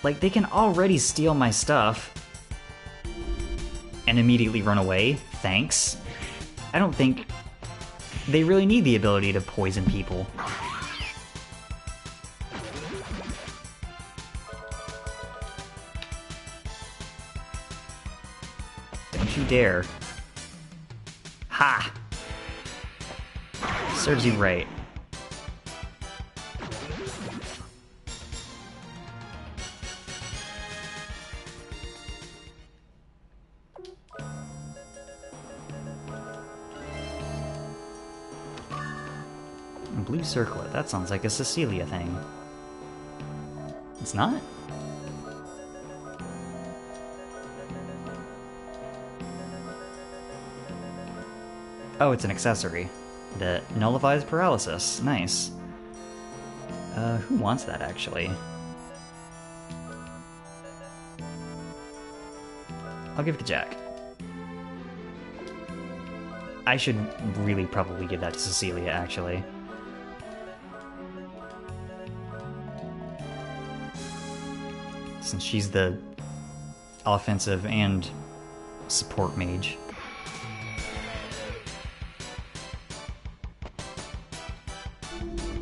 Like, they can already steal my stuff and immediately run away. Thanks. I don't think they really need the ability to poison people. Don't you dare. Ha! Serves you right. Blue circlet, that sounds like a Cecilia thing. It's not? Oh, it's an accessory that nullifies paralysis. Nice. Who wants that, actually? I'll give it to Jack. I should really probably give that to Cecilia, actually. Since she's the offensive and support mage.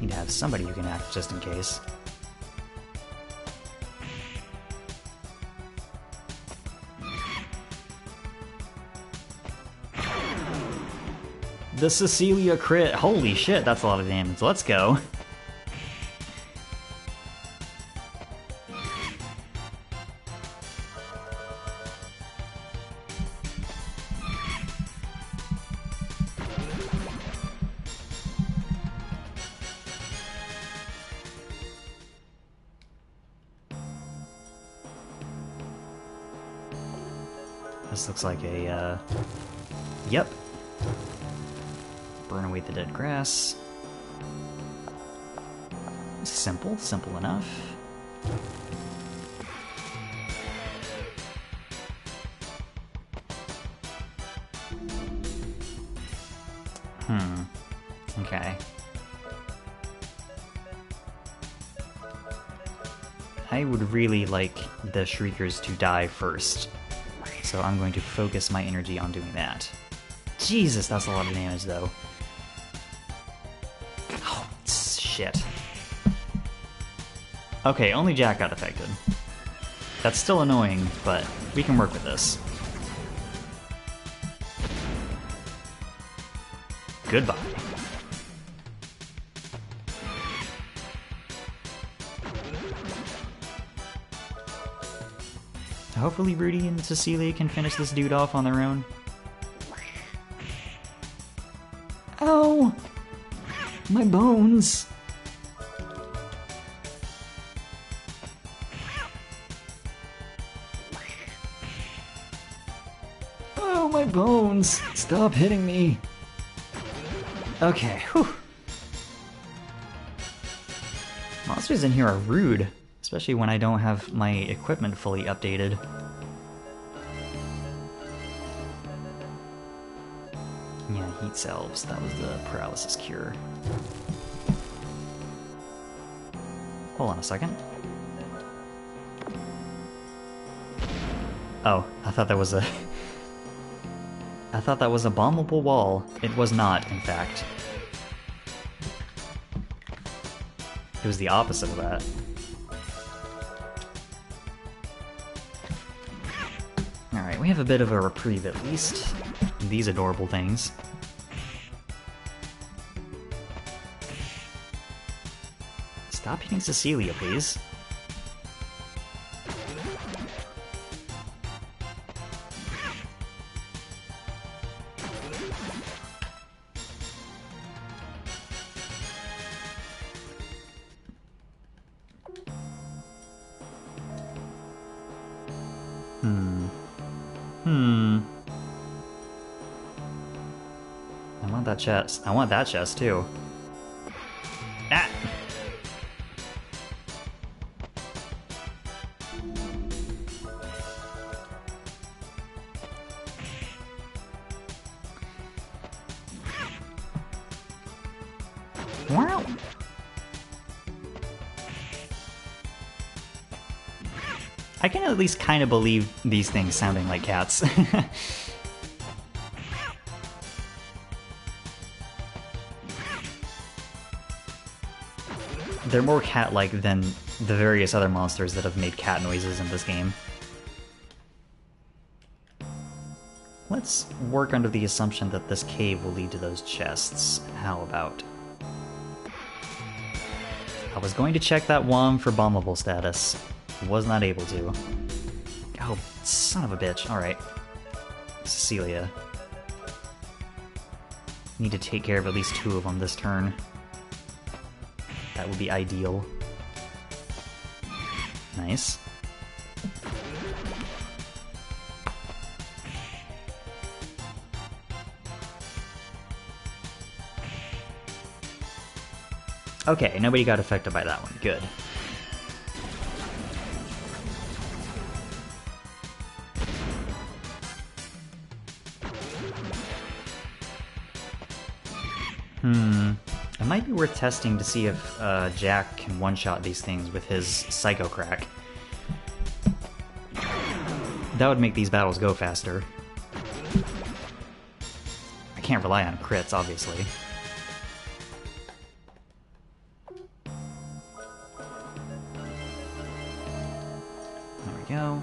Need to have somebody who can act just in case. The Cecilia crit. Holy shit, that's a lot of damage. Let's go. This looks like a, yep. Burn away the dead grass. Simple, simple enough. Okay. I would really like the Shriekers to die first. So I'm going to focus my energy on doing that. Jesus, that's a lot of damage, though. Oh, shit. Okay, only Jack got affected. That's still annoying, but we can work with this. Goodbye. Hopefully Rudy and Cecilia can finish this dude off on their own. Ow! My bones! Oh, my bones! Stop hitting me! Okay, whew. Monsters in here are rude. Especially when I don't have my equipment fully updated. Yeah, heat salves. That was the paralysis cure. Hold on a second. Oh, I thought that was a... I thought that was a bombable wall. It was not, in fact. It was the opposite of that. Alright, we have a bit of a reprieve at least. These adorable things. Stop hitting Cecilia, please. I want that chest. I want that chest too. Ah! Wow. I can at least kind of believe these things sounding like cats. They're more cat-like than the various other monsters that have made cat noises in this game. Let's work under the assumption that this cave will lead to those chests. How about? I was going to check that one for bombable status. Was not able to. Oh, son of a bitch. Alright. Cecilia. Need to take care of at least 2 of them this turn. That would be ideal. Nice. Okay, nobody got affected by that one. Good. It might be worth testing to see if Jack can one-shot these things with his Psycho Crack. That would make these battles go faster. I can't rely on crits, obviously. There we go.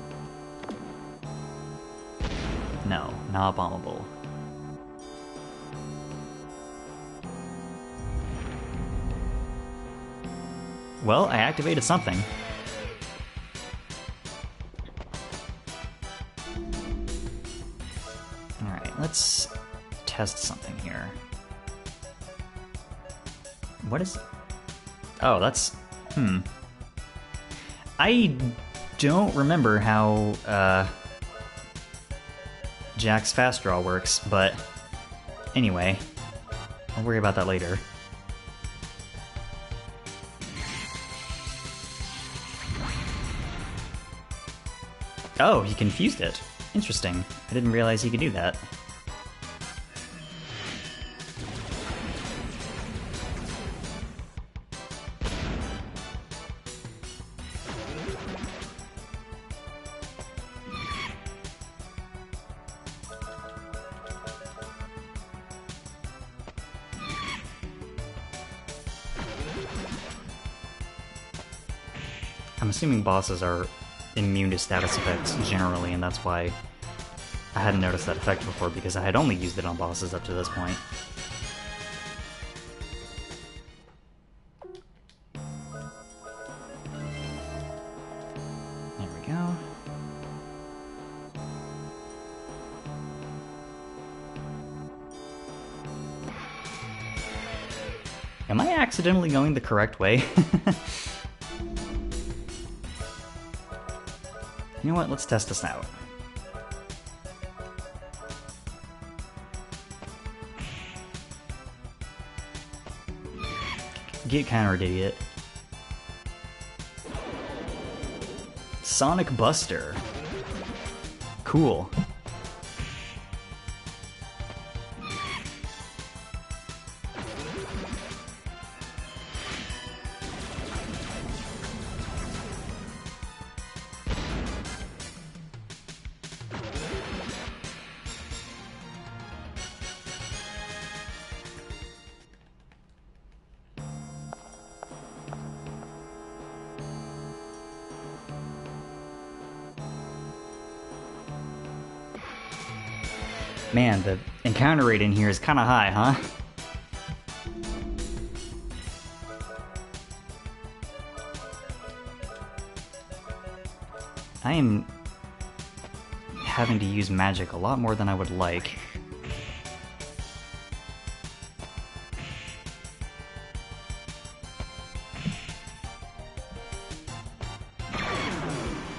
No, not bombable. Well, I activated something. Alright, let's test something here. What is... Oh, that's... I don't remember how, Jack's fast draw works, but... Anyway, I'll worry about that later. Oh, he confused it. Interesting. I didn't realize he could do that. I'm assuming bosses are immune to status effects generally, and that's why I hadn't noticed that effect before, because I had only used it on bosses up to this point. There we go. Am I accidentally going the correct way? You know what? Let's test this out. Get countered, idiot. Sonic Buster. Cool. Man, the encounter rate in here is kind of high, huh? I am having to use magic a lot more than I would like.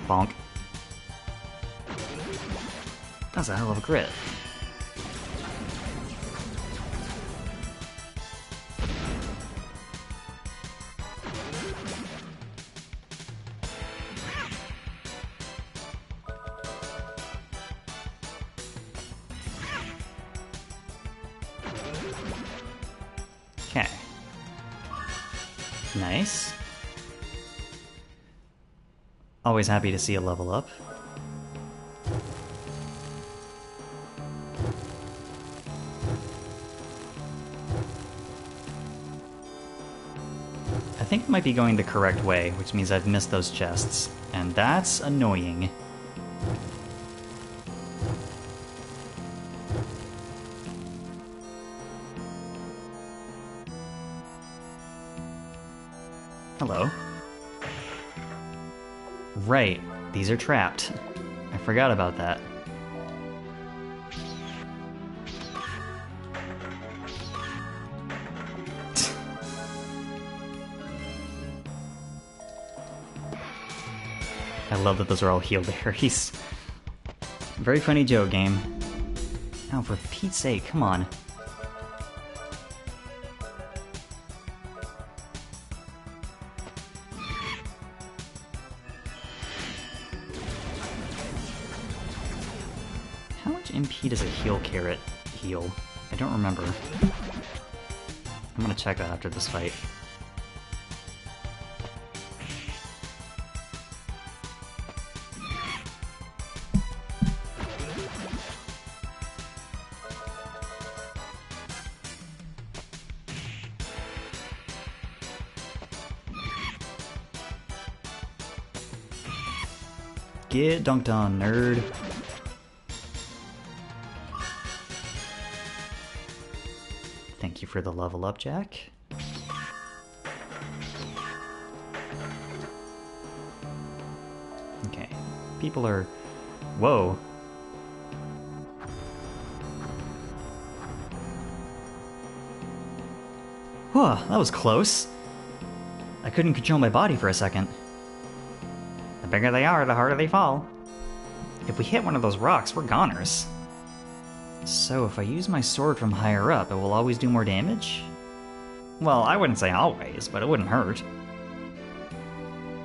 Bonk. That's a hell of a crit. Okay. Nice. Always happy to see a level up. I think I might be going the correct way, which means I've missed those chests, and that's annoying. Hello. Right, these are trapped. I forgot about that. I love that those are all healed berries. Very funny joke, game. Oh, for Pete's sake, come on. How much MP does a heal carrot heal? I don't remember. I'm gonna check that after this fight. Get dunked on, nerd. Thank you for the level up, Jack. Okay. People are... Whoa. Whew, that was close. I couldn't control my body for a second. The bigger they are, the harder they fall. If we hit one of those rocks, we're goners. So if I use my sword from higher up, it will always do more damage? Well, I wouldn't say always, but it wouldn't hurt.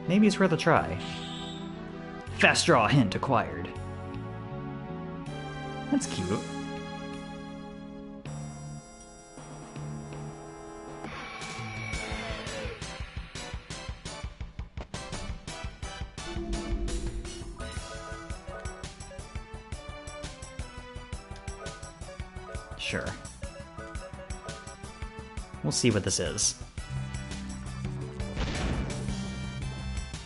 Maybe it's worth a try. Fast draw hint acquired. That's cute. Sure. We'll see what this is.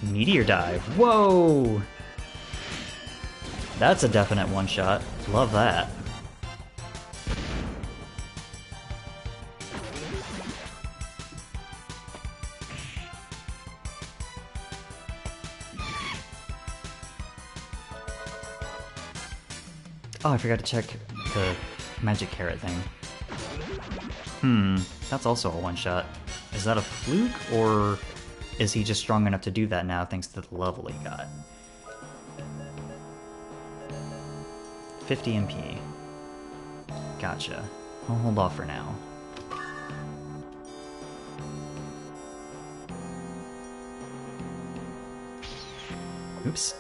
Meteor dive. Whoa! That's a definite one-shot. Love that. Oh, I forgot to check the magic carrot thing. That's also a one-shot. Is that a fluke, or is he just strong enough to do that now thanks to the level he got? 50 MP. Gotcha. I'll hold off for now. Oops.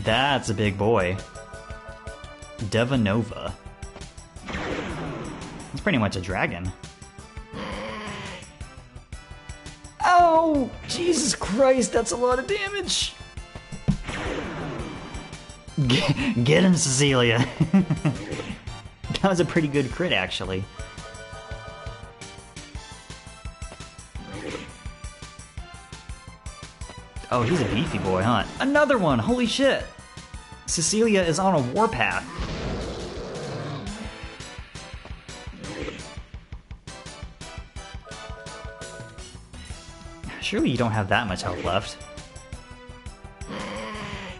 That's a big boy. Devanova. It's pretty much a dragon. Oh! Jesus Christ, that's a lot of damage! Get him, Cecilia! That was a pretty good crit, actually. Oh, he's a beefy boy, huh? Another one! Holy shit! Cecilia is on a warpath. Surely you don't have that much health left.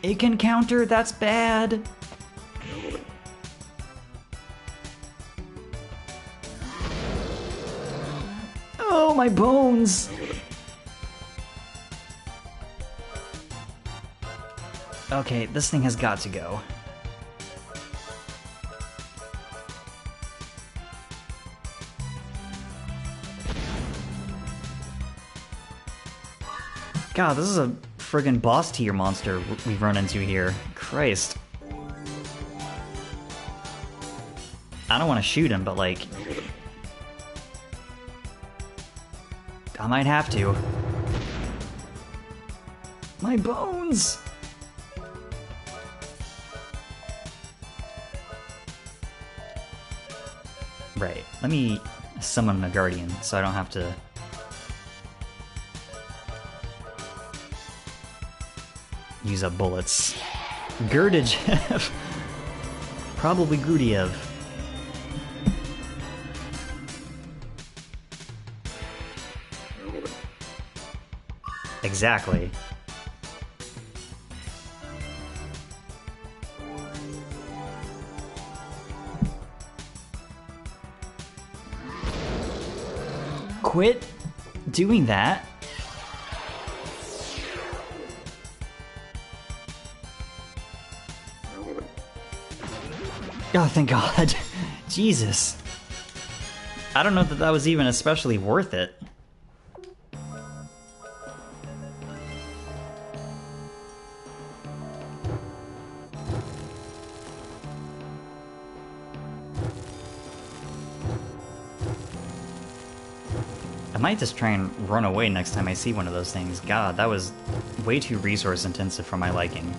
It can counter, that's bad. Oh, my bones! Okay, this thing has got to go. God, this is a friggin' boss tier monster we've run into here. Christ. I don't want to shoot him, but like... I might have to. My bones! Right, let me summon a guardian so I don't have to... use up bullets. Gerdajev! Probably Grudiev. Exactly. Quit doing that. Oh, thank God. Jesus. I don't know that that was even especially worth it. I might just try and run away next time I see one of those things. God, that was way too resource intensive for my liking.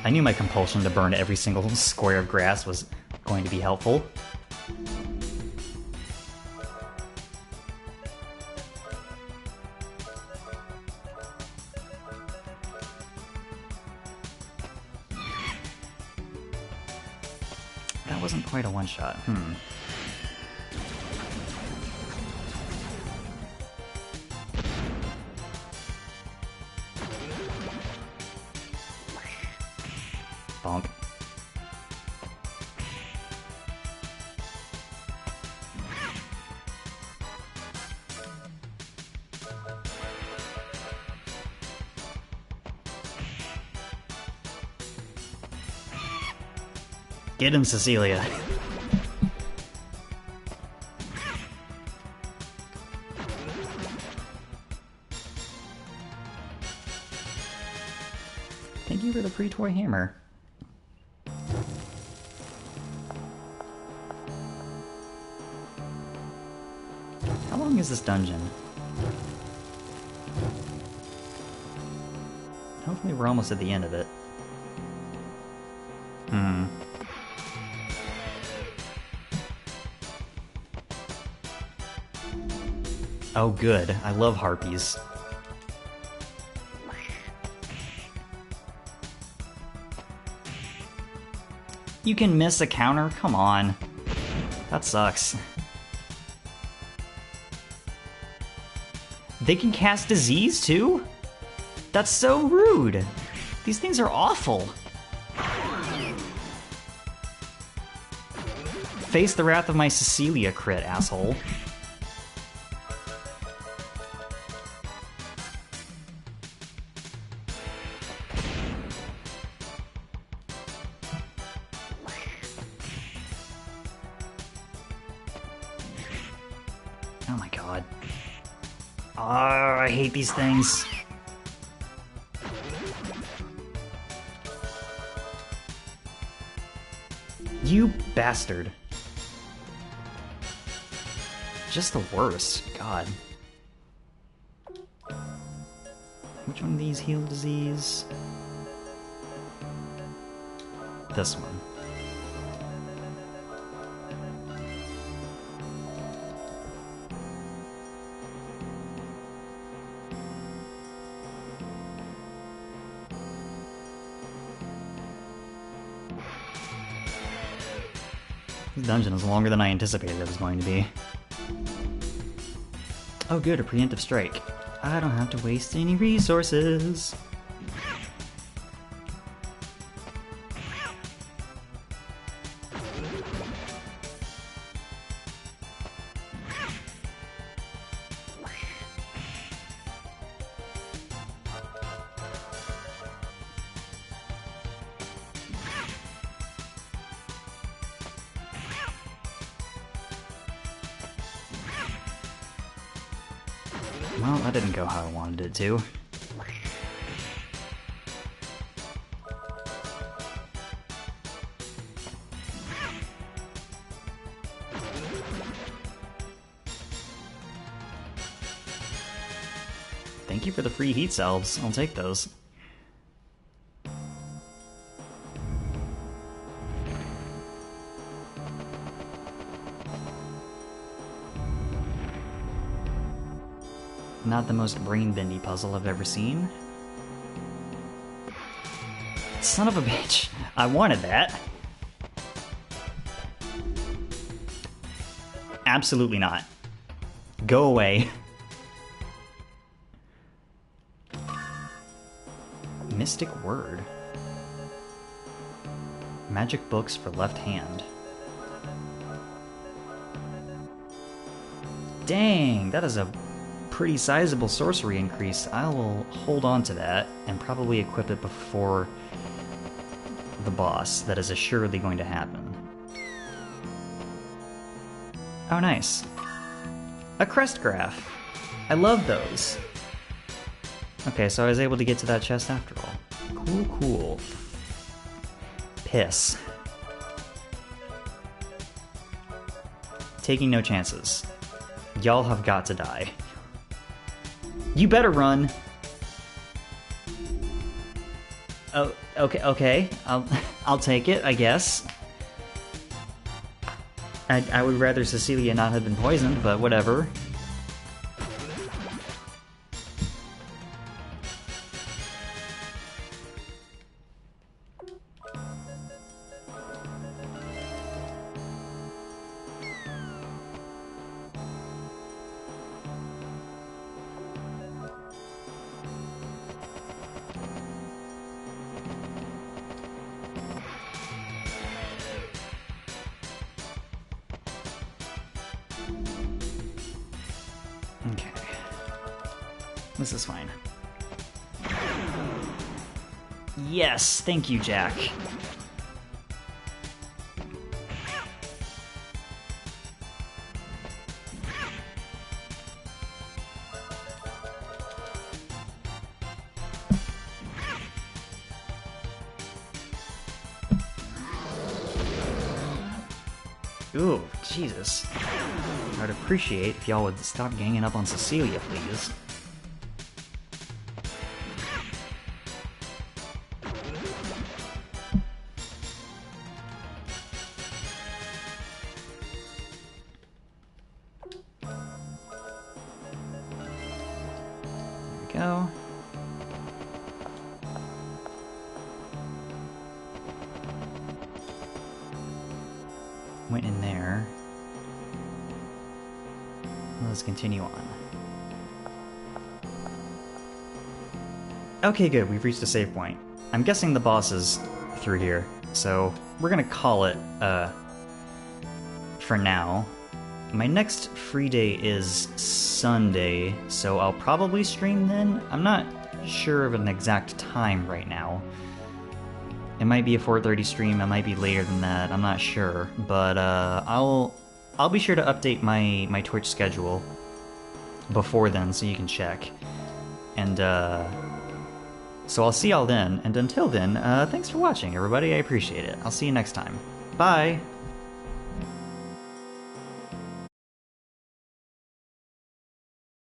I knew my compulsion to burn every single square of grass was going to be helpful. That wasn't quite a one-shot. Bonk. Get him, Cecilia. Thank you for the free toy hammer. How long is this dungeon? Hopefully we're almost at the end of it. Oh good, I love harpies. You can miss a counter? Come on. That sucks. They can cast disease too? That's so rude. These things are awful. Face the wrath of my Cecilia crit, asshole. Oh my god. Oh, I hate these things. You bastard. Just the worst. God. Which one of these heal disease? This one. This dungeon is longer than I anticipated it was going to be. Oh good, a preemptive strike. I don't have to waste any resources. Well, that didn't go how I wanted it to. Thank you for the free heat salves. I'll take those. Not the most brain-bendy puzzle I've ever seen. Son of a bitch. I wanted that. Absolutely not. Go away. Mystic word. Magic books for left hand. Dang, that is a pretty sizable sorcery increase. I will hold on to that and probably equip it before the boss. That is assuredly going to happen. Oh, nice. A crest graph. I love those. Okay, so I was able to get to that chest after all. Cool, cool. Piss. Taking no chances. Y'all have got to die. You better run. Oh, okay. I'll take it, I guess. I would rather Cecilia not have been poisoned, but whatever. Okay. This is fine. Yes, thank you, Jack. Ooh, Jesus. I'd appreciate if y'all would stop ganging up on Cecilia, please. There we go. Went in there. Let's continue on. Okay, good. We've reached a save point. I'm guessing the boss is through here, so we're gonna call it, for now. My next free day is Sunday, so I'll probably stream then. I'm not sure of an exact time right now. It might be a 4:30 stream, it might be later than that, I'm not sure. But, I'll be sure to update my Twitch schedule before then so you can check. And, so I'll see y'all then, and until then, thanks for watching, everybody, I appreciate it. I'll see you next time. Bye!